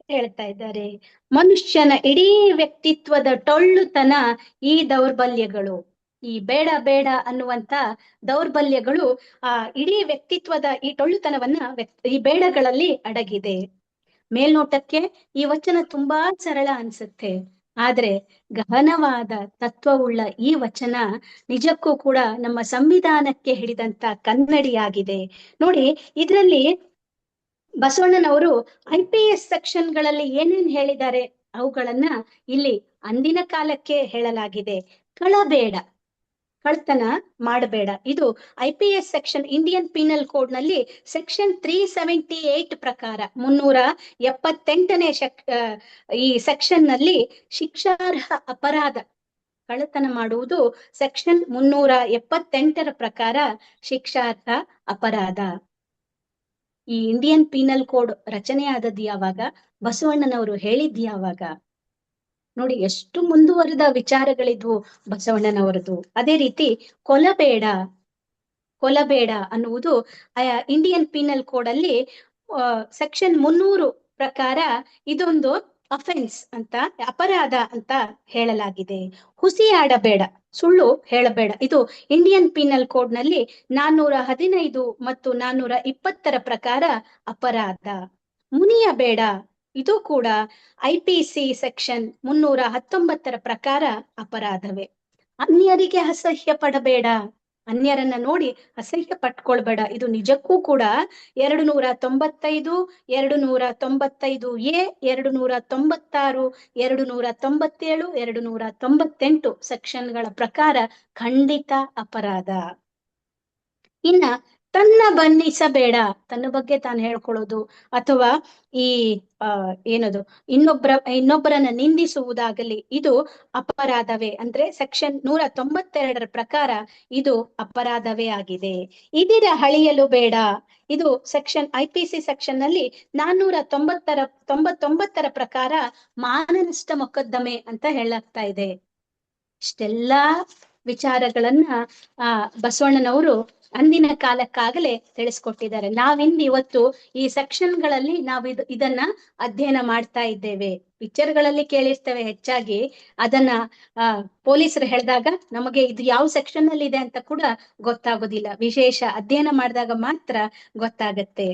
ಹೇಳ್ತಾ ಇದ್ದಾರೆ. ಮನುಷ್ಯನ ಇಡೀ ವ್ಯಕ್ತಿತ್ವದ ಟೊಳ್ಳುತನ ಈ ದೌರ್ಬಲ್ಯಗಳು, ಈ ಬೇಡ ಬೇಡ ಅನ್ನುವಂತ ದೌರ್ಬಲ್ಯಗಳು ಆ ಇಡೀ ವ್ಯಕ್ತಿತ್ವದ ಈ ಟೊಳ್ಳುತನವನ್ನ ಈ ಬೇಡಗಳಲ್ಲಿ ಅಡಗಿದೆ. ಮೇಲ್ನೋಟಕ್ಕೆ ಈ ವಚನ ತುಂಬಾ ಸರಳ ಅನ್ಸುತ್ತೆ, ಆದ್ರೆ ಗಹನವಾದ ತತ್ವವುಳ್ಳ ಈ ವಚನ ನಿಜಕ್ಕೂ ಕೂಡ ನಮ್ಮ ಸಂವಿಧಾನಕ್ಕೆ ಹಿಡಿದಂತ ಕನ್ನಡಿಯಾಗಿದೆ. ನೋಡಿ, ಇದರಲ್ಲಿ ಬಸವಣ್ಣನವರು IPS ಸೆಕ್ಷನ್ಗಳಲ್ಲಿ ಏನೇನ್ ಹೇಳಿದ್ದಾರೆ ಅವುಗಳನ್ನ ಇಲ್ಲಿ ಅಂದಿನ ಕಾಲಕ್ಕೆ ಹೇಳಲಾಗಿದೆ. ಕಳಬೇಡ, ಕಳ್ತನ ಮಾಡಬೇಡ. ಇದು IPS section, Indian penal code ನಲ್ಲಿ ಸೆಕ್ಷನ್ 378 ಪ್ರಕಾರ 378ನೇ ಈ ಸೆಕ್ಷನ್ ನಲ್ಲಿ ಶಿಕ್ಷಾರ್ಹ ಅಪರಾಧ ಕಳ್ಳತನ ಮಾಡುವುದು ಸೆಕ್ಷನ್ 378ರ ಪ್ರಕಾರ ಶಿಕ್ಷಾರ್ಹ ಅಪರಾಧ. ಈ ಇಂಡಿಯನ್ ಪೀನಲ್ ಕೋಡ್ ರಚನೆ ಆದದ್ದು ಯಾವಾಗ? ಬಸವಣ್ಣನವರು ಹೇಳಿದ್ದು ಯಾವಾಗ? ನೋಡಿ ಎಷ್ಟು ಮುಂದುವರೆದ ವಿಚಾರಗಳಿದ್ವು ಬಸವಣ್ಣನವರದು. ಅದೇ ರೀತಿ ಕೊಲಬೇಡ, ಕೊಲಬೇಡ ಅನ್ನುವುದು ಇಂಡಿಯನ್ ಪೀನಲ್ ಕೋಡ್ ಅಲ್ಲಿ ಸೆಕ್ಷನ್ 300 ಪ್ರಕಾರ ಇದೊಂದು ಅಫೆನ್ಸ್ ಅಂತ, ಅಪರಾಧ ಅಂತ ಹೇಳಲಾಗಿದೆ. ಹುಸಿಯಾಡಬೇಡ, ಸುಳ್ಳು ಹೇಳಬೇಡ, ಇದು ಇಂಡಿಯನ್ ಪೀನಲ್ ಕೋಡ್ ನಲ್ಲಿ 415 ಮತ್ತು 420ರ ಪ್ರಕಾರ ಅಪರಾಧ. ಮುನಿಯಬೇಡ, ಇದು ಕೂಡ IPC ಸೆಕ್ಷನ್ 319ರ ಪ್ರಕಾರ ಅಪರಾಧವೇ. ಅನ್ಯರಿಗೆ ಅಸಹ್ಯ ಪಡಬೇಡ, ಅನ್ಯರನ್ನ ನೋಡಿ ಅಸಹ್ಯ ಪಟ್ಕೊಳ್ಬೇಡ, ಇದು ನಿಜಕ್ಕೂ ಕೂಡ 295, 295A, 296, 297, 298 ಸೆಕ್ಷನ್ಗಳ ಪ್ರಕಾರ ಖಂಡಿತ ಅಪರಾಧ. ಇನ್ನ ತನ್ನ ಬಣ್ಣಿಸಬೇಡ, ತನ್ನ ಬಗ್ಗೆ ತಾನು ಹೇಳ್ಕೊಳ್ಳೋದು ಅಥವಾ ಈ ಏನದು ಇನ್ನೊಬ್ಬರನ್ನ ನಿಂದಿಸುವುದಾಗಲಿ ಇದು ಅಪರಾಧವೇ. ಅಂದ್ರೆ ಸೆಕ್ಷನ್ 192 ಪ್ರಕಾರ ಇದು ಅಪರಾಧವೇ ಆಗಿದೆ. ಇದಿರ ಹಳಿಯಲು ಬೇಡ, ಇದು ಸೆಕ್ಷನ್ IPC ಸೆಕ್ಷನ್ ನಲ್ಲಿ 499 ಪ್ರಕಾರ ಮಾನನಷ್ಟ ಮೊಕದ್ದಮೆ ಅಂತ ಹೇಳಲಾಗ್ತಾ ಇದೆ. ಇಷ್ಟೆಲ್ಲಾ ವಿಚಾರಗಳನ್ನ ಬಸವಣ್ಣನವರು ಅಂದಿನ ಕಾಲಕ್ಕಾಗಲೇ ತಿಳಿಸ್ಕೊಟ್ಟಿದ್ದಾರೆ. ನಾವಿಂದು ಇವತ್ತು ಈ ಸೆಕ್ಷನ್ಗಳಲ್ಲಿ ನಾವು ಇದನ್ನ ಅಧ್ಯಯನ ಮಾಡ್ತಾ ಇದ್ದೇವೆ. ಪಿಕ್ಚರ್ಗಳಲ್ಲಿ ಕೇಳಿರ್ತೇವೆ ಹೆಚ್ಚಾಗಿ, ಅದನ್ನ ಪೊಲೀಸರು ಹೇಳಿದಾಗ ನಮಗೆ ಇದು ಯಾವ ಸೆಕ್ಷನ್ ಅಲ್ಲಿ ಇದೆ ಅಂತ ಕೂಡ ಗೊತ್ತಾಗೋದಿಲ್ಲ. ವಿಶೇಷ ಅಧ್ಯಯನ ಮಾಡಿದಾಗ ಮಾತ್ರ ಗೊತ್ತಾಗತ್ತೆ.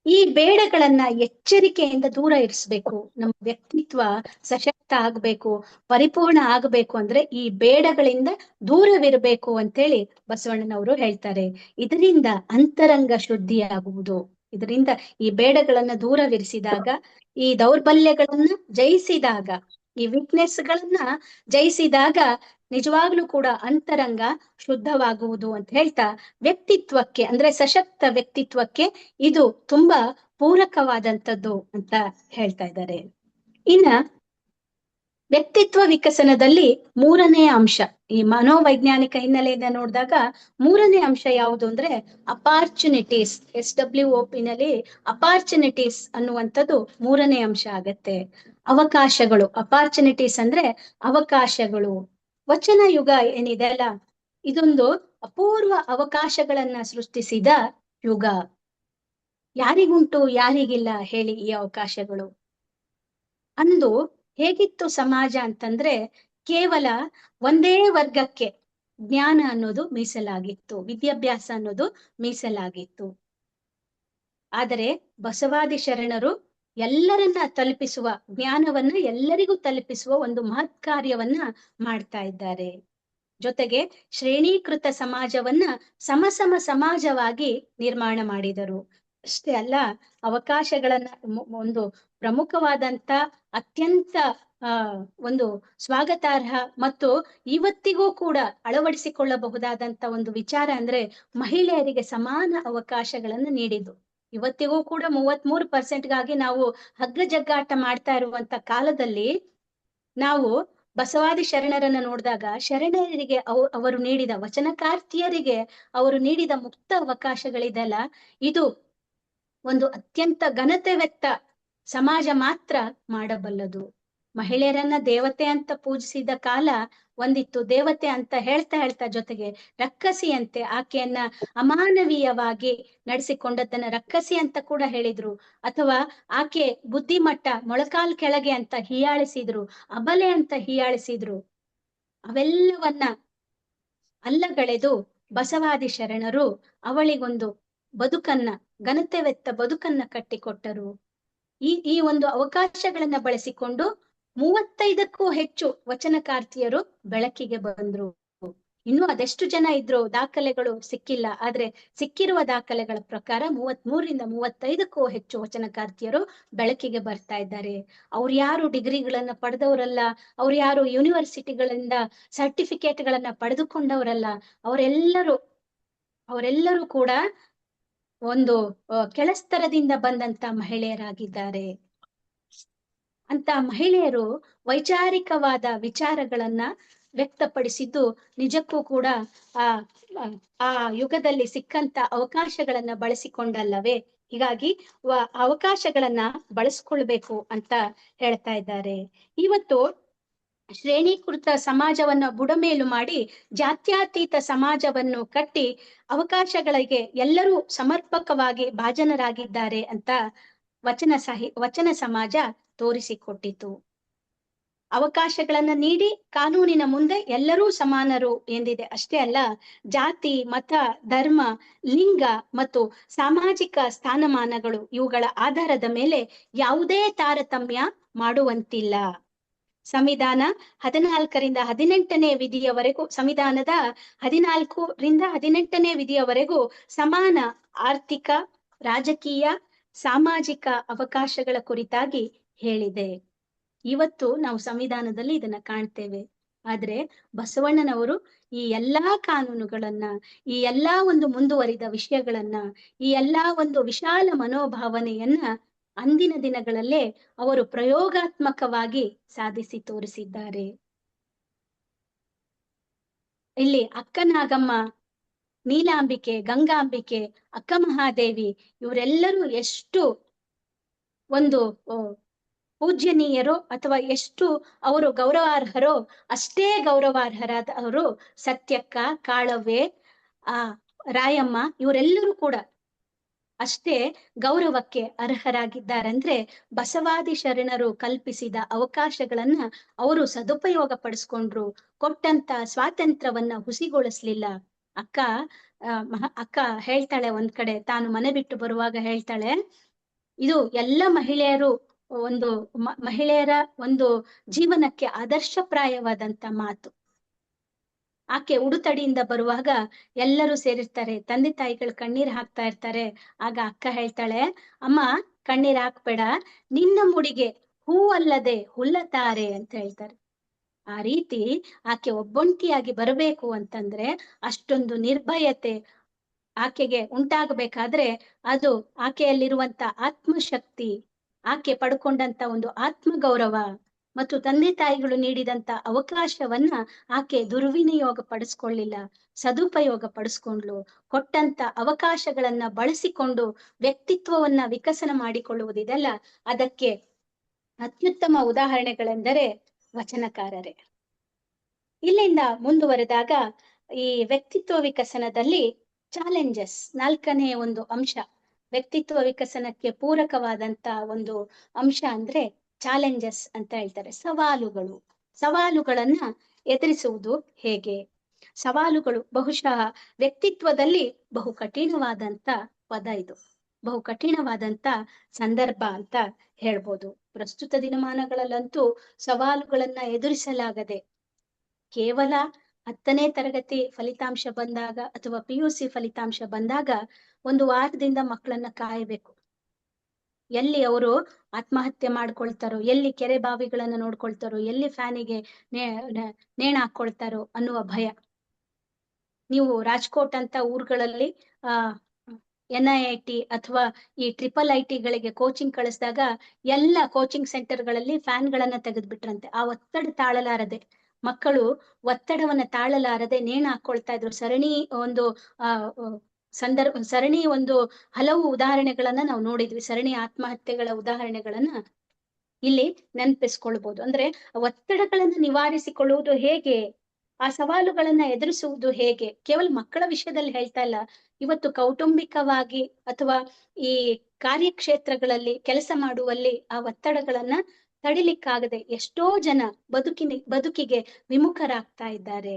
ಈ ಬೇಡಗಳನ್ನ ಎಚ್ಚರಿಕೆಯಿಂದ ದೂರ ಇರಿಸ್ಬೇಕು. ನಮ್ಮ ವ್ಯಕ್ತಿತ್ವ ಸಶಕ್ತ ಆಗ್ಬೇಕು, ಪರಿಪೂರ್ಣ ಆಗ್ಬೇಕು ಅಂದ್ರೆ ಈ ಬೇಡಗಳಿಂದ ದೂರವಿರಬೇಕು ಅಂತೇಳಿ ಬಸವಣ್ಣನವರು ಹೇಳ್ತಾರೆ. ಇದರಿಂದ ಅಂತರಂಗ ಶುದ್ಧಿಯಾಗುವುದು. ಇದರಿಂದ ಈ ಬೇಡಗಳನ್ನ ದೂರವಿರಿಸಿದಾಗ, ಈ ದೌರ್ಬಲ್ಯಗಳನ್ನ ಜಯಿಸಿದಾಗ, ಈ ವೀಕ್ನೆಸ್ ಗಳನ್ನ ಜಯಿಸಿದಾಗ ನಿಜವಾಗ್ಲೂ ಕೂಡ ಅಂತರಂಗ ಶುದ್ಧವಾಗುವುದು ಅಂತ ಹೇಳ್ತಾ, ವ್ಯಕ್ತಿತ್ವಕ್ಕೆ ಅಂದ್ರೆ ಸಶಕ್ತ ವ್ಯಕ್ತಿತ್ವಕ್ಕೆ ಇದು ತುಂಬಾ ಪೂರಕವಾದಂಥದ್ದು ಅಂತ ಹೇಳ್ತಾ ಇದ್ದಾರೆ. ಇನ್ನ ವ್ಯಕ್ತಿತ್ವ ವಿಕಸನದಲ್ಲಿ 3ನೇ ಅಂಶ, ಈ ಮನೋವೈಜ್ಞಾನಿಕ ಹಿನ್ನೆಲೆಯಿಂದ ನೋಡಿದಾಗ 3ನೇ ಅಂಶ ಯಾವುದು ಅಂದ್ರೆ ಅಪಾರ್ಚುನಿಟೀಸ್. SWOP ನಲ್ಲಿ ಅಪಾರ್ಚುನಿಟೀಸ್ ಅನ್ನುವಂಥದ್ದು 3ನೇ ಅಂಶ ಆಗತ್ತೆ. ಅವಕಾಶಗಳು, ಅಪಾರ್ಚುನಿಟೀಸ್ ಅಂದ್ರೆ ಅವಕಾಶಗಳು. ವಚನ ಯುಗ ಏನಿದೆ ಅಲ್ಲ, ಇದೊಂದು ಅಪೂರ್ವ ಅವಕಾಶಗಳನ್ನ ಸೃಷ್ಟಿಸಿದ ಯುಗ. ಯಾರಿಗುಂಟು ಯಾರಿಗಿಲ್ಲ ಹೇಳಿ ಈ ಅವಕಾಶಗಳು. ಅಂದು ಹೇಗಿತ್ತು ಸಮಾಜ ಅಂತಂದ್ರೆ ಕೇವಲ ಒಂದೇ ವರ್ಗಕ್ಕೆ ಜ್ಞಾನ ಅನ್ನೋದು ಮೀಸಲಾಗಿತ್ತು, ವಿದ್ಯಾಭ್ಯಾಸ ಅನ್ನೋದು ಮೀಸಲಾಗಿತ್ತು. ಆದರೆ ಬಸವಾದಿ ಶರಣರು ಎಲ್ಲರನ್ನ ತಲುಪಿಸುವ, ಜ್ಞಾನವನ್ನ ಎಲ್ಲರಿಗೂ ತಲುಪಿಸುವ ಒಂದು ಮಹತ್ ಕಾರ್ಯವನ್ನ ಮಾಡ್ತಾ ಇದ್ದಾರೆ. ಜೊತೆಗೆ ಶ್ರೇಣೀಕೃತ ಸಮಾಜವನ್ನ ಸಮಸಮ ಸಮಾಜವಾಗಿ ನಿರ್ಮಾಣ ಮಾಡಿದರು. ಅಷ್ಟೇ ಅಲ್ಲ, ಅವಕಾಶಗಳನ್ನ ಒಂದು ಪ್ರಮುಖವಾದಂತ ಅತ್ಯಂತ ಒಂದು ಸ್ವಾಗತಾರ್ಹ ಮತ್ತು ಇವತ್ತಿಗೂ ಕೂಡ ಅಳವಡಿಸಿಕೊಳ್ಳಬಹುದಾದಂತ ಒಂದು ವಿಚಾರ ಅಂದ್ರೆ ಮಹಿಳೆಯರಿಗೆ ಸಮಾನ ಅವಕಾಶಗಳನ್ನು ನೀಡಿದ್ದು. ಇವತ್ತಿಗೂ ಕೂಡ 33%ಗಾಗಿ ನಾವು ಹಗ್ಗ ಜಗ್ಗಾಟ ಮಾಡ್ತಾ ಇರುವಂತ ಕಾಲದಲ್ಲಿ ನಾವು ಬಸವಾದಿ ಶರಣರನ್ನ ನೋಡಿದಾಗ ಶರಣರಿಗೆ ಅವರು ನೀಡಿದ, ವಚನಕಾರ್ತಿಯರಿಗೆ ಅವರು ನೀಡಿದ ಮುಕ್ತ ಅವಕಾಶಗಳಿದೆಲ್ಲ, ಇದು ಒಂದು ಅತ್ಯಂತ ಘನತೆವೆತ್ತ ಸಮಾಜ ಮಾತ್ರ ಮಾಡಬಲ್ಲದು. ಮಹಿಳೆಯರನ್ನ ದೇವತೆ ಅಂತ ಪೂಜಿಸಿದ ಕಾಲ ಒಂದಿತ್ತು. ದೇವತೆ ಅಂತ ಹೇಳ್ತಾ ಜೊತೆಗೆ ರಕ್ಕಸಿಯಂತೆ ಆಕೆಯನ್ನ ಅಮಾನವೀಯವಾಗಿ ನಡೆಸಿಕೊಂಡದ್ದನ್ನ ರಕ್ಕಸಿ ಅಂತ ಕೂಡ ಹೇಳಿದ್ರು. ಅಥವಾ ಆಕೆ ಬುದ್ಧಿಮಟ್ಟ ಮೊಳಕಾಲ್ ಕೆಳಗೆ ಅಂತ ಹೀಯಾಳಿಸಿದ್ರು, ಅಬಲೆ ಅಂತ ಹೀಯಾಳಿಸಿದ್ರು. ಅವೆಲ್ಲವನ್ನ ಅಲ್ಲಗಳೆದು ಬಸವಾದಿ ಶರಣರು ಅವಳಿಗೊಂದು ಬದುಕನ್ನ, ಘನತೆವೆತ್ತ ಬದುಕನ್ನ ಕಟ್ಟಿಕೊಟ್ಟರು. ಈ ಒಂದು ಅವಕಾಶಗಳನ್ನ ಬಳಸಿಕೊಂಡು 35ಕ್ಕೂ ಹೆಚ್ಚು ವಚನಕಾರ್ತಿಯರು ಬೆಳಕಿಗೆ ಬಂದ್ರು. ಇನ್ನು ಅದೆಷ್ಟು ಜನ ಇದ್ರು ದಾಖಲೆಗಳು ಸಿಕ್ಕಿಲ್ಲ. ಆದ್ರೆ ಸಿಕ್ಕಿರುವ ದಾಖಲೆಗಳ ಪ್ರಕಾರ 33ರಿಂದ 35ಕ್ಕೂ ಹೆಚ್ಚು ವಚನಕಾರ್ತಿಯರು ಬೆಳಕಿಗೆ ಬರ್ತಾ ಇದ್ದಾರೆ. ಅವ್ರು ಯಾರು ಡಿಗ್ರಿಗಳನ್ನ ಪಡೆದವರಲ್ಲ, ಅವ್ರು ಯಾರು ಯೂನಿವರ್ಸಿಟಿಗಳಿಂದ ಸರ್ಟಿಫಿಕೇಟ್ಗಳನ್ನ ಪಡೆದುಕೊಂಡವರಲ್ಲ. ಅವರೆಲ್ಲರೂ ಕೂಡ ಒಂದು ಕೆಳಸ್ತರದಿಂದ ಬಂದಂತ ಮಹಿಳೆಯರಾಗಿದ್ದಾರೆ. ಅಂತ ಮಹಿಳೆಯರು ವೈಚಾರಿಕವಾದ ವಿಚಾರಗಳನ್ನ ವ್ಯಕ್ತಪಡಿಸಿದ್ದು ನಿಜಕ್ಕೂ ಕೂಡ ಆ ಯುಗದಲ್ಲಿ ಸಿಕ್ಕಂತ ಅವಕಾಶಗಳನ್ನ ಬಳಸಿಕೊಂಡಲ್ಲವೇ. ಹೀಗಾಗಿ ಅವಕಾಶಗಳನ್ನ ಬಳಸ್ಕೊಳ್ಬೇಕು ಅಂತ ಹೇಳ್ತಾ ಇದ್ದಾರೆ. ಇವತ್ತು ಶ್ರೇಣೀಕೃತ ಸಮಾಜವನ್ನ ಬುಡಮೇಲು ಮಾಡಿ ಜಾತ್ಯತೀತ ಸಮಾಜವನ್ನು ಕಟ್ಟಿ ಅವಕಾಶಗಳಿಗೆ ಎಲ್ಲರೂ ಸಮರ್ಪಕವಾಗಿ ಭಾಜನರಾಗಿದ್ದಾರೆ ಅಂತ ವಚನ ಸಮಾಜ ತೋರಿಸಿಕೊಟ್ಟಿತು. ಅವಕಾಶಗಳನ್ನ ನೀಡಿ ಕಾನೂನಿನ ಮುಂದೆ ಎಲ್ಲರೂ ಸಮಾನರು ಎಂದಿದೆ. ಅಷ್ಟೇ ಅಲ್ಲ, ಜಾತಿ, ಮತ, ಧರ್ಮ, ಲಿಂಗ ಮತ್ತು ಸಾಮಾಜಿಕ ಸ್ಥಾನಮಾನಗಳು ಇವುಗಳ ಆಧಾರದ ಮೇಲೆ ಯಾವುದೇ ತಾರತಮ್ಯ ಮಾಡುವಂತಿಲ್ಲ. ಸಂವಿಧಾನ 14ರಿಂದ 18ನೇ ವಿಧಿಯವರೆಗೂ, ಸಂವಿಧಾನದ 14ರಿಂದ 18ನೇ ವಿಧಿಯವರೆಗೂ ಸಮಾನ ಆರ್ಥಿಕ, ರಾಜಕೀಯ, ಸಾಮಾಜಿಕ ಅವಕಾಶಗಳ ಕುರಿತಾಗಿ ಹೇಳಿದೆ. ಇವತ್ತು ನಾವು ಸಂವಿಧಾನದಲ್ಲಿ ಇದನ್ನ ಕಾಣ್ತೇವೆ. ಆದ್ರೆ ಬಸವಣ್ಣನವರು ಈ ಎಲ್ಲಾ ಕಾನೂನುಗಳನ್ನ, ಈ ಎಲ್ಲಾ ಒಂದು ಮುಂದುವರಿದ ವಿಷಯಗಳನ್ನ, ಈ ಎಲ್ಲಾ ಒಂದು ವಿಶಾಲ ಮನೋಭಾವನೆಯನ್ನ ಅಂದಿನ ದಿನಗಳಲ್ಲೇ ಅವರು ಪ್ರಯೋಗಾತ್ಮಕವಾಗಿ ಸಾಧಿಸಿ ತೋರಿಸಿದ್ದಾರೆ. ಇಲ್ಲಿ ಅಕ್ಕನಾಗಮ್ಮ, ನೀಲಾಂಬಿಕೆ, ಗಂಗಾಂಬಿಕೆ, ಅಕ್ಕ ಮಹಾದೇವಿ ಇವರೆಲ್ಲರೂ ಎಷ್ಟು ಒಂದು ಪೂಜ್ಯನೀಯರೋ ಅಥವಾ ಎಷ್ಟು ಅವರು ಗೌರವಾರ್ಹರೋ ಅಷ್ಟೇ ಗೌರವಾರ್ಹರಾದ ಅವರು ಸತ್ಯಕ್ಕ, ಕಾಳವ್ವೆ, ಆ ರಾಯಮ್ಮ ಇವರೆಲ್ಲರೂ ಕೂಡ ಅಷ್ಟೇ ಗೌರವಕ್ಕೆ ಅರ್ಹರಾಗಿದ್ದಾರಂದ್ರೆ ಬಸವಾದಿ ಶರಣರು ಕಲ್ಪಿಸಿದ ಅವಕಾಶಗಳನ್ನ ಅವರು ಸದುಪಯೋಗ ಪಡಿಸ್ಕೊಂಡ್ರು. ಕೊಟ್ಟಂತ ಸ್ವಾತಂತ್ರ್ಯವನ್ನ ಹುಸಿಗೊಳಿಸ್ಲಿಲ್ಲ. ಅಕ್ಕ ಅಕ್ಕ ಹೇಳ್ತಾಳೆ ಒಂದ್ ಕಡೆ, ತಾನು ಮನೆ ಬಿಟ್ಟು ಬರುವಾಗ ಹೇಳ್ತಾಳೆ, ಇದು ಎಲ್ಲ ಮಹಿಳೆಯರು ಒಂದು ಮಹಿಳೆಯರ ಒಂದು ಜೀವನಕ್ಕೆ ಆದರ್ಶಪ್ರಾಯವಾದಂತ ಮಾತು. ಆಕೆ ಉಡುತಡಿಯಿಂದ ಬರುವಾಗ ಎಲ್ಲರೂ ಸೇರಿರ್ತಾರೆ, ತಂದೆ ತಾಯಿಗಳು ಕಣ್ಣೀರ್ ಹಾಕ್ತಾ ಇರ್ತಾರೆ. ಆಗ ಅಕ್ಕ ಹೇಳ್ತಾಳೆ, ಅಮ್ಮ ಕಣ್ಣೀರ್ ಹಾಕ್ಬೇಡ, ನಿನ್ನ ಮುಡಿಗೆ ಹೂವಲ್ಲದೆ ಹುಲ್ಲತಾರೆ ಅಂತ ಹೇಳ್ತಾರೆ. ಆ ರೀತಿ ಆಕೆ ಒಬ್ಬೊಂಟಿಯಾಗಿ ಬರಬೇಕು ಅಂತಂದ್ರೆ ಅಷ್ಟೊಂದು ನಿರ್ಭಯತೆ ಆಕೆಗೆ ಉಂಟಾಗಬೇಕಾದ್ರೆ ಅದು ಆಕೆಯಲ್ಲಿರುವಂತ ಆತ್ಮಶಕ್ತಿ, ಆಕೆ ಪಡ್ಕೊಂಡಂತ ಒಂದು ಆತ್ಮಗೌರವ ಮತ್ತು ತಂದೆ ತಾಯಿಗಳು ನೀಡಿದಂತ ಅವಕಾಶವನ್ನ ಆಕೆ ದುರ್ವಿನಿಯೋಗ ಪಡಿಸ್ಕೊಳ್ಳಿಲ್ಲ, ಸದುಪಯೋಗ ಪಡಿಸ್ಕೊಂಡ್ಲು. ಕೊಟ್ಟಂತ ಅವಕಾಶಗಳನ್ನ ಬಳಸಿಕೊಂಡು ವ್ಯಕ್ತಿತ್ವವನ್ನ ವಿಕಸನ ಮಾಡಿಕೊಳ್ಳುವುದಿದೆಲ್ಲ ಅದಕ್ಕೆ ಅತ್ಯುತ್ತಮ ಉದಾಹರಣೆಗಳೆಂದರೆ ವಚನಕಾರರೇ. ಇಲ್ಲಿಂದ ಮುಂದುವರೆದಾಗ ಈ ವ್ಯಕ್ತಿತ್ವ ವಿಕಸನದಲ್ಲಿ ಚಾಲೆಂಜಸ್, ನಾಲ್ಕನೇ ಒಂದು ಅಂಶ, ವ್ಯಕ್ತಿತ್ವ ವಿಕಸನಕ್ಕೆ ಪೂರಕವಾದಂತ ಒಂದು ಅಂಶ ಅಂದ್ರೆ ಚಾಲೆಂಜಸ್ ಅಂತ ಹೇಳ್ತಾರೆ. ಸವಾಲುಗಳು, ಸವಾಲುಗಳನ್ನ ಎದುರಿಸುವುದು ಹೇಗೆ? ಸವಾಲುಗಳು ಬಹುಶಃ ವ್ಯಕ್ತಿತ್ವದಲ್ಲಿ ಬಹು ಕಠಿಣವಾದಂತ ಪದ ಇದು, ಬಹು ಕಠಿಣವಾದಂತ ಸಂದರ್ಭ ಅಂತ ಹೇಳ್ಬೋದು. ಪ್ರಸ್ತುತ ದಿನಮಾನಗಳಲ್ಲಂತೂ ಸವಾಲುಗಳನ್ನ ಎದುರಿಸಲಾಗದೆ ಕೇವಲ 10ನೇ ತರಗತಿ ಫಲಿತಾಂಶ ಬಂದಾಗ ಅಥವಾ PUC ಫಲಿತಾಂಶ ಬಂದಾಗ ಒಂದು ವಾರದಿಂದ ಮಕ್ಕಳನ್ನ ಕಾಯಬೇಕು. ಎಲ್ಲಿ ಅವರು ಆತ್ಮಹತ್ಯೆ ಮಾಡ್ಕೊಳ್ತಾರೋ, ಎಲ್ಲಿ ಕೆರೆ ಬಾವಿಗಳನ್ನ ನೋಡ್ಕೊಳ್ತಾರೋ, ಎಲ್ಲಿ ಫ್ಯಾನಿಗೆ ನೇಣ ಹಾಕೊಳ್ತಾರೋ ಅನ್ನುವ ಭಯ. ನೀವು ರಾಜ್ಕೋಟ್ ಅಂತ ಊರುಗಳಲ್ಲಿ NIIT ಅಥವಾ ಈ IIITಗಳಿಗೆ ಕೋಚಿಂಗ್ ಕಳಿಸಿದಾಗ ಎಲ್ಲ ಕೋಚಿಂಗ್ ಸೆಂಟರ್ಗಳಲ್ಲಿ ಫ್ಯಾನ್ಗಳನ್ನ ತೆಗೆದ್ಬಿಟ್ರಂತೆ. ಆ ಒತ್ತಡ ತಾಳಲಾರದೆ ಮಕ್ಕಳು ಒತ್ತಡವನ್ನ ತಾಳಲಾರದೆ ನೇಣು ಹಾಕೊಳ್ತಾ ಇದ್ರು. ಸರಣಿ ಒಂದು ಹಲವು ಉದಾಹರಣೆಗಳನ್ನ ನಾವು ನೋಡಿದ್ವಿ. ಸರಣಿ ಆತ್ಮಹತ್ಯೆಗಳ ಉದಾಹರಣೆಗಳನ್ನ ಇಲ್ಲಿ ನೆನಪಿಸ್ಕೊಳ್ಬಹುದು. ಅಂದ್ರೆ ಒತ್ತಡಗಳನ್ನ ನಿವಾರಿಸಿಕೊಳ್ಳುವುದು ಹೇಗೆ, ಆ ಸವಾಲುಗಳನ್ನ ಎದುರಿಸುವುದು ಹೇಗೆ, ಕೇವಲ ಮಕ್ಕಳ ವಿಷಯದಲ್ಲಿ ಹೇಳ್ತಾ ಇಲ್ಲ, ಇವತ್ತು ಕೌಟುಂಬಿಕವಾಗಿ ಅಥವಾ ಈ ಕಾರ್ಯಕ್ಷೇತ್ರಗಳಲ್ಲಿ ಕೆಲಸ ಮಾಡುವಲ್ಲಿ ಆ ಒತ್ತಡಗಳನ್ನ ತಡಿಲಿಕ್ಕಾಗದೆ ಎಷ್ಟೋ ಜನ ಬದುಕಿಗೆ ವಿಮುಖರಾಗ್ತಾ ಇದ್ದಾರೆ.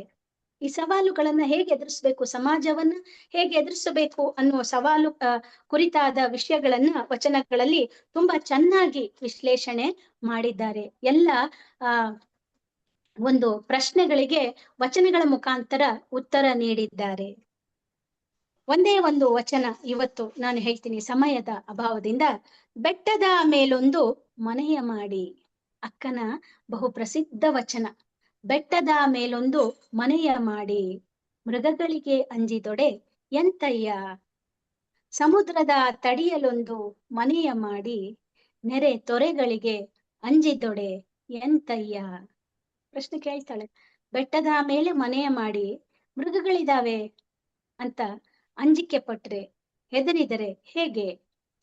ಈ ಸವಾಲುಗಳನ್ನ ಹೇಗೆ ಎದುರಿಸ್ಬೇಕು, ಸಮಾಜವನ್ನ ಹೇಗೆ ಎದುರಿಸಬೇಕು ಅನ್ನುವ ಸವಾಲು ಕುರಿತಾದ ವಿಷಯಗಳನ್ನ ವಚನಗಳಲ್ಲಿ ತುಂಬಾ ಚೆನ್ನಾಗಿ ವಿಶ್ಲೇಷಣೆ ಮಾಡಿದ್ದಾರೆ. ಎಲ್ಲ ಒಂದು ಪ್ರಶ್ನೆಗಳಿಗೆ ವಚನಗಳ ಮುಖಾಂತರ ಉತ್ತರ ನೀಡಿದ್ದಾರೆ. ಒಂದೇ ಒಂದು ವಚನ ಇವತ್ತು ನಾನು ಹೇಳ್ತೀನಿ ಸಮಯದ ಅಭಾವದಿಂದ. ಬೆಟ್ಟದ ಮೇಲೊಂದು ಮನೆಯ ಮಾಡಿ, ಅಕ್ಕನ ಬಹು ಪ್ರಸಿದ್ಧ ವಚನ. ಬೆಟ್ಟದ ಮೇಲೊಂದು ಮನೆಯ ಮಾಡಿ, ಮೃಗಗಳಿಗೆ ಅಂಜಿದೊಡೆ ಎಂತಯ್ಯ. ಸಮುದ್ರದ ತಡಿಯಲೊಂದು ಮನೆಯ ಮಾಡಿ, ನೆರೆ ತೊರೆಗಳಿಗೆ ಅಂಜಿದೊಡೆ ಎಂತಯ್ಯ. ಪ್ರಶ್ನೆ ಕೇಳ್ತಾಳೆ, ಬೆಟ್ಟದ ಮೇಲೆ ಮನೆಯ ಮಾಡಿ ಮೃಗಗಳಿದಾವೆ ಅಂತ ಅಂಜಿಕೆ ಪಟ್ರೆ, ಹೆದರಿದರೆ ಹೇಗೆ?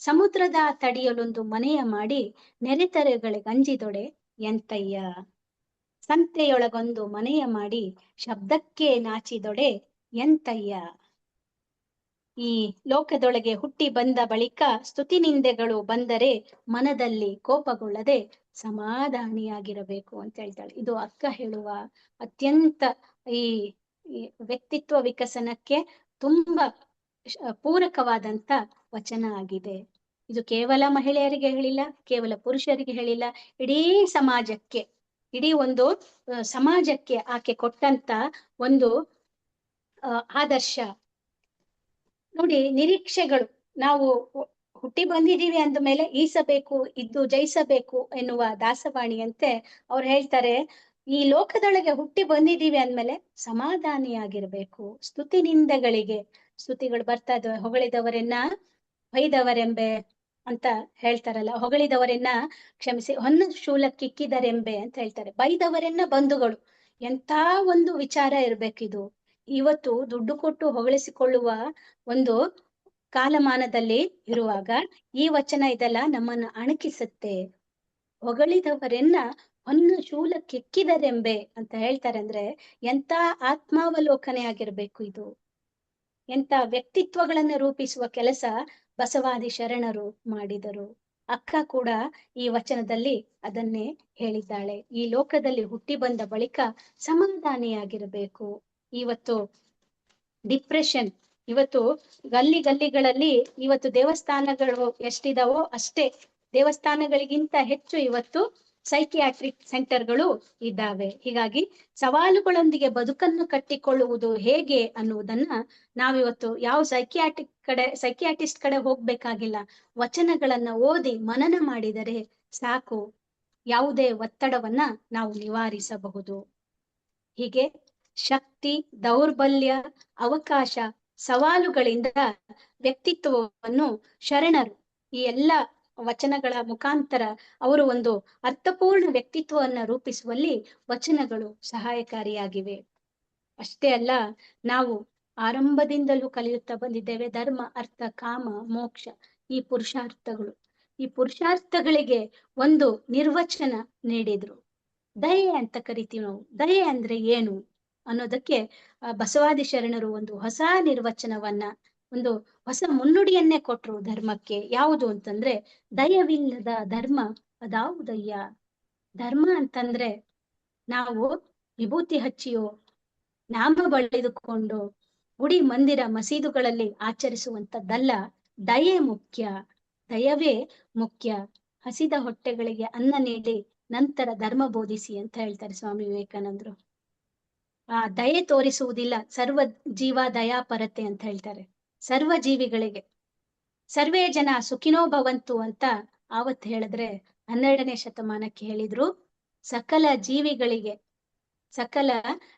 ಸಮುದ್ರದ ತಡಿಯಲೊಂದು ಮನೆಯ ಮಾಡಿ ನೆರೆತರೆಗಳಿಗೆ ಅಂಜಿದೊಡೆ ಎಂತಯ್ಯ. ಸಂತೆಯೊಳಗೊಂದು ಮನೆಯ ಮಾಡಿ ಶಬ್ದಕ್ಕೆ ನಾಚಿದೊಡೆ ಎಂತಯ್ಯ. ಈ ಲೋಕದೊಳಗೆ ಹುಟ್ಟಿ ಬಂದ ಬಳಿಕ ಸ್ತುತಿ ನಿಂದೆಗಳು ಬಂದರೆ ಮನದಲ್ಲಿ ಕೋಪಗೊಳ್ಳದೆ ಸಮಾಧಾನಿಯಾಗಿರಬೇಕು ಅಂತ ಹೇಳ್ತಾಳೆ. ಇದು ಅಕ್ಕ ಹೇಳುವ ಅತ್ಯಂತ ಈ ವ್ಯಕ್ತಿತ್ವ ವಿಕಸನಕ್ಕೆ ತುಂಬಾ ಪೂರಕವಾದಂತ ವಚನ ಆಗಿದೆ. ಇದು ಕೇವಲ ಮಹಿಳೆಯರಿಗೆ ಹೇಳಿಲ್ಲ, ಕೇವಲ ಪುರುಷರಿಗೆ ಹೇಳಿಲ್ಲ, ಇಡೀ ಸಮಾಜಕ್ಕೆ, ಇಡೀ ಒಂದು ಸಮಾಜಕ್ಕೆ ಆಕೆ ಕೊಟ್ಟಂತ ಒಂದು ಆದರ್ಶ. ನೋಡಿ, ನಿರೀಕ್ಷೆಗಳು, ನಾವು ಹುಟ್ಟಿ ಬಂದಿದ್ದೀವಿ ಅಂದ ಮೇಲೆ ಈಸಬೇಕು, ಇದ್ದು ಜಯಿಸಬೇಕು ಎನ್ನುವ ದಾಸವಾಣಿಯಂತೆ ಅವ್ರು ಹೇಳ್ತಾರೆ, ಈ ಲೋಕದೊಳಗೆ ಹುಟ್ಟಿ ಬಂದಿದೀವಿ ಅಂದ್ಮೇಲೆ ಸಮಾಧಾನಿಯಾಗಿರ್ಬೇಕು. ಸ್ತುತಿ ನಿಂದೆಗಳಿಗೆ ಸ್ತುತಿಗಳು ಬರ್ತಾ ಇದಾವೆ. ಹೊಗಳಿದವರನ್ನ ಬೈದವರೆಂಬೆ ಅಂತ ಹೇಳ್ತಾರಲ್ಲ, ಹೊಗಳಿದವರನ್ನ ಕ್ಷಮಿಸಿ ಹೊನ್ನ ಶೂಲಕ್ಕಿಕ್ಕಿದರೆಂಬೆ ಅಂತ ಹೇಳ್ತಾರೆ. ಬೈದವರನ್ನ ಬಂಧುಗಳು, ಎಂತ ಒಂದು ವಿಚಾರ ಇರ್ಬೇಕಿದು. ಇವತ್ತು ದುಡ್ಡು ಕೊಟ್ಟು ಹೊಗಳಿಸಿಕೊಳ್ಳುವ ಒಂದು ಕಾಲಮಾನದಲ್ಲಿ ಇರುವಾಗ ಈ ವಚನ ಇದೆಲ್ಲ ನಮ್ಮನ್ನ ಅಣಕಿಸುತ್ತೆ. ಹೊಗಳಿದವರನ್ನ ಹೊನ್ನ ಶೂಲಕ್ಕಿಕ್ಕಿದರೆಂಬೆ ಅಂತ ಹೇಳ್ತಾರೆ. ಅಂದ್ರೆ ಎಂತ ಆತ್ಮಾವಲೋಕನೆ ಆಗಿರ್ಬೇಕು ಇದು. ಎಂತ ವ್ಯಕ್ತಿತ್ವಗಳನ್ನ ರೂಪಿಸುವ ಕೆಲಸ ಬಸವಾದಿ ಶರಣರು ಮಾಡಿದರು. ಅಕ್ಕ ಕೂಡ ಈ ವಚನದಲ್ಲಿ ಅದನ್ನೇ ಹೇಳಿದ್ದಾಳೆ. ಈ ಲೋಕದಲ್ಲಿ ಹುಟ್ಟಿ ಬಂದ ಬಳಿಕ ಸಮಾಧಾನಿಯಾಗಿರಬೇಕು. ಇವತ್ತು ಡಿಪ್ರೆಷನ್, ಇವತ್ತು ಗಲ್ಲಿಗಳಲ್ಲಿ ಇವತ್ತು ದೇವಸ್ಥಾನಗಳು ಎಷ್ಟಿದಾವೋ ಅಷ್ಟೇ, ದೇವಸ್ಥಾನಗಳಿಗಿಂತ ಹೆಚ್ಚು ಇವತ್ತು ಸೈಕಿಯಾಟ್ರಿಕ್ ಸೆಂಟರ್ಗಳು ಇದ್ದಾವೆ. ಹೀಗಾಗಿ ಸವಾಲುಗಳೊಂದಿಗೆ ಬದುಕನ್ನು ಕಟ್ಟಿಕೊಳ್ಳುವುದು ಹೇಗೆ ಅನ್ನುವುದನ್ನ ನಾವಿವತ್ತು ಯಾವ ಸೈಕಿಯಾಟಿಸ್ಟ್ ಕಡೆ ಹೋಗ್ಬೇಕಾಗಿಲ್ಲ. ವಚನಗಳನ್ನ ಓದಿ ಮನನ ಮಾಡಿದರೆ ಸಾಕು, ಯಾವುದೇ ಒತ್ತಡವನ್ನ ನಾವು ನಿವಾರಿಸಬಹುದು. ಹೀಗೆ ಶಕ್ತಿ, ದೌರ್ಬಲ್ಯ, ಅವಕಾಶ, ಸವಾಲುಗಳಿಂದ ವ್ಯಕ್ತಿತ್ವವನ್ನು ಶರಣರು ಈ ಎಲ್ಲ ವಚನಗಳ ಮುಖಾಂತರ ಅವರು ಒಂದು ಅರ್ಥಪೂರ್ಣ ವ್ಯಕ್ತಿತ್ವವನ್ನ ರೂಪಿಸುವಲ್ಲಿ ವಚನಗಳು ಸಹಾಯಕಾರಿಯಾಗಿವೆ. ಅಷ್ಟೇ ಅಲ್ಲ, ನಾವು ಆರಂಭದಿಂದಲೂ ಕಲಿಯುತ್ತಾ ಬಂದಿದ್ದೇವೆ ಧರ್ಮ, ಅರ್ಥ, ಕಾಮ, ಮೋಕ್ಷ, ಈ ಪುರುಷಾರ್ಥಗಳು. ಈ ಪುರುಷಾರ್ಥಗಳಿಗೆ ಒಂದು ನಿರ್ವಚನ ನೀಡಿದ್ರು. ದಯೆ ಅಂತ ಕರಿತೀವಿ ನಾವು. ದಯೆ ಅಂದ್ರೆ ಏನು ಅನ್ನೋದಕ್ಕೆ ಬಸವಾದಿ ಶರಣರು ಒಂದು ಹೊಸ ನಿರ್ವಚನವನ್ನ, ಒಂದು ಹೊಸ ಮುನ್ನುಡಿಯನ್ನೇ ಕೊಟ್ರು ಧರ್ಮಕ್ಕೆ. ಯಾವುದು ಅಂತಂದ್ರೆ, ದಯವಿಲ್ಲದ ಧರ್ಮ ಅದಾವುದಯ್ಯ. ಧರ್ಮ ಅಂತಂದ್ರೆ ನಾವು ವಿಭೂತಿ ಹಚ್ಚಿಯೋ ನಾಮ ಬಳಿದುಕೊಂಡು ಗುಡಿ ಮಂದಿರ ಮಸೀದುಗಳಲ್ಲಿ ಆಚರಿಸುವಂತದ್ದಲ್ಲ. ದಯೆ ಮುಖ್ಯ, ದಯವೇ ಮುಖ್ಯ. ಹಸಿದ ಹೊಟ್ಟೆಗಳಿಗೆ ಅನ್ನ ನೀಡಿ ನಂತರ ಧರ್ಮ ಬೋಧಿಸಿ ಅಂತ ಹೇಳ್ತಾರೆ ಸ್ವಾಮಿ ವಿವೇಕಾನಂದರು. ಆ ದಯೆ ತೋರಿಸುವುದಿಲ್ಲ, ಸರ್ವ ಜೀವ ದಯಾಪರತೆ ಅಂತ ಹೇಳ್ತಾರೆ. ಸರ್ವ ಜೀವಿಗಳಿಗೆ ಸರ್ವೇ ಜನ ಸುಖಿನೋ ಭವಂತು ಅಂತ ಆವತ್ತು ಹೇಳಿದ್ರೆ 12ನೇ ಶತಮಾನಕ್ಕೆ ಹೇಳಿದ್ರು. ಸಕಲ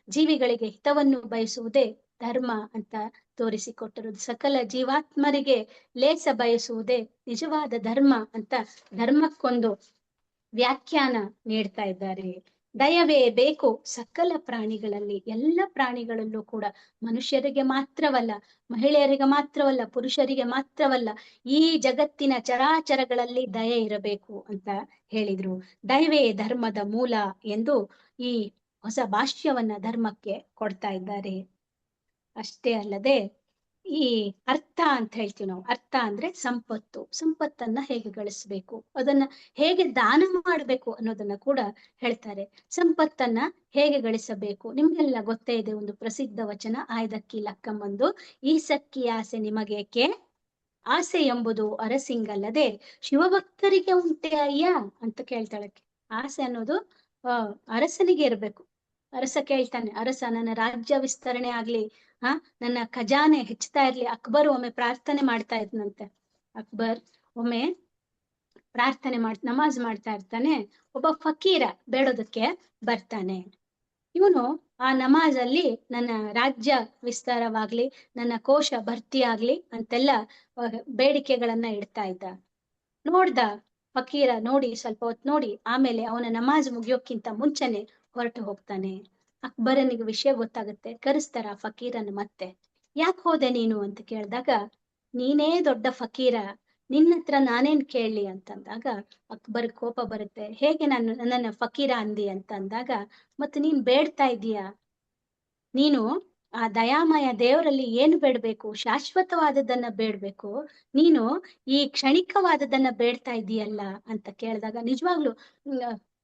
ಜೀವಿಗಳಿಗೆ ಹಿತವನ್ನು ಬಯಸುವುದೇ ಧರ್ಮ ಅಂತ ತೋರಿಸಿಕೊಟ್ಟರು. ಸಕಲ ಜೀವಾತ್ಮರಿಗೆ ಲೇಸ ಬಯಸುವುದೇ ನಿಜವಾದ ಧರ್ಮ ಅಂತ ಧರ್ಮಕ್ಕೊಂದು ವ್ಯಾಖ್ಯಾನ ನೀಡ್ತಾ ಇದ್ದಾರೆ. ದಯವೇ ಬೇಕು ಸಕಲ ಪ್ರಾಣಿಗಳಲ್ಲಿ, ಎಲ್ಲ ಪ್ರಾಣಿಗಳಲ್ಲೂ ಕೂಡ. ಮನುಷ್ಯರಿಗೆ ಮಾತ್ರವಲ್ಲ, ಮಹಿಳೆಯರಿಗೆ ಮಾತ್ರವಲ್ಲ, ಪುರುಷರಿಗೆ ಮಾತ್ರವಲ್ಲ, ಈ ಜಗತ್ತಿನ ಚರಾಚರಗಳಲ್ಲಿ ದಯೆ ಇರಬೇಕು ಅಂತ ಹೇಳಿದ್ರು. ದಯವೇ ಧರ್ಮದ ಮೂಲ ಎಂದು ಈ ಹೊಸ ಭಾಷ್ಯವನ್ನ ಧರ್ಮಕ್ಕೆ ಕೊಡ್ತಾ ಇದ್ದಾರೆ. ಅಷ್ಟೇ ಅಲ್ಲದೆ ಈ ಅರ್ಥ ಅಂತ ಹೇಳ್ತೀವಿ ನಾವು. ಅರ್ಥ ಅಂದ್ರೆ ಸಂಪತ್ತನ್ನ ಹೇಗೆ ಗಳಿಸ್ಬೇಕು, ಅದನ್ನ ಹೇಗೆ ದಾನ ಮಾಡ್ಬೇಕು ಅನ್ನೋದನ್ನ ಕೂಡ ಹೇಳ್ತಾರೆ. ಸಂಪತ್ತನ್ನ ಹೇಗೆ ಗಳಿಸಬೇಕು ನಿಮ್ಗೆಲ್ಲ ಗೊತ್ತೇ ಇದೆ. ಒಂದು ಪ್ರಸಿದ್ಧ ವಚನ ಆಯ್ದಕ್ಕಿ ಲಕ್ಕಮ್ಮಂದು, ಈ ಸಕ್ಕಿ ಆಸೆ ನಿಮಗೇಕೆ, ಆಸೆ ಎಂಬುದು ಅರಸಿಂಗಲ್ಲದೆ ಶಿವಭಕ್ತರಿಗೆ ಉಂಟೆ ಅಯ್ಯ ಅಂತ ಕೇಳ್ತಾಳೆ. ಆಸೆ ಅನ್ನೋದು ಅರಸನಿಗೆ ಇರ್ಬೇಕು. ಅರಸ ಕೇಳ್ತಾನೆ, ಅರಸ ನನ್ನ ರಾಜ್ಯ ವಿಸ್ತರಣೆ ಆಗ್ಲಿ, ನನ್ನ ಖಜಾನೆ ಹೆಚ್ಚುತ್ತಾ ಇರ್ಲಿ. ಅಕ್ಬರ್ ಒಮ್ಮೆ ಪ್ರಾರ್ಥನೆ ಮಾಡ್ತಾ ಇದ್ನಂತೆ. ಅಕ್ಬರ್ ಒಮ್ಮೆ ನಮಾಜ್ ಮಾಡ್ತಾ ಇರ್ತಾನೆ. ಒಬ್ಬ ಫಕೀರ ಬೇಡೋದಕ್ಕೆ ಬರ್ತಾನೆ. ಇವನು ಆ ನಮಾಜ್ ಅಲ್ಲಿ ನನ್ನ ರಾಜ್ಯ ವಿಸ್ತಾರವಾಗ್ಲಿ, ನನ್ನ ಕೋಶ ಭರ್ತಿ ಆಗ್ಲಿ ಅಂತೆಲ್ಲ ಬೇಡಿಕೆಗಳನ್ನ ಇಡ್ತಾ ಇದ್ದ. ನೋಡ್ದ ಫಕೀರ, ನೋಡಿ ಸ್ವಲ್ಪ ಹೊತ್ತು ನೋಡಿ ಆಮೇಲೆ ಅವನ ನಮಾಜ್ ಮುಗಿಯೋಕ್ಕಿಂತ ಮುಂಚೆನೆ ಹೊರಟು ಹೋಗ್ತಾನೆ. ಅಕ್ಬರನಿಗೆ ವಿಷಯ ಗೊತ್ತಾಗುತ್ತೆ. ಕರೆಸ್ತಾರ ಫಕೀರನ್ ಮತ್ತೆ. ಯಾಕೆ ಹೋದೆ ನೀನು ಅಂತ ಕೇಳಿದಾಗ, ನೀನೇ ದೊಡ್ಡ ಫಕೀರ, ನಿನ್ನತ್ರ ನಾನೇನ್ ಕೇಳಲಿ ಅಂತಂದಾಗ ಅಕ್ಬರ್ ಕೋಪ ಬರುತ್ತೆ. ಹೇಗೆ ನನ್ನ ಫಕೀರ ಅಂದಿ ಅಂತ ಅಂದಾಗ, ಮತ್ತೆ ನೀನ್ ಬೇಡ್ತಾ ಇದೀಯ, ನೀನು ಆ ದಯಾಮಯ ದೇವರಲ್ಲಿ ಏನು ಬೇಡ್ಬೇಕು, ಶಾಶ್ವತವಾದದನ್ನ ಬೇಡ್ಬೇಕು, ನೀನು ಈ ಕ್ಷಣಿಕವಾದದನ್ನ ಬೇಡ್ತಾ ಇದೀಯಲ್ಲ ಅಂತ ಕೇಳಿದಾಗ, ನಿಜವಾಗ್ಲು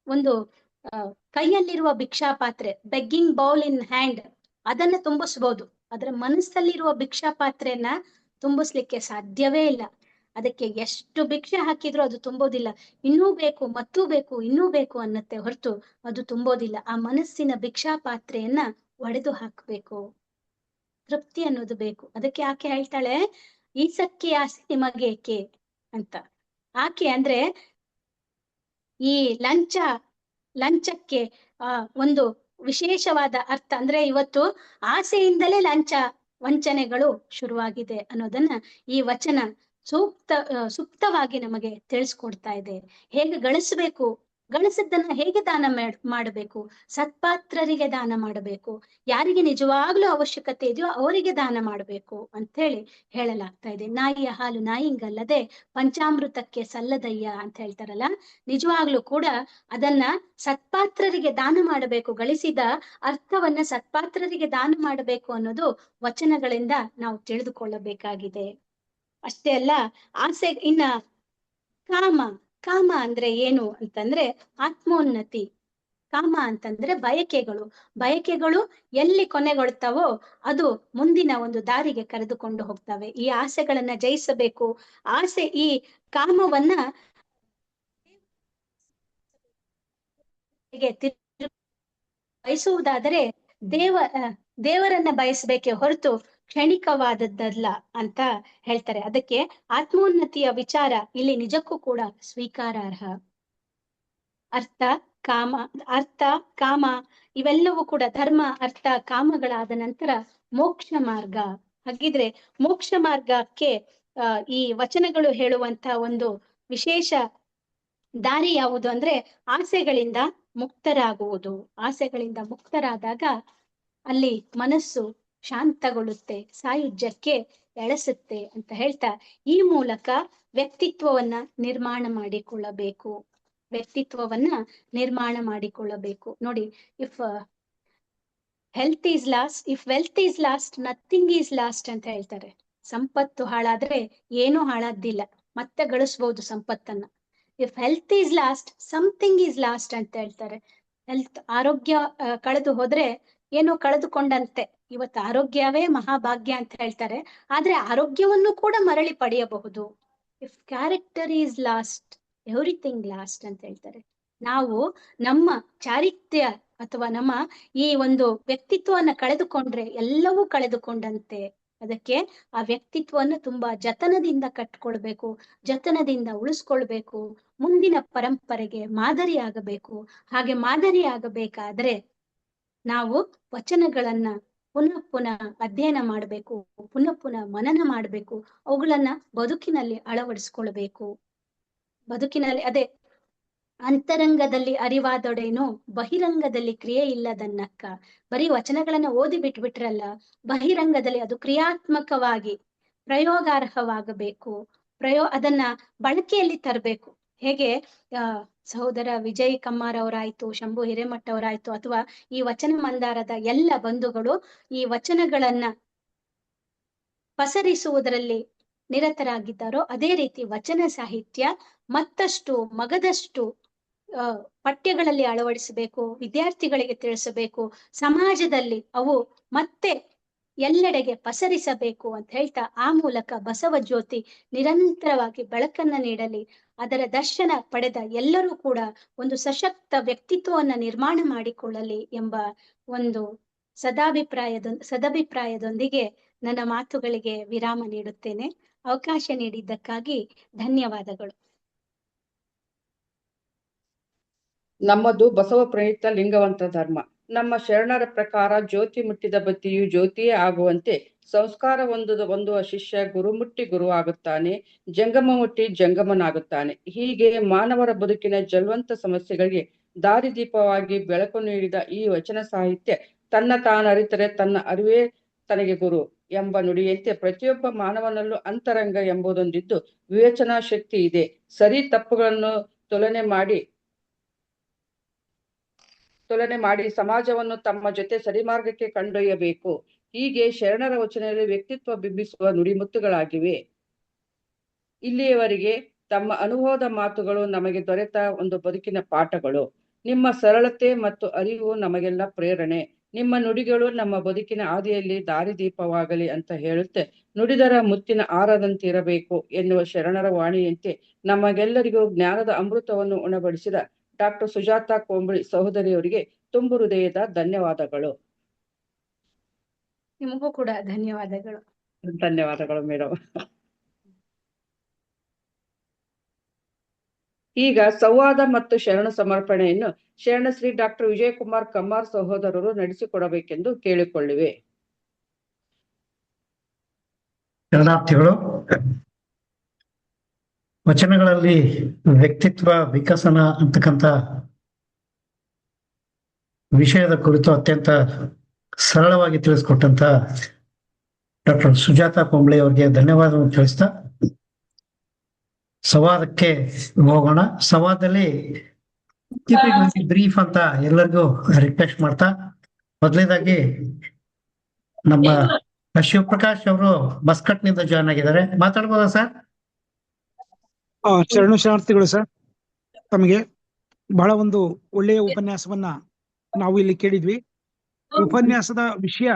ಒಂದು ಕೈಯಲ್ಲಿರುವ ಭಿಕ್ಷಾ ಪಾತ್ರೆ, ಬೆಗ್ಗಿಂಗ್ ಬೌಲ್ ಇನ್ ಹ್ಯಾಂಡ್, ಅದನ್ನ ತುಂಬಿಸ್ಬೋದು. ಅದರ ಮನಸ್ಸಲ್ಲಿರುವ ಭಿಕ್ಷಾ ಪಾತ್ರೆಯನ್ನ ತುಂಬಿಸ್ಲಿಕ್ಕೆ ಸಾಧ್ಯವೇ ಇಲ್ಲ. ಅದಕ್ಕೆ ಎಷ್ಟು ಭಿಕ್ಷೆ ಹಾಕಿದ್ರು ಅದು ತುಂಬೋದಿಲ್ಲ. ಇನ್ನೂ ಬೇಕು, ಮತ್ತೂ ಬೇಕು, ಇನ್ನೂ ಬೇಕು ಅನ್ನತ್ತೆ ಹೊರತು ಅದು ತುಂಬೋದಿಲ್ಲ. ಆ ಮನಸ್ಸಿನ ಭಿಕ್ಷಾ ಪಾತ್ರೆಯನ್ನ ಒಡೆದು ಹಾಕ್ಬೇಕು, ತೃಪ್ತಿ ಅನ್ನೋದು ಬೇಕು. ಅದಕ್ಕೆ ಆಕೆ ಹೇಳ್ತಾಳೆ, ಈ ಸಕ್ಕಿ ಆಸೆ ನಿಮಗೇಕೆ ಅಂತ. ಆಕೆ ಅಂದ್ರೆ ಈ ಲಂಚ ಲಂಚಕ್ಕೆ ಒಂದು ವಿಶೇಷವಾದ ಅರ್ಥ ಅಂದ್ರೆ ಇವತ್ತು ಆಸೆಯಿಂದಲೇ ಲಂಚ ವಂಚನೆಗಳು ಶುರುವಾಗಿದೆ ಅನ್ನೋದನ್ನ ಈ ವಚನ ಸೂಕ್ತವಾಗಿ ನಮಗೆ ತಿಳಿಸ್ಕೊಡ್ತಾ ಇದೆ. ಹೇಗೆ ಗಳಿಸಬೇಕು, ಗಳಿಸಿದ್ದನ್ನ ಹೇಗೆ ದಾನ ಮಾಡಬೇಕು, ಸತ್ಪಾತ್ರರಿಗೆ ದಾನ ಮಾಡಬೇಕು, ಯಾರಿಗೆ ನಿಜವಾಗ್ಲೂ ಅವಶ್ಯಕತೆ ಇದೆಯೋ ಅವರಿಗೆ ದಾನ ಮಾಡಬೇಕು ಅಂತ ಹೇಳಲಾಗ್ತಾ ಇದೆ. ನಾಯಿಯ ಹಾಲು ನಾಯಿಂಗಲ್ಲದೆ ಪಂಚಾಮೃತಕ್ಕೆ ಸಲ್ಲದಯ್ಯ ಅಂತ ಹೇಳ್ತಾರಲ್ಲ, ನಿಜವಾಗ್ಲೂ ಕೂಡ ಅದನ್ನ ಸತ್ಪಾತ್ರರಿಗೆ ದಾನ ಮಾಡಬೇಕು, ಗಳಿಸಿದ ಅರ್ಥವನ್ನ ಸತ್ಪಾತ್ರರಿಗೆ ದಾನ ಮಾಡಬೇಕು ಅನ್ನೋದು ವಚನಗಳಿಂದ ನಾವು ತಿಳಿದುಕೊಳ್ಳಬೇಕಾಗಿದೆ. ಅಷ್ಟೇ ಅಲ್ಲ, ಇನ್ನ ಕಾಮ ಕಾಮ ಅಂದ್ರೆ ಏನು ಅಂತಂದ್ರೆ ಆತ್ಮೋನ್ನತಿ. ಕಾಮ ಅಂತಂದ್ರೆ ಬಯಕೆಗಳು ಎಲ್ಲಿ ಕೊನೆಗೊಳ್ತಾವೋ ಅದು ಮುಂದಿನ ಒಂದು ದಾರಿಗೆ ಕರೆದುಕೊಂಡು ಹೋಗ್ತವೆ. ಈ ಆಸೆಗಳನ್ನ ಜಯಿಸಬೇಕು. ಈ ಕಾಮವನ್ನ ಬಯಸುವುದಾದರೆ ದೇವರನ್ನ ಬಯಸಬೇಕೆ ಹೊರತು ಕ್ಷಣಿಕವಾದದ್ದಲ್ಲ ಅಂತ ಹೇಳ್ತಾರೆ. ಅದಕ್ಕೆ ಆತ್ಮೋನ್ನತಿಯ ವಿಚಾರ ಇಲ್ಲಿ ನಿಜಕ್ಕೂ ಕೂಡ ಸ್ವೀಕಾರಾರ್ಹ. ಅರ್ಥ ಕಾಮ ಇವೆಲ್ಲವೂ ಕೂಡ ಧರ್ಮ, ಅರ್ಥ, ಕಾಮಗಳಾದ ನಂತರ ಮೋಕ್ಷ ಮಾರ್ಗ. ಹಾಗಿದ್ರೆ ಮೋಕ್ಷ ಮಾರ್ಗಕ್ಕೆ ಈ ವಚನಗಳು ಹೇಳುವಂತ ಒಂದು ವಿಶೇಷ ದಾರಿ ಯಾವುದು ಅಂದ್ರೆ ಆಸೆಗಳಿಂದ ಮುಕ್ತರಾಗುವುದು. ಆಸೆಗಳಿಂದ ಮುಕ್ತರಾದಾಗ ಅಲ್ಲಿ ಮನಸ್ಸು ಶಾಂತಗೊಳ್ಳುತ್ತೆ, ಸಾಯುಜ್ಯಕ್ಕೆ ಎಳೆಸುತ್ತೆ ಅಂತ ಹೇಳ್ತಾ ಈ ಮೂಲಕ ವ್ಯಕ್ತಿತ್ವವನ್ನ ನಿರ್ಮಾಣ ಮಾಡಿಕೊಳ್ಳಬೇಕು. ನೋಡಿ, if wealth is last nothing is last ಅಂತ ಹೇಳ್ತಾರೆ. ಸಂಪತ್ತು ಹಾಳಾದ್ರೆ ಏನೂ ಹಾಳಾದ್ದಿಲ್ಲ, ಮತ್ತೆ ಗಳಿಸ್ಬಹುದು ಸಂಪತ್ತನ್ನ. If health is last something is last ಅಂತ ಹೇಳ್ತಾರೆ. ಆರೋಗ್ಯ ಕಳೆದು ಹೋದ್ರೆ ಏನೋ ಕಳೆದುಕೊಂಡಂತೆ. ಇವತ್ತು ಆರೋಗ್ಯವೇ ಮಹಾಭಾಗ್ಯ ಅಂತ ಹೇಳ್ತಾರೆ, ಆದ್ರೆ ಆರೋಗ್ಯವನ್ನು ಕೂಡ ಮರಳಿ ಪಡೆಯಬಹುದು. If character is last everything last ಅಂತ ಹೇಳ್ತಾರೆ. ನಾವು ನಮ್ಮ ಚಾರಿತ್ರ್ಯ ಅಥವಾ ನಮ್ಮ ಈ ಒಂದು ವ್ಯಕ್ತಿತ್ವವನ್ನ ಕಳೆದುಕೊಂಡ್ರೆ ಎಲ್ಲವೂ ಕಳೆದುಕೊಂಡಂತೆ. ಅದಕ್ಕೆ ಆ ವ್ಯಕ್ತಿತ್ವವನ್ನು ತುಂಬಾ ಜತನದಿಂದ ಕಟ್ಕೊಳ್ಬೇಕು, ಜತನದಿಂದ ಉಳಿಸ್ಕೊಳ್ಬೇಕು, ಮುಂದಿನ ಪರಂಪರೆಗೆ ಮಾದರಿ ಆಗಬೇಕು. ಹಾಗೆ ಮಾದರಿ ಆಗಬೇಕಾದ್ರೆ ನಾವು ವಚನಗಳನ್ನ ಪುನಃ ಅಧ್ಯಯನ ಮಾಡಬೇಕು, ಪುನಃ ಮನನ ಮಾಡಬೇಕು, ಅವುಗಳನ್ನ ಬದುಕಿನಲ್ಲಿ ಅಳವಡಿಸ್ಕೊಳ್ಬೇಕು. ಬದುಕಿನಲ್ಲಿ ಅದೇ ಅಂತರಂಗದಲ್ಲಿ ಅರಿವಾದೊಡೇನು ಬಹಿರಂಗದಲ್ಲಿ ಕ್ರಿಯೆ ಇಲ್ಲದನ್ನಕ್ಕ. ಬರೀ ವಚನಗಳನ್ನ ಓದಿ ಬಿಟ್ಬಿಟ್ರಲ್ಲ, ಬಹಿರಂಗದಲ್ಲಿ ಅದು ಕ್ರಿಯಾತ್ಮಕವಾಗಿ ಪ್ರಯೋಗಾರ್ಹವಾಗಬೇಕು. ಅದನ್ನ ಬಳಕೆಯಲ್ಲಿ ತರಬೇಕು. ಹೇಗೆ ಸಹೋದರ ವಿಜಯ್ ಕಮ್ಮಾರ್ ಅವರಾಯ್ತು, ಶಂಭು ಹಿರೇಮಠ ಅವರಾಯ್ತು, ಅಥವಾ ಈ ವಚನ ಮಂದಾರದ ಎಲ್ಲ ಬಂಧುಗಳು ಈ ವಚನಗಳನ್ನ ಪಸರಿಸುವುದರಲ್ಲಿ ನಿರತರಾಗಿದ್ದಾರೋ, ಅದೇ ರೀತಿ ವಚನ ಸಾಹಿತ್ಯ ಮತ್ತಷ್ಟು ಮಗದಷ್ಟು ಪಠ್ಯಗಳಲ್ಲಿ ಅಳವಡಿಸಬೇಕು, ವಿದ್ಯಾರ್ಥಿಗಳಿಗೆ ತಿಳಿಸಬೇಕು, ಸಮಾಜದಲ್ಲಿ ಅವು ಮತ್ತೆ ಎಲ್ಲೆಡೆಗೆ ಪಸರಿಸಬೇಕು ಅಂತ ಹೇಳ್ತಾ ಆ ಮೂಲಕ ಬಸವ ಜ್ಯೋತಿ ನಿರಂತರವಾಗಿ ಬೆಳಕನ್ನ ನೀಡಲಿ. ಅದರ ದರ್ಶನ ಪಡೆದ ಎಲ್ಲರೂ ಕೂಡ ಒಂದು ಸಶಕ್ತ ವ್ಯಕ್ತಿತ್ವವನ್ನ ನಿರ್ಮಾಣ ಮಾಡಿಕೊಳ್ಳಲಿ ಎಂಬ ಒಂದು ಸದಭಿಪ್ರಾಯದೊಂದಿಗೆ ನನ್ನ ಮಾತುಗಳಿಗೆ ವಿರಾಮ ನೀಡುತ್ತೇನೆ. ಅವಕಾಶ ನೀಡಿದ್ದಕ್ಕಾಗಿ ಧನ್ಯವಾದಗಳು. ನಮ್ಮದು ಬಸವ ಪ್ರಣೀತ ಲಿಂಗವಂತ ಧರ್ಮ. ನಮ್ಮ ಶರಣರ ಪ್ರಕಾರ ಜ್ಯೋತಿ ಮುಟ್ಟಿದ ಬತ್ತಿಯು ಜ್ಯೋತಿಯೇ ಆಗುವಂತೆ ಸಂಸ್ಕಾರ ಹೊಂದುವ ಶಿಷ್ಯ ಗುರು ಮುಟ್ಟಿ ಗುರುವಾಗುತ್ತಾನೆ, ಜಂಗಮ ಮುಟ್ಟಿ ಜಂಗಮನಾಗುತ್ತಾನೆ. ಹೀಗೆ ಮಾನವರ ಬದುಕಿನ ಜಲ್ವಂತ ಸಮಸ್ಯೆಗಳಿಗೆ ದಾರಿದೀಪವಾಗಿ ಬೆಳಕು ನೀಡಿದ ಈ ವಚನ ಸಾಹಿತ್ಯ ತನ್ನ ತಾನರಿತರೆ ತನ್ನ ಅರಿವೇ ತನಗೆ ಗುರು ಎಂಬ ನುಡಿಯಂತೆ ಪ್ರತಿಯೊಬ್ಬ ಮಾನವನಲ್ಲೂ ಅಂತರಂಗ ಎಂಬುದೊಂದಿದ್ದು ವಿವೇಚನಾ ಶಕ್ತಿ ಇದೆ. ಸರಿ ತಪ್ಪುಗಳನ್ನು ತುಲನೆ ಮಾಡಿ ಸಮಾಜವನ್ನು ತಮ್ಮ ಜೊತೆ ಸರಿಮಾರ್ಗಕ್ಕೆ ಕೊಂಡೊಯ್ಯಬೇಕು. ಹೀಗೆ ಶರಣರ ವಚನದಲ್ಲಿ ವ್ಯಕ್ತಿತ್ವ ಬಿಂಬಿಸುವ ನುಡಿಮುತ್ತುಗಳಾಗಿವೆ. ಇಲ್ಲಿಯವರೆಗೆ ತಮ್ಮ ಅನುಭವದ ಮಾತುಗಳು ನಮಗೆ ದೊರೆತ ಒಂದು ಬದುಕಿನ ಪಾಠಗಳು. ನಿಮ್ಮ ಸರಳತೆ ಮತ್ತು ಅರಿವು ನಮಗೆಲ್ಲ ಪ್ರೇರಣೆ. ನಿಮ್ಮ ನುಡಿಗಳು ನಮ್ಮ ಬದುಕಿನ ಹಾದಿಯಲ್ಲಿ ದಾರಿದೀಪವಾಗಲಿ ಅಂತ ಹೇಳುತ್ತೆ ನುಡಿದರ ಮುತ್ತಿನ ಆರದಂತಿರಬೇಕು ಎನ್ನುವ ಶರಣರ ವಾಣಿಯಂತೆ ನಮಗೆಲ್ಲರಿಗೂ ಜ್ಞಾನದ ಅಮೃತವನ್ನು ಉಣಬಡಿಸಿದ ಡಾಕ್ಟರ್ ಸುಜಾತಾ ಕೊಂಬಳಿ ಸಹೋದರಿಯವರಿಗೆ ತುಂಬು ಹೃದಯದ ಧನ್ಯವಾದಗಳು. ನಿಮಗೂ ಕೂಡ ಧನ್ಯವಾದಗಳು. ಧನ್ಯವಾದಗಳು ಮೇಡಮ್. ಈಗ ಸಂವಾದ ಮತ್ತು ಶರಣ ಸಮರ್ಪಣೆಯನ್ನು ಶರಣಶ್ರೀ ಡಾಕ್ಟರ್ ವಿಜಯಕುಮಾರ್ ಕಮ್ಮಾರ್ ಸಹೋದರರು ನಡೆಸಿಕೊಡಬೇಕೆಂದು ಕೇಳಿಕೊಳ್ಳಿವೆ. ಶರಣಾರ್ಥಿಗಳು. ವಚನಗಳಲ್ಲಿ ವ್ಯಕ್ತಿತ್ವ ವಿಕಸನ ಅಂತಕ್ಕಂಥ ವಿಷಯದ ಕುರಿತು ಅತ್ಯಂತ ಸರಳವಾಗಿ ತಿಳಿಸ್ಕೊಟ್ಟಂತ ಡಾಕ್ಟರ್ ಸುಜಾತಾ ಪೊಂಬಳೆ ಅವರಿಗೆ ಧನ್ಯವಾದವನ್ನು ತಿಳಿಸ್ತಾ ಸಂವಾದಕ್ಕೆ ಹೋಗೋಣ. ಸಂವಾದದಲ್ಲಿ ಬ್ರೀಫ್ ಅಂತ ಎಲ್ಲರಿಗೂ ರಿಕ್ವೆಸ್ಟ್ ಮಾಡ್ತಾ ಮೊದಲನೇದಾಗಿ ನಮ್ಮ ಶಿವಪ್ರಕಾಶ್ ಅವರು ಮಸ್ಕಟ್ನಿಂದ ಜಾಯ್ನ್ ಆಗಿದ್ದಾರೆ. ಮಾತಾಡ್ಬೋದಾ ಸರ್? ಶರಣಾರ್ಥಿಗಳು ಸರ್, ತಮಗೆ ಬಹಳ ಒಂದು ಒಳ್ಳೆಯ ಉಪನ್ಯಾಸವನ್ನ ನಾವು ಇಲ್ಲಿ ಕೇಳಿದ್ವಿ. ಉಪನ್ಯಾಸದ ವಿಷಯ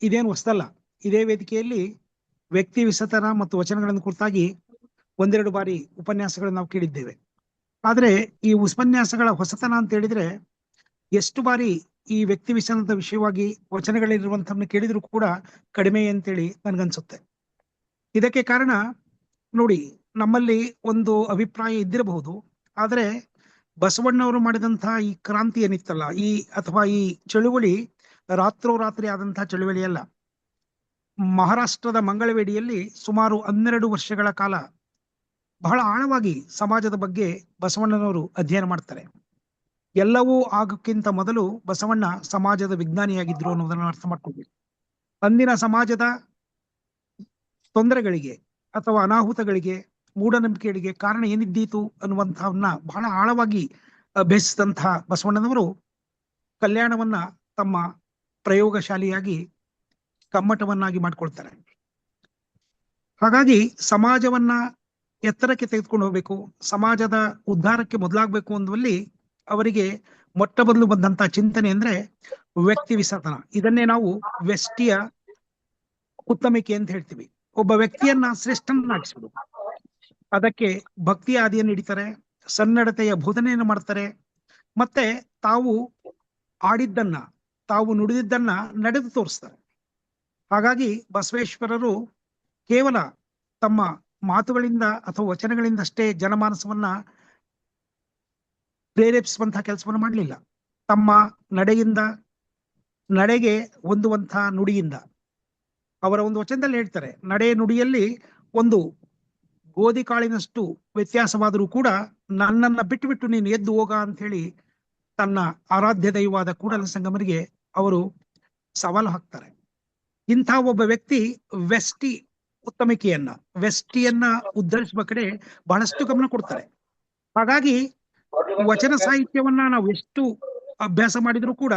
ಇದೇನು ಹೊಸದಲ್ಲ. ಇದೇ ವೇದಿಕೆಯಲ್ಲಿ ವ್ಯಕ್ತಿ ವಿಸತನ ಮತ್ತು ವಚನಗಳನ್ನು ಕುರಿತಾಗಿ ಒಂದೆರಡು ಬಾರಿ ಉಪನ್ಯಾಸಗಳನ್ನು ನಾವು ಕೇಳಿದ್ದೇವೆ. ಆದ್ರೆ ಈ ಉಪನ್ಯಾಸಗಳ ಹೊಸತನ ಅಂತ ಹೇಳಿದ್ರೆ ಎಷ್ಟು ಬಾರಿ ಈ ವ್ಯಕ್ತಿ ವಿಸನದ ವಿಷಯವಾಗಿ ವಚನಗಳಿರುವಂತಹನ್ನು ಕೇಳಿದ್ರು ಕೂಡ ಕಡಿಮೆ ಅಂತೇಳಿ ನನ್ಗನ್ಸುತ್ತೆ. ಇದಕ್ಕೆ ಕಾರಣ ನೋಡಿ, ನಮ್ಮಲ್ಲಿ ಒಂದು ಅಭಿಪ್ರಾಯ ಇದ್ದಿರಬಹುದು, ಆದ್ರೆ ಬಸವಣ್ಣವರು ಮಾಡಿದಂತಹ ಈ ಕ್ರಾಂತಿ ಏನಿತ್ತಲ್ಲ, ಅಥವಾ ಈ ಚಳುವಳಿ ರಾತ್ರೋರಾತ್ರಿ ಆದಂತಹ ಚಳುವಳಿ ಅಲ್ಲ. ಮಹಾರಾಷ್ಟ್ರದ ಮಂಗಳವೇಡಿಯಲ್ಲಿ ಸುಮಾರು 12 ವರ್ಷಗಳ ಕಾಲ ಬಹಳ ಆಳವಾಗಿ ಸಮಾಜದ ಬಗ್ಗೆ ಬಸವಣ್ಣನವರು ಅಧ್ಯಯನ ಮಾಡ್ತಾರೆ. ಎಲ್ಲವೂ ಆಗಕ್ಕಿಂತ ಮೊದಲು ಬಸವಣ್ಣ ಸಮಾಜದ ವಿಜ್ಞಾನಿಯಾಗಿದ್ರು ಅನ್ನೋದನ್ನ ಅರ್ಥ ಮಾಡ್ಕೊಳ್ಬೇಕು. ಅಂದಿನ ಸಮಾಜದ ತೊಂದರೆಗಳಿಗೆ ಅಥವಾ ಅನಾಹುತಗಳಿಗೆ, ಮೂಢನಂಬಿಕೆಗಳಿಗೆ ಕಾರಣ ಏನಿದ್ದೀತು ಅನ್ನುವಂಥವನ್ನ ಬಹಳ ಆಳವಾಗಿ ಅಭ್ಯಸಿಸಿದಂತಹ ಬಸವಣ್ಣನವರು ಕಲ್ಯಾಣವನ್ನ ತಮ್ಮ ಪ್ರಯೋಗಶಾಲಿಯಾಗಿ ಕಮ್ಮಟವನ್ನಾಗಿ ಮಾಡ್ಕೊಳ್ತಾರೆ. ಹಾಗಾಗಿ ಸಮಾಜವನ್ನ ಎತ್ತರಕ್ಕೆ ತೆಗೆದುಕೊಂಡು ಹೋಗ್ಬೇಕು, ಸಮಾಜದ ಉದ್ಧಾರಕ್ಕೆ ಮೊದಲಾಗಬೇಕು ಅನ್ನುವಲ್ಲಿ ಅವರಿಗೆ ಮೊಟ್ಟ ಮೊದಲು ಬಂದಂತ ಚಿಂತನೆ ಅಂದ್ರೆ ವ್ಯಕ್ತಿ ವಿಸತನ. ಇದನ್ನೇ ನಾವು ವ್ಯಷ್ಟಿಯ ಉತ್ತಮಿಕೆ ಅಂತ ಹೇಳ್ತೀವಿ. ಒಬ್ಬ ವ್ಯಕ್ತಿಯನ್ನ ಶ್ರೇಷ್ಠನಾಗಿಸುವುದು, ಅದಕ್ಕೆ ಭಕ್ತಿಯ ಹಾದಿಯನ್ನು ಹಿಡಿತಾರೆ, ಸನ್ನಡತೆಯ ಬೋಧನೆಯನ್ನು ಮಾಡ್ತಾರೆ, ಮತ್ತೆ ತಾವು ಆಡಿದ್ದನ್ನ, ತಾವು ನುಡಿದಿದ್ದನ್ನ ನಡೆದು ತೋರಿಸ್ತಾರೆ. ಹಾಗಾಗಿ ಬಸವೇಶ್ವರರು ಕೇವಲ ತಮ್ಮ ಮಾತುಗಳಿಂದ ಅಥವಾ ವಚನಗಳಿಂದಷ್ಟೇ ಜನಮಾನಸವನ್ನ ಪ್ರೇರೇಪಿಸುವಂತಹ ಕೆಲಸವನ್ನು ಮಾಡಲಿಲ್ಲ. ತಮ್ಮ ನಡೆಯಿಂದ, ನಡೆಗೆ ಹೊಂದುವಂತಹ ನುಡಿಯಿಂದ, ಅವರ ಒಂದು ವಚನದಲ್ಲಿ ಹೇಳ್ತಾರೆ, ನಡೆ ನುಡಿಯಲ್ಲಿ ಒಂದು ಗೋಧಿ ಕಾಳಿನಷ್ಟು ವ್ಯತ್ಯಾಸವಾದರೂ ಕೂಡ ನನ್ನನ್ನ ಬಿಟ್ಟು ನೀನು ಎದ್ದು ಹೋಗ ಅಂತ ಹೇಳಿ ತನ್ನ ಆರಾಧ್ಯ ದೈವವಾದ ಕೂಡಲ ಸಂಗಮರಿಗೆ ಅವರು ಸವಾಲು ಹಾಕ್ತಾರೆ. ಇಂಥ ಒಬ್ಬ ವ್ಯಕ್ತಿ ವ್ಯಷ್ಟಿಯನ್ನ ಉದ್ಧರಿಸುವ ಕಡೆ ಬಹಳಷ್ಟು ಗಮನ ಕೊಡ್ತಾರೆ. ಹಾಗಾಗಿ ವಚನ ಸಾಹಿತ್ಯವನ್ನ ನಾವು ಎಷ್ಟು ಅಭ್ಯಾಸ ಮಾಡಿದ್ರು ಕೂಡ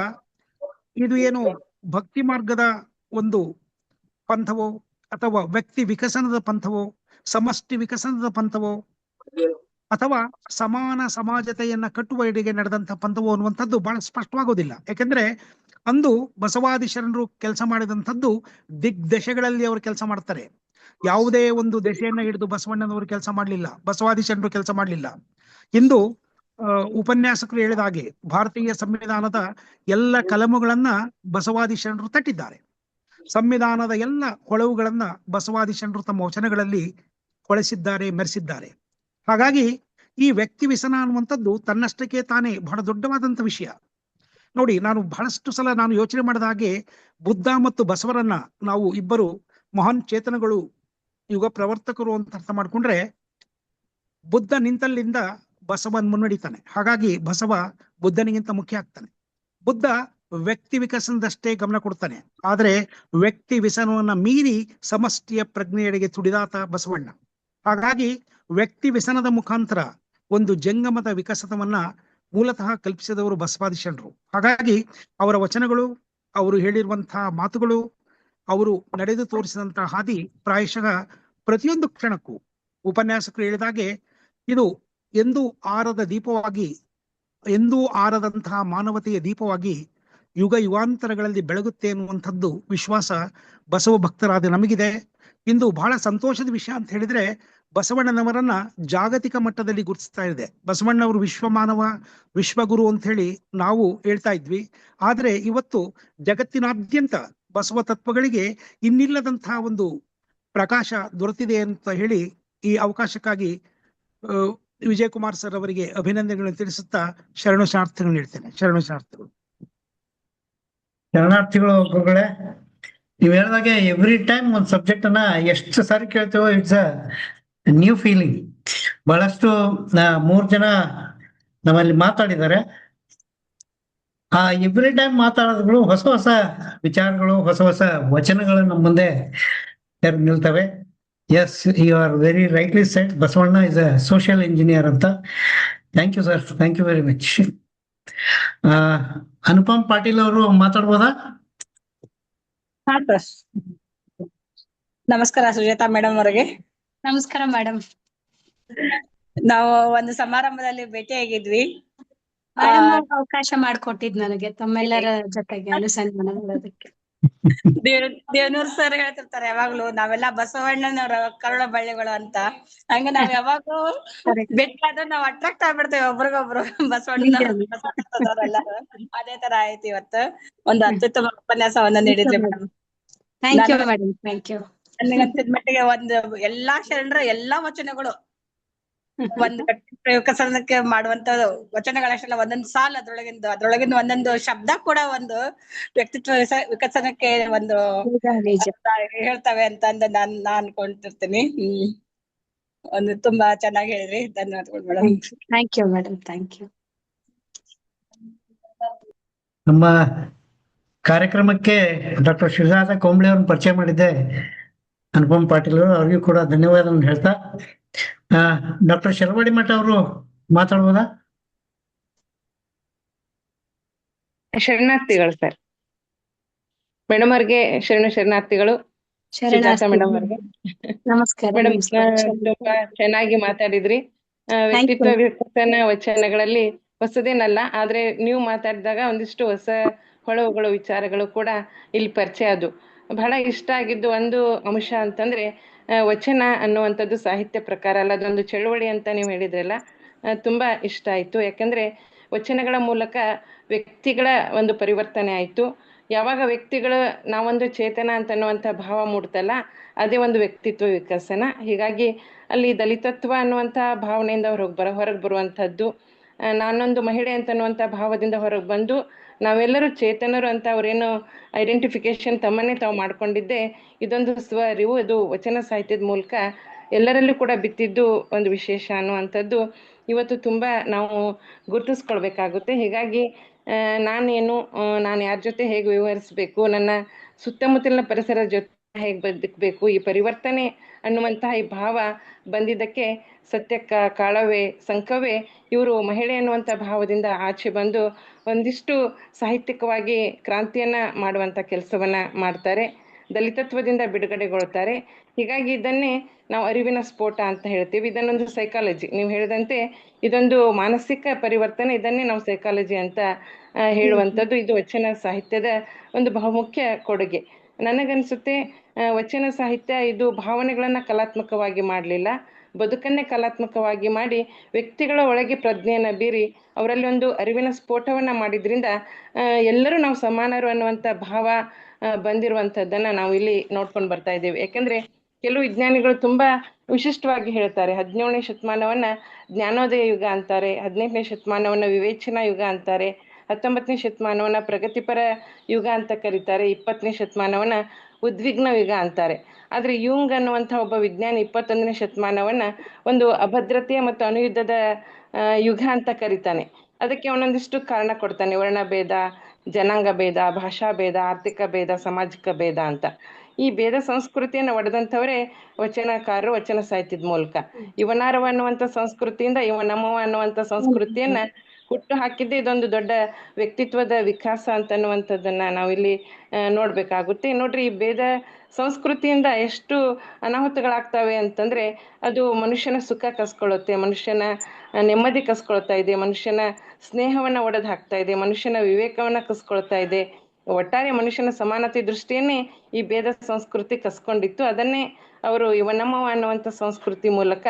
ಇದು ಏನು ಭಕ್ತಿ ಮಾರ್ಗದ ಒಂದು ಪಂಥವೋ ಅಥವಾ ವ್ಯಕ್ತಿ ವಿಕಸನದ ಪಂಥವೋ, ಸಮಷ್ಟಿ ವಿಕಸನದ ಪಂಥವೋ, ಅಥವಾ ಸಮಾನ ಸಮಾಜತೆಯನ್ನ ಕಟ್ಟುವ ಎಡೆಗೆ ನಡೆದಂತಹ ಪಂಥವೋ ಅನ್ನುವಂಥದ್ದು ಬಹಳ ಸ್ಪಷ್ಟವಾಗೋದಿಲ್ಲ. ಯಾಕೆಂದ್ರೆ ಅಂದು ಬಸವಾದಿ ಶರಣರು ಕೆಲಸ ಮಾಡಿದಂಥದ್ದು ದಿಗ್ದಶೆಗಳಲ್ಲಿ ಅವರು ಕೆಲಸ ಮಾಡ್ತಾರೆ. ಯಾವುದೇ ಒಂದು ದೆಸೆಯನ್ನ ಹಿಡಿದು ಬಸವಣ್ಣನವರು ಕೆಲಸ ಮಾಡಲಿಲ್ಲ, ಬಸವಾದಿ ಶರಣರು ಕೆಲಸ ಮಾಡಲಿಲ್ಲ. ಇಂದು ಉಪನ್ಯಾಸಕರು ಹೇಳಿದ ಹಾಗೆ ಭಾರತೀಯ ಸಂವಿಧಾನದ ಎಲ್ಲ ಕಲಮುಗಳನ್ನ ಬಸವಾದಿ ಶರಣರು ತಟ್ಟಿದ್ದಾರೆ. ಸಂವಿಧಾನದ ಎಲ್ಲ ಹೊಳವುಗಳನ್ನ ಬಸವಾದಿ ಶರಣರು ತಮ್ಮ ವಚನಗಳಲ್ಲಿ ಹೊಳೆಸಿದ್ದಾರೆ, ಮೆರೆಸಿದ್ದಾರೆ. ಹಾಗಾಗಿ ಈ ವ್ಯಕ್ತಿ ವ್ಯಸನ ಅನ್ನುವಂಥದ್ದು ತನ್ನಷ್ಟಕ್ಕೆ ತಾನೇ ಬಹಳ ದೊಡ್ಡವಾದಂಥ ವಿಷಯ. ನೋಡಿ, ನಾನು ಬಹಳಷ್ಟು ಸಲ ಯೋಚನೆ ಮಾಡಿದ ಹಾಗೆ ಬುದ್ಧ ಮತ್ತು ಬಸವರನ್ನ ನಾವು ಇಬ್ಬರು ಮಹಾನ್ ಚೇತನಗಳು, ಯುಗ ಪ್ರವರ್ತಕರು ಅಂತ ಅರ್ಥ ಮಾಡ್ಕೊಂಡ್ರೆ, ಬುದ್ಧ ನಿಂತಲ್ಲಿಂದ ಬಸವನ್ ಮುನ್ನಡಿತಾನೆ. ಹಾಗಾಗಿ ಬಸವ ಬುದ್ಧನಿಗಿಂತ ಮುಖ್ಯ ಆಗ್ತಾನೆ. ಬುದ್ಧ ವ್ಯಕ್ತಿ ವಿಕಸನದಷ್ಟೇ ಗಮನ ಕೊಡ್ತಾನೆ, ಆದ್ರೆ ವ್ಯಕ್ತಿ ವ್ಯಸನವನ್ನ ಮೀರಿ ಸಮಷ್ಟಿಯ ಪ್ರಜ್ಞೆಯೆಡೆಗೆ ತುಡಿದಾತ ಬಸವಣ್ಣ. ಹಾಗಾಗಿ ವ್ಯಕ್ತಿ ವ್ಯಸನದ ಮುಖಾಂತರ ಒಂದು ಜಂಗಮದ ವಿಕಸನವನ್ನ ಮೂಲತಃ ಕಲ್ಪಿಸಿದವರು ಬಸವಾದಿ ಶರಣರು. ಹಾಗಾಗಿ ಅವರ ವಚನಗಳು, ಅವರು ಹೇಳಿರುವಂತಹ ಮಾತುಗಳು, ಅವರು ನಡೆದು ತೋರಿಸಿದಂತಹ ಹಾದಿ ಪ್ರಾಯಶಃ ಪ್ರತಿಯೊಂದು ಕ್ಷಣಕ್ಕೂ ಉಪನ್ಯಾಸಕರು ಹೇಳಿದಾಗೆ ಇದು ಎಂದೂ ಆರದ ದೀಪವಾಗಿ, ಎಂದೂ ಆರದಂತಹ ಮಾನವತೆಯ ದೀಪವಾಗಿ ಯುಗ ಯುಗಾಂತರಗಳಲ್ಲಿ ಬೆಳಗುತ್ತೆ ಅನ್ನುವಂಥದ್ದು ವಿಶ್ವಾಸ ಬಸವ ಭಕ್ತರಾದ ನಮಗಿದೆ. ಇಂದು ಬಹಳ ಸಂತೋಷದ ವಿಷಯ ಅಂತ ಹೇಳಿದ್ರೆ, ಬಸವಣ್ಣನವರನ್ನ ಜಾಗತಿಕ ಮಟ್ಟದಲ್ಲಿ ಗುರುತಿಸ್ತಾ ಇದೆ. ಬಸವಣ್ಣವರು ವಿಶ್ವಮಾನವ, ವಿಶ್ವಗುರು ಅಂತ ಹೇಳಿ ನಾವು ಹೇಳ್ತಾ ಇದ್ವಿ. ಆದ್ರೆ ಇವತ್ತು ಜಗತ್ತಿನಾದ್ಯಂತ ಬಸವ ತತ್ವಗಳಿಗೆ ಇನ್ನಿಲ್ಲದಂತಹ ಒಂದು ಪ್ರಕಾಶ ದೊರೆತಿದೆ ಅಂತ ಹೇಳಿ ಈ ಅವಕಾಶಕ್ಕಾಗಿ ವಿಜಯ್ ಕುಮಾರ್ ಸರ್ ಅವರಿಗೆ ಅಭಿನಂದನೆಗಳನ್ನು ತಿಳಿಸುತ್ತಾ ಶರಣು ಶರಣಾರ್ಥಿಗಳು ನೀಡ್ತೇನೆ. ಶರಣು ಶರಣಾರ್ಥಿಗಳು. ಶರಣಾರ್ಥಿಗಳು ಗುರುಗಳೇ. ನೀವು ಹೇಳಿದಾಗೆ ಎವ್ರಿ ಟೈಮ್ ಒಂದು ಸಬ್ಜೆಕ್ಟ್ ಅನ್ನ ಎಷ್ಟು ಸಾರಿ ಕೇಳ್ತೇವೋ ಇಟ್ಸ್ ಅ ನ್ಯೂ ಫೀಲಿಂಗ್. ಬಹಳಷ್ಟು 3 ಜನ ನಮ್ಮಲ್ಲಿ ಮಾತಾಡಿದ್ದಾರೆ. ಆ ಎವ್ರಿ ಟೈಮ್ ಮಾತಾಡೋದ್ಗಳು ಹೊಸ ಹೊಸ ವಿಚಾರಗಳು, ಹೊಸ ಹೊಸ ವಚನಗಳು ನಮ್ಮ ಮುಂದೆ ತೆರೆದು ನಿಲ್ತವೆ. Yes, you are very rightly said. Basavanna is a social engineer ಅಂತ. Thank you sir, thank you very much. Anupam Patil ಅವರು ಮಾತಾಡ್ಬೋದಾ? ಹಾ ಸರ್. ನಮಸ್ಕಾರ ಸುಜಾತಾ ಮೇಡಮ್ ಅವರಿಗೆ. ನಮಸ್ಕಾರ ಮೇಡಮ್. ನಾವು ಒಂದು ಸಮಾರಂಭದಲ್ಲಿ ಭೇಟಿಯಾಗಿದ್ವಿ. ಮೇಡಮ್ ಅವಕಾಶ ಮಾಡಿಕೊಟ್ಟಿದ್ ನನಗೆ ತಮ್ಮೆಲ್ಲರ ಜೊತೆಗೆ ಅನುಸಂಧಾನ ಮಾಡೋದಕ್ಕೆ. ದೇವನೂರ್ ಸರ್ ಹೇಳ್ತಿರ್ತಾರೆ ಯಾವಾಗ್ಲೂ ನಾವೆಲ್ಲ ಬಸವಣ್ಣನವರ ಕರುಳ ಬಳ್ಳಿಗಳು ಅಂತ. ಹಂಗ ನಾವ್ ಯಾವಾಗ್ಲೂ ಭೇಟಿ ಆದ್ರೆ ನಾವ್ ಅಟ್ರಾಕ್ಟ್ ಆಗ್ಬಿಡ್ತೇವೆ ಒಬ್ರಿಗೊಬ್ರು. ಬಸವಣ್ಣನವರೆಲ್ಲ ಅದೇ ತರ ಆಯ್ತು ಇವತ್ತು. ಒಂದು ಅತ್ಯುತ್ತಮ ಉಪನ್ಯಾಸವನ್ನ ನೀಡಿದ್ರಿ madam. Thank you madam, thank you. ನನಗನ್ಸಿದ ಮಟ್ಟಿಗೆ ಒಂದು ಎಲ್ಲಾ ಶರಣರ ಎಲ್ಲಾ ವಚನಗಳು ಒಂದು ವ್ಯಕ್ತಿತ್ವ ವಿಕಸನಕ್ಕೆ ಮಾಡುವಂತ ವಚನಗಳಷ್ಟೆಲ್ಲ ಒಂದೊಂದು ಸಾಲ ಅದ್ರೊಳಗಿಂದ ಒಂದೊಂದು ಶಬ್ದ ಕೂಡ ಒಂದು ವ್ಯಕ್ತಿತ್ವ ವಿಕಸನಕ್ಕೆ ಒಂದು ಹೇಳ್ತವೆ ಅಂತ ನಾನ್ ಅನ್ಕೊಂತಿರ್ತೀನಿ. ಒಂದು ತುಂಬಾ ಚೆನ್ನಾಗಿ ಹೇಳಿದ್ರಿ. ಧನ್ಯವಾದಗಳು madam. Thank you madam, thank you. ನಮ್ಮ ಕಾರ್ಯಕ್ರಮಕ್ಕೆ ಡಾಕ್ಟರ್ ಶಿವರಾಜ ಕೊಂಬ್ಳೆ ಅವ್ರನ್ನ ಪರಿಚಯ ಮಾಡಿದ್ದೆ ಅನುಪಮ್ ಪಾಟೀಲ್ ಅವರು. ಅವ್ರಿಗೂ ಕೂಡ ಧನ್ಯವಾದವನ್ನು ಹೇಳ್ತಾ, ಡಾಕ್ಟರ್ ಶರವಡಿ ಮಠ ಅವರು ಮಾತಾಡ್ಬೋದಾ? ಶರಣಾರ್ಥಿಗಳು ಸರ್. ಮೇಡಮ್ ಅವ್ರಿಗೆ ಶರಣಾರ್ಥಿಗಳು. ಮೇಡಮ್ ಅವ್ರಿಗೆ ನಮಸ್ಕಾರ. ಮೇಡಮ್ ತುಂಬಾ ಚೆನ್ನಾಗಿ ಮಾತಾಡಿದ್ರಿ. ವ್ಯಕ್ತಿತ್ವ ವಿಕಸನ ವಚನಗಳಲ್ಲಿ ಹೊಸದೇನಲ್ಲ, ಆದ್ರೆ ನೀವು ಮಾತಾಡಿದಾಗ ಒಂದಿಷ್ಟು ಹೊಸ ಹೊಳವುಗಳು ವಿಚಾರಗಳು ಕೂಡ ಇಲ್ಲಿ ಪರಿಚಯ ಆದವು. ಬಹಳ ಇಷ್ಟ ಆಗಿದ್ದು ಒಂದು ಅಂಶ ಅಂತಂದ್ರೆ ವಚನ ಅನ್ನುವಂಥದ್ದು ಸಾಹಿತ್ಯ ಪ್ರಕಾರ ಅಲ್ಲ, ಅದೊಂದು ಚಳುವಳಿ ಅಂತ ನೀವು ಹೇಳಿದ್ರಲ್ಲ, ತುಂಬಾ ಇಷ್ಟ ಆಯ್ತು. ಯಾಕಂದ್ರೆ ವಚನಗಳ ಮೂಲಕ ವ್ಯಕ್ತಿಗಳ ಒಂದು ಪರಿವರ್ತನೆ ಆಯ್ತು. ಯಾವಾಗ ವ್ಯಕ್ತಿಗಳು ನಾವೊಂದು ಚೇತನ ಅಂತ ಅನ್ನುವಂಥ ಭಾವ ಮೂಡ್ತಲ್ಲ, ಅದೇ ಒಂದು ವ್ಯಕ್ತಿತ್ವ ವಿಕಸನ. ಹೀಗಾಗಿ ಅಲ್ಲಿ ದಲಿತತ್ವ ಅನ್ನುವಂಥ ಭಾವನೆಯಿಂದ ಹೊರಗೆ ಬರುವಂಥದ್ದು, ನಾನೊಂದು ಮಹಿಳೆ ಅಂತನ್ನುವಂಥ ಭಾವದಿಂದ ಹೊರಗೆ ಬಂದು ನಾವೆಲ್ಲರೂ ಚೇತನರು ಅಂತ ಅವ್ರೇನು ಐಡೆಂಟಿಫಿಕೇಶನ್ ತಮ್ಮನ್ನೇ ತಾವು ಮಾಡ್ಕೊಂಡಿದ್ದೆ, ಇದೊಂದು ಸ್ವರಿವು ಅದು ವಚನ ಸಾಹಿತ್ಯದ ಮೂಲಕ ಎಲ್ಲರಲ್ಲೂ ಕೂಡ ಬಿತ್ತಿದ್ದು ಒಂದು ವಿಶೇಷ ಅನ್ನುವಂಥದ್ದು ಇವತ್ತು ತುಂಬಾ ನಾವು ಗುರುತಿಸ್ಕೊಳ್ಬೇಕಾಗುತ್ತೆ. ಹೀಗಾಗಿ ನಾನು ಯಾರ ಜೊತೆ ಹೇಗೆ ವ್ಯವಹರಿಸ್ಬೇಕು, ನನ್ನ ಸುತ್ತಮುತ್ತಲಿನ ಪರಿಸರದ ಜೊತೆ ಹೇಗೆ ಬದುಕಬೇಕು, ಈ ಪರಿವರ್ತನೆ ಅನ್ನುವಂತಹ ಈ ಭಾವ ಬಂದಿದ್ದಕ್ಕೆ ಸತ್ಯಕ್ಕ ಕಾಳವೇ ಸಂಕವೇ ಇವರು ಮಹಿಳೆ ಅನ್ನುವಂಥ ಭಾವದಿಂದ ಆಚೆ ಬಂದು ಒಂದಿಷ್ಟು ಸಾಹಿತ್ಯಿಕವಾಗಿ ಕ್ರಾಂತಿಯನ್ನ ಮಾಡುವಂಥ ಕೆಲಸವನ್ನ ಮಾಡ್ತಾರೆ, ದಲಿತತ್ವದಿಂದ ಬಿಡುಗಡೆಗೊಳ್ತಾರೆ. ಹೀಗಾಗಿ ಇದನ್ನೇ ನಾವು ಅರಿವಿನ ಸ್ಫೋಟ ಅಂತ ಹೇಳ್ತೀವಿ. ಇದನ್ನೊಂದು ಸೈಕಾಲಜಿ, ನೀವು ಹೇಳಿದಂತೆ ಇದೊಂದು ಮಾನಸಿಕ ಪರಿವರ್ತನೆ, ಇದನ್ನೇ ನಾವು ಸೈಕಾಲಜಿ ಅಂತ ಹೇಳುವಂಥದ್ದು. ಇದು ವಚನ ಸಾಹಿತ್ಯದ ಒಂದು ಬಹುಮುಖ್ಯ ಕೊಡುಗೆ. ನನಗನ್ಸುತ್ತೆ ವಚನ ಸಾಹಿತ್ಯ ಇದು ಭಾವನೆಗಳನ್ನ ಕಲಾತ್ಮಕವಾಗಿ ಮಾಡಲಿಲ್ಲ, ಬದುಕನ್ನೇ ಕಲಾತ್ಮಕವಾಗಿ ಮಾಡಿ ವ್ಯಕ್ತಿಗಳ ಒಳಗೆ ಪ್ರಜ್ಞೆಯನ್ನ ಬೀರಿ ಅವರಲ್ಲಿ ಒಂದು ಅರಿವಿನ ಸ್ಫೋಟವನ್ನ ಮಾಡಿದ್ರಿಂದ ಎಲ್ಲರೂ ನಾವು ಸಮಾನರು ಅನ್ನುವಂಥ ಭಾವ ಬಂದಿರುವಂಥದ್ದನ್ನ ನಾವು ಇಲ್ಲಿ ನೋಡ್ಕೊಂಡು ಬರ್ತಾ ಇದ್ದೇವೆ. ಯಾಕಂದ್ರೆ ಕೆಲವು ವಿಜ್ಞಾನಿಗಳು ತುಂಬಾ ವಿಶಿಷ್ಟವಾಗಿ ಹೇಳ್ತಾರೆ, 17ನೇ ಶತಮಾನವನ್ನ ಜ್ಞಾನೋದಯ ಯುಗ ಅಂತಾರೆ, 18ನೇ ಶತಮಾನವನ್ನ ವಿವೇಚನಾ ಯುಗ ಅಂತಾರೆ, 19ನೇ ಶತಮಾನವನ್ನ ಪ್ರಗತಿಪರ ಯುಗ ಅಂತ ಕರೀತಾರೆ, 20ನೇ ಶತಮಾನವನ್ನ ಉದ್ವಿಗ್ನ ಯುಗ ಅಂತಾರೆ. ಆದ್ರೆ ಯೂಂಗ್ ಅನ್ನುವಂಥ ಒಬ್ಬ ವಿಜ್ಞಾನಿ 21ನೇ ಶತಮಾನವನ್ನ ಒಂದು ಅಭದ್ರತೆಯ ಮತ್ತು ಅಣುಯುದ್ಧದ ಯುಗ ಅಂತ ಕರೀತಾನೆ. ಅದಕ್ಕೆ ಒಂದೊಂದಿಷ್ಟು ಕಾರಣ ಕೊಡ್ತಾನೆ, ವರ್ಣಭೇದ, ಜನಾಂಗ ಭೇದ, ಭಾಷಾ ಭೇದ, ಆರ್ಥಿಕ ಭೇದ, ಸಾಮಾಜಿಕ ಭೇದ ಅಂತ. ಈ ಭೇದ ಸಂಸ್ಕೃತಿಯನ್ನು ಒಡೆದಂಥವರೇ ವಚನಕಾರರು ವಚನ ಸಾಹಿತ್ಯದ ಮೂಲಕ. ಇವನಾರವ ಅನ್ನುವಂಥ ಸಂಸ್ಕೃತಿಯಿಂದ ಇವನಮ್ಮವ ಅನ್ನುವಂಥ ಸಂಸ್ಕೃತಿಯನ್ನ ಹುಟ್ಟು ಹಾಕಿದ್ದೆ ಇದೊಂದು ದೊಡ್ಡ ವ್ಯಕ್ತಿತ್ವದ ವಿಕಾಸ ಅಂತನ್ನುವಂಥದ್ದನ್ನ ನಾವಿಲ್ಲಿ ನೋಡ್ಬೇಕಾಗುತ್ತೆ. ನೋಡ್ರಿ, ಈ ಭೇದ ಸಂಸ್ಕೃತಿಯಿಂದ ಎಷ್ಟು ಅನಾಹುತಗಳಾಗ್ತವೆ ಅಂತಂದ್ರೆ ಅದು ಮನುಷ್ಯನ ಸುಖ ಕಸ್ಕೊಳ್ಳುತ್ತೆ, ಮನುಷ್ಯನ ನೆಮ್ಮದಿ ಕಸ್ಕೊಳ್ತಾ ಇದೆ, ಮನುಷ್ಯನ ಸ್ನೇಹವನ್ನ ಒಡೆದು ಹಾಕ್ತಾ ಇದೆ, ಮನುಷ್ಯನ ವಿವೇಕವನ್ನ ಕಸ್ಕೊಳ್ತಾ ಇದೆ. ಒಟ್ಟಾರೆ ಮನುಷ್ಯನ ಸಮಾನತೆ ದೃಷ್ಟಿಯನ್ನೇ ಈ ಭೇದ ಸಂಸ್ಕೃತಿ ಕಸ್ಕೊಂಡಿತ್ತು. ಅದನ್ನೇ ಅವರು ಇವನಮ್ಮವ ಅನ್ನುವಂಥ ಸಂಸ್ಕೃತಿ ಮೂಲಕ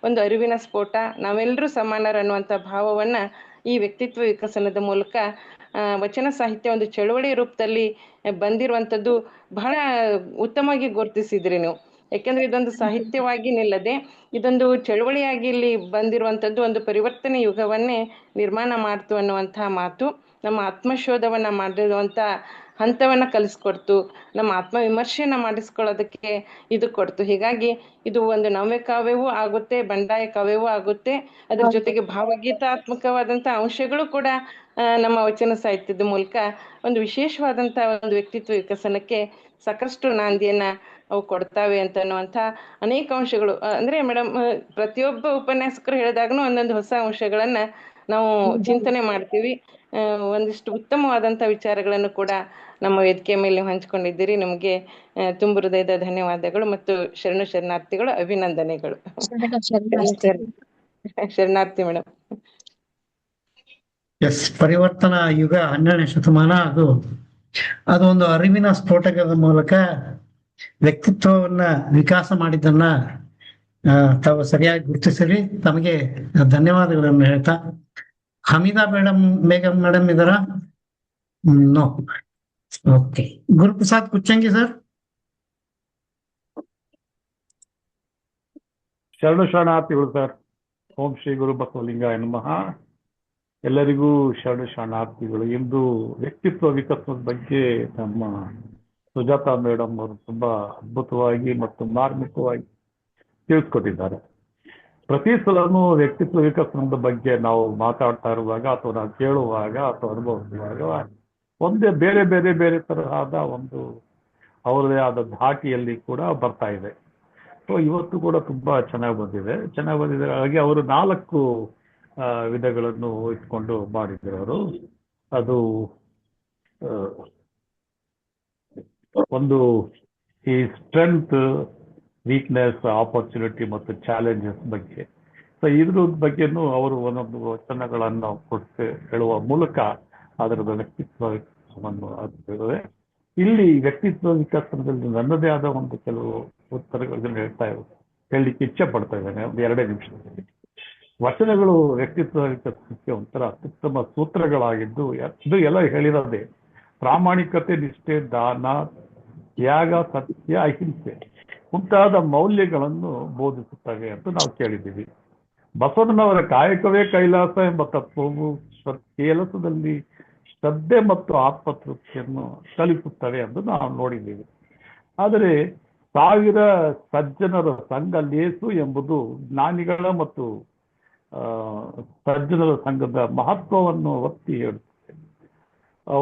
ಒಂದು ಅರಿವಿನ ಸ್ಫೋಟ, ನಾವೆಲ್ಲರೂ ಸಮಾನರು ಅನ್ನುವಂಥ ಭಾವವನ್ನ ಈ ವ್ಯಕ್ತಿತ್ವ ವಿಕಸನದ ಮೂಲಕ ವಚನ ಸಾಹಿತ್ಯ ಒಂದು ಚಳುವಳಿ ರೂಪದಲ್ಲಿ ಬಂದಿರುವಂಥದ್ದು ಬಹಳ ಉತ್ತಮವಾಗಿ ಗುರುತಿಸಿದ್ರಿ ನೀವು. ಯಾಕೆಂದ್ರೆ ಇದೊಂದು ಸಾಹಿತ್ಯವಾಗಿ ನಿಲ್ಲದೆ ಇದೊಂದು ಚಳವಳಿಯಾಗಿ ಇಲ್ಲಿ ಬಂದಿರುವಂಥದ್ದು ಒಂದು ಪರಿವರ್ತನೆ ಯುಗವನ್ನೇ ನಿರ್ಮಾಣ ಮಾಡ್ತು ಅನ್ನುವಂತಹ ಮಾತು ನಮ್ಮ ಆತ್ಮಶೋಧವನ್ನ ಮಾಡಿರುವಂಥ ಹಂತವನ್ನ ಕಲಿಸ್ಕೊಡ್ತು, ನಮ್ಮ ಆತ್ಮವಿಮರ್ಶೆಯನ್ನ ಮಾಡಿಸ್ಕೊಳ್ಳೋದಕ್ಕೆ ಇದು ಕೊಡ್ತು. ಹೀಗಾಗಿ ಇದು ಒಂದು ನವ್ಯ ಕಾವ್ಯವೂ ಆಗುತ್ತೆ, ಬಂಡಾಯ ಕಾವ್ಯವೂ ಆಗುತ್ತೆ. ಅದ್ರ ಜೊತೆಗೆ ಭಾವಗೀತಾತ್ಮಕವಾದಂಥ ಅಂಶಗಳು ಕೂಡ ನಮ್ಮ ವಚನ ಸಾಹಿತ್ಯದ ಮೂಲಕ ಒಂದು ವಿಶೇಷವಾದಂಥ ಒಂದು ವ್ಯಕ್ತಿತ್ವ ವಿಕಸನಕ್ಕೆ ಸಾಕಷ್ಟು ನಾಂದಿಯನ್ನ ಅವು ಕೊಡ್ತಾವೆ ಅಂತ ಅನ್ನುವಂಥ ಅನೇಕ ಅಂಶಗಳು. ಅಂದ್ರೆ ಮೇಡಮ್, ಪ್ರತಿಯೊಬ್ಬ ಉಪನ್ಯಾಸಕರು ಹೇಳಿದಾಗನು ಒಂದೊಂದು ಹೊಸ ಅಂಶಗಳನ್ನ ನಾವು ಚಿಂತನೆ ಮಾಡ್ತೀವಿ. ಒಂದಿಷ್ಟು ಉತ್ತಮವಾದಂಥ ವಿಚಾರಗಳನ್ನು ಕೂಡ ನಮ್ಮ ವೇದಿಕೆ ಮೇಲೆ ಹಂಚಿಕೊಂಡಿದ್ದೀರಿ. ನಿಮಗೆ ತುಂಬು ಹೃದಯದ ಧನ್ಯವಾದಗಳು ಮತ್ತು ಶರಣಾರ್ಥಿಗಳು, ಅಭಿನಂದನೆಗಳು. ಶರಣಾರ್ಥಿ ಮೇಡಮ್. ಎಸ್, ಪರಿವರ್ತನಾ ಯುಗ 12ನೇ ಶತಮಾನ. ಅದು ಒಂದು ಅರಿವಿನ ಸ್ಫೋಟಕದ ಮೂಲಕ ವ್ಯಕ್ತಿತ್ವವನ್ನ ವಿಕಾಸ ಮಾಡಿದ್ದನ್ನ ತಾವು ಸರಿಯಾಗಿ ಗುರುತಿಸಿರಿ. ತಮಗೆ ಧನ್ಯವಾದಗಳನ್ನು ಹೇಳ್ತಾ, ಹಮೀದಾ ಬೇಗಂ ಮೇಡಮ್ ಇದರ ನೋ. Okay, Guruprasad Kucchangi sir. ಶರಣಾರ್ಥಿಗಳು ಸರ್. ಓಂ ಶ್ರೀ ಗುರು ಬಸವಲಿಂಗಾಯ ನಮಃ. ಎಲ್ಲರಿಗೂ ಶರಣಾರ್ಥಿಗಳು. ಇಂದು ವ್ಯಕ್ತಿತ್ವ ವಿಕಸನದ ಬಗ್ಗೆ ನಮ್ಮ ಸುಜಾತಾ ಮೇಡಮ್ ಅವರು ತುಂಬಾ ಅದ್ಭುತವಾಗಿ ಮತ್ತು ಮಾರ್ಮಿಕವಾಗಿ ತಿಳಿಸ್ಕೊಟ್ಟಿದ್ದಾರೆ. ಪ್ರತಿ ಸಲನೂ ವ್ಯಕ್ತಿತ್ವ ವಿಕಸನದ ಬಗ್ಗೆ ನಾವು ಮಾತಾಡ್ತಾ ಇರುವಾಗ ಅಥವಾ ನಾವು ಕೇಳುವಾಗ ಅಥವಾ ಅನುಭವಿಸುವಾಗ ಒಂದೇ ಬೇರೆ ಬೇರೆ ಬೇರೆ ತರಹದ ಒಂದು ಅವರದೇ ಆದ ಧಾಟಿಯಲ್ಲಿ ಕೂಡ ಬರ್ತಾ ಇದೆ. ಸೊ ಇವತ್ತು ಕೂಡ ತುಂಬಾ ಚೆನ್ನಾಗಿ ಬಂದಿದೆ. ಹಾಗೆ ಅವರು 4 ವಿಧಗಳನ್ನು ಇಟ್ಕೊಂಡು ಮಾಡಿದ್ರು ಅವರು. ಅದು ಒಂದು ಈ ಸ್ಟ್ರೆಂತ್, ವೀಕ್ನೆಸ್, ಆಪರ್ಚುನಿಟಿ ಮತ್ತು ಚಾಲೆಂಜಸ್ ಬಗ್ಗೆ. ಸೊ ಇದ್ರ ಬಗ್ಗೆನೂ ಅವರು ಒಂದೊಂದು ವಚನಗಳನ್ನು ಕೊಟ್ಟು ಹೇಳುವ ಮೂಲಕ ಅದರ ವ್ಯಕ್ತಿತ್ವ ವಿಕಸನವನ್ನು ಆಗ್ತಿದೆ. ಇಲ್ಲಿ ವ್ಯಕ್ತಿತ್ವ ವಿಕಸನದಲ್ಲಿ ನನ್ನದೇ ಆದ ಒಂದು ಕೆಲವು ಉತ್ತರಗಳನ್ನು ಹೇಳಲಿಕ್ಕೆ ಇಚ್ಛೆ ಪಡ್ತಾ ಇದ್ದೇನೆ ಒಂದು 2 ನಿಮಿಷದಲ್ಲಿ. ವಚನಗಳು ವ್ಯಕ್ತಿತ್ವ ವಿಕಸನಕ್ಕೆ ಒಂಥರ ಅತ್ಯುತ್ತಮ ಸೂತ್ರಗಳಾಗಿದ್ದು, ಇದು ಎಲ್ಲ ಹೇಳಿರೋದೇ ಪ್ರಾಮಾಣಿಕತೆ, ನಿಷ್ಠೆ, ದಾನ, ತ್ಯಾಗ, ಸತ್ಯ, ಅಹಿಂಸೆ ಮುಂತಾದ ಮೌಲ್ಯಗಳನ್ನು ಬೋಧಿಸುತ್ತವೆ ಅಂತ ನಾವು ಕೇಳಿದ್ದೀವಿ. ಬಸವಣ್ಣನವರ ಕಾಯಕವೇ ಕೈಲಾಸ ಎಂಬ ತತ್ವವು ಕೆಲಸದಲ್ಲಿ ಶ್ರದ್ಧೆ ಮತ್ತು ಆತ್ಮತೃಪ್ತಿಯನ್ನು ಕಲಿಸುತ್ತವೆ ಎಂದು ನಾವು ನೋಡಿದ್ದೀವಿ. ಆದರೆ 1000 ಸಜ್ಜನರ ಸಂಘ ಲೇಸು ಎಂಬುದು ಜ್ಞಾನಿಗಳ ಮತ್ತು ಸಜ್ಜನರ ಸಂಘದ ಮಹತ್ವವನ್ನು ಒತ್ತಿ ಹೇಳುತ್ತದೆ.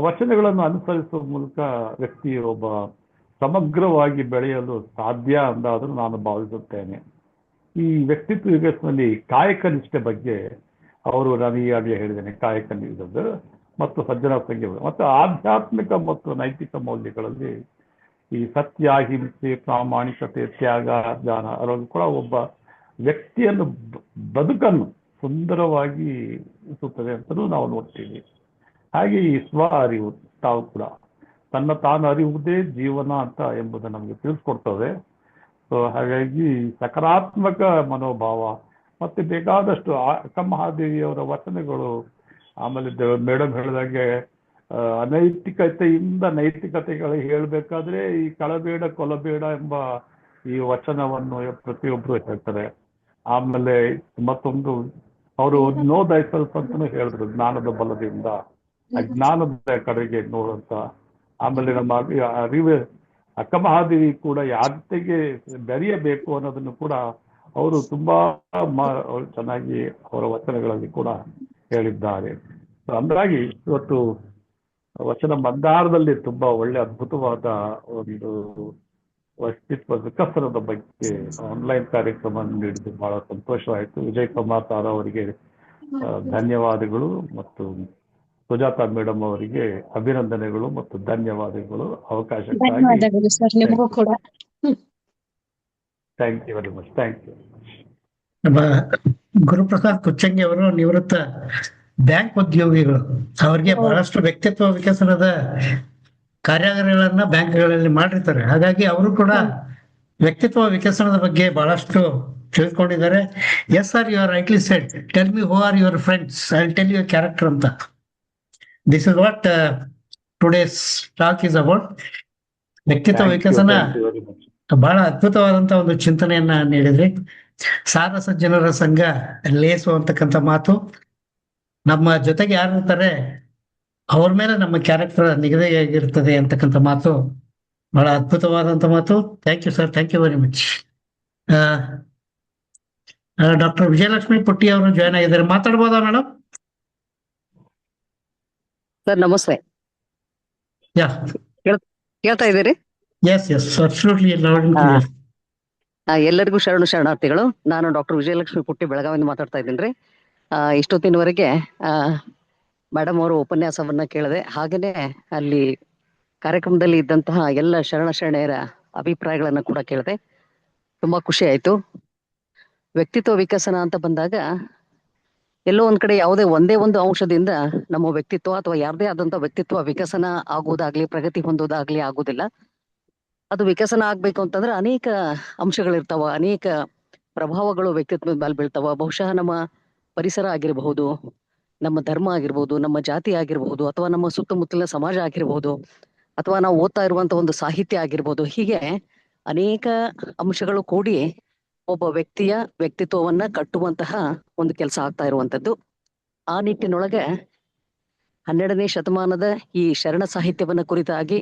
ವಚನಗಳನ್ನು ಅನುಸರಿಸುವ ಮೂಲಕ ವ್ಯಕ್ತಿ ಒಬ್ಬ ಸಮಗ್ರವಾಗಿ ಬೆಳೆಯಲು ಸಾಧ್ಯ ಅಂದಾದರೂ ನಾನು ಭಾವಿಸುತ್ತೇನೆ. ಈ ವ್ಯಕ್ತಿತ್ವ ವಿಕಸನದಲ್ಲಿ ಕಾಯಕ ನಿಷ್ಠೆ ಬಗ್ಗೆ ನಾನು ಈಗಾಗಲೇ ಹೇಳಿದ್ದೇನೆ. ಕಾಯಕ ನಿಷ್ಠೆ ಮತ್ತು ಸಜ್ಜನ ಸಂಘ ಮತ್ತು ಆಧ್ಯಾತ್ಮಿಕ ಮತ್ತು ನೈತಿಕ ಮೌಲ್ಯಗಳಲ್ಲಿ ಈ ಸತ್ಯ, ಅಹಿಂಸೆ, ಪ್ರಾಮಾಣಿಕತೆ, ತ್ಯಾಗ, ಜ್ಞಾನ ಅದರಲ್ಲಿ ಕೂಡ ಒಬ್ಬ ವ್ಯಕ್ತಿಯನ್ನು ಬದುಕನ್ನು ಸುಂದರವಾಗಿ ಇಸುತ್ತದೆ ಅಂತಲೂ ನಾವು ನೋಡ್ತೀವಿ. ಹಾಗೆ ಈ ಸ್ವ ಅರಿವು ತಾವು ಕೂಡ ತಾನು ಅರಿವುದೇ ಜೀವನ ಅಂತ ಎಂಬುದನ್ನು ನಮಗೆ ತಿಳಿಸ್ಕೊಡ್ತದೆ. ಸೊ ಹಾಗಾಗಿ ಸಕಾರಾತ್ಮಕ ಮನೋಭಾವ ಮತ್ತೆ ಬೇಕಾದಷ್ಟು ಅಕ್ಕಮಹಾದೇವಿಯವರ ವಚನಗಳು, ಆಮೇಲೆ ಮೇಡಮ್ ಹೇಳಿದಾಗೆ ಅನೈತಿಕತೆಯಿಂದ ನೈತಿಕತೆಗಳು ಹೇಳಬೇಕಾದ್ರೆ ಈ ಕಳಬೇಡ ಕೊಲಬೇಡ ಎಂಬ ಈ ವಚನವನ್ನು ಪ್ರತಿಯೊಬ್ಬರು ಹೇಳ್ತಾರೆ. ಆಮೇಲೆ ಮತ್ತೊಂದು ಅವರು ನೋ ದೈಸೆಲ್ಫ್ ಅಂತಲೂ ಹೇಳಿದ್ರು, ಜ್ಞಾನದ ಬಲದಿಂದ ಅಜ್ಞಾನದ ಕಡೆಗೆ ನೋಡುವಂತ. ಆಮೇಲೆ ನಮ್ಮ ಅರಿವು ಅಕ್ಕಮಹಾದೇವಿ ಕೂಡ ಯಾತೆಗೆ ಬೆರೆಯಬೇಕು ಅನ್ನೋದನ್ನು ಕೂಡ ಅವರು ತುಂಬಾ ಚೆನ್ನಾಗಿ ಅವರ ವಚನಗಳಲ್ಲಿ ಕೂಡ ಹೇಳಿದ್ದಾರೆ. ಹಂಗಾಗಿ ಇವತ್ತು ವಚನ ಮಂದಾರದಲ್ಲಿ ತುಂಬಾ ಒಳ್ಳೆ ಅದ್ಭುತವಾದ ಒಂದು ವ್ಯಕ್ತಿತ್ವ ವಿಕಸನದ ಬಗ್ಗೆ ಆನ್ಲೈನ್ ಕಾರ್ಯಕ್ರಮ ನೀಡಿದ್ದು ಬಹಳ ಸಂತೋಷವಾಯಿತು. ವಿಜಯ್ ಕುಮಾರ್ ಸಾರ್ ಅವರಿಗೆ ಧನ್ಯವಾದಗಳು ಮತ್ತು ಸುಜಾತಾ ಮೇಡಮ್ ಅವರಿಗೆ ಅಭಿನಂದನೆಗಳು ಮತ್ತು ಧನ್ಯವಾದಗಳು ಅವಕಾಶಕ್ಕಾಗಿ. Thank you very much. Thank you. ನಮ್ಮ ಗುರುಪ್ರಸಾದ್ ಕುಚ್ಚಂಗಿ ಅವರು ನಿವೃತ್ತ ಬ್ಯಾಂಕ್ ಉದ್ಯೋಗಿಗಳು. ಅವರಿಗೆ ಬಹಳಷ್ಟು ವ್ಯಕ್ತಿತ್ವ ವಿಕಸನದ ಕಾರ್ಯಾಗಾರಗಳನ್ನ ಬ್ಯಾಂಕ್ಗಳಲ್ಲಿ ಮಾಡಿರ್ತಾರೆ. ಹಾಗಾಗಿ ಅವರು ಕೂಡ ವ್ಯಕ್ತಿತ್ವ ವಿಕಸನದ ಬಗ್ಗೆ ಬಹಳಷ್ಟು ತಿಳ್ಕೊಂಡಿದ್ದಾರೆ. Yes sir, you are rightly said. Tell me who are your friends, I will tell you character ಅಂತ. This is what today's talk is about. ವ್ಯಕ್ತಿತ್ವ ವಿಕಸನ ಬಹಳ ಅದ್ಭುತವಾದಂತ ಒಂದು ಚಿಂತನೆಯನ್ನ ನೀಡಿದ್ರಿ. ಸಾರ ಸಜ್ಜನರ ಸಂಘ ಲೇಸು ಅಂತಕ್ಕಂಥ ಮಾತು, ನಮ್ಮ ಜೊತೆಗೆ ಯಾರು ಇರ್ತಾರೆ ಅವ್ರ ಮೇಲೆ ನಮ್ಮ ಕ್ಯಾರೆಕ್ಟರ್ ನಿಗದಿಯಾಗಿರ್ತದೆ ಅಂತಕ್ಕಂಥ ಮಾತು ಬಹಳ ಅದ್ಭುತವಾದಂತ ಮಾತು. Thank you sir, thank you very much. Doctor Vijayalakshmi Putti ಅವರು ಜಾಯ್ನ್ ಆಗಿದ್ದಾರೆ, ಮಾತಾಡ್ಬೋದಾ ಮೇಡಮ್? ಸರ್ ನಮಸ್ತೆ. ಯಾ, ಕೇಳ್ತಾ ಇದ್ದೀರಿ? Yes yes absolutely loud and clear. ಎಲ್ಲರಿಗೂ ಶರಣಾರ್ಥಿಗಳು. ನಾನು ಡಾಕ್ಟರ್ ವಿಜಯಲಕ್ಷ್ಮಿ ಪುಟ್ಟಿ ಬೆಳಗಾವಿಯಿಂದ ಮಾತಾಡ್ತಾ ಇದ್ದೀನಿ. ಇಷ್ಟೊತ್ತಿನವರೆಗೆ ಮೇಡಮ್ ಅವರು ಉಪನ್ಯಾಸವನ್ನ ಕೇಳಿದೆ. ಹಾಗೇನೆ ಅಲ್ಲಿ ಕಾರ್ಯಕ್ರಮದಲ್ಲಿ ಇದ್ದಂತಹ ಎಲ್ಲ ಶರಣೆಯರ ಅಭಿಪ್ರಾಯಗಳನ್ನ ಕೂಡ ಕೇಳಿದೆ. ತುಂಬಾ ಖುಷಿ ಆಯ್ತು. ವ್ಯಕ್ತಿತ್ವ ವಿಕಸನ ಅಂತ ಬಂದಾಗ ಎಲ್ಲೋ ಒಂದ್ ಕಡೆ ಯಾವುದೇ ಒಂದೇ ಒಂದು ಅಂಶದಿಂದ ನಮ್ಮ ವ್ಯಕ್ತಿತ್ವ ಅಥವಾ ಯಾರದೇ ಆದಂತ ವ್ಯಕ್ತಿತ್ವ ವಿಕಸನ ಆಗುವುದಾಗ್ಲಿ, ಪ್ರಗತಿ ಹೊಂದೋದಾಗ್ಲಿ ಆಗುದಿಲ್ಲ. ಅದು ವಿಕಸನ ಆಗ್ಬೇಕು ಅಂತಂದ್ರೆ ಅನೇಕ ಅಂಶಗಳಿರ್ತಾವ, ಅನೇಕ ಪ್ರಭಾವಗಳು ವ್ಯಕ್ತಿತ್ವದ ಮೇಲೆ ಬೀಳ್ತಾವ. ಬಹುಶಃ ನಮ್ಮ ಪರಿಸರ ಆಗಿರಬಹುದು, ನಮ್ಮ ಧರ್ಮ ಆಗಿರ್ಬೋದು, ನಮ್ಮ ಜಾತಿ ಆಗಿರಬಹುದು, ಅಥವಾ ನಮ್ಮ ಸುತ್ತಮುತ್ತಲಿನ ಸಮಾಜ ಆಗಿರ್ಬೋದು, ಅಥವಾ ನಾವು ಓದ್ತಾ ಇರುವಂತ ಒಂದು ಸಾಹಿತ್ಯ ಆಗಿರ್ಬೋದು. ಹೀಗೆ ಅನೇಕ ಅಂಶಗಳು ಕೂಡಿ ಒಬ್ಬ ವ್ಯಕ್ತಿಯ ವ್ಯಕ್ತಿತ್ವವನ್ನ ಕಟ್ಟುವಂತಹ ಒಂದು ಕೆಲಸ ಆಗ್ತಾ ಇರುವಂತದ್ದು. ಆ ನಿಟ್ಟಿನೊಳಗೆ 12ನೇ ಶತಮಾನದ ಈ ಶರಣ ಸಾಹಿತ್ಯವನ್ನ ಕುರಿತಾಗಿ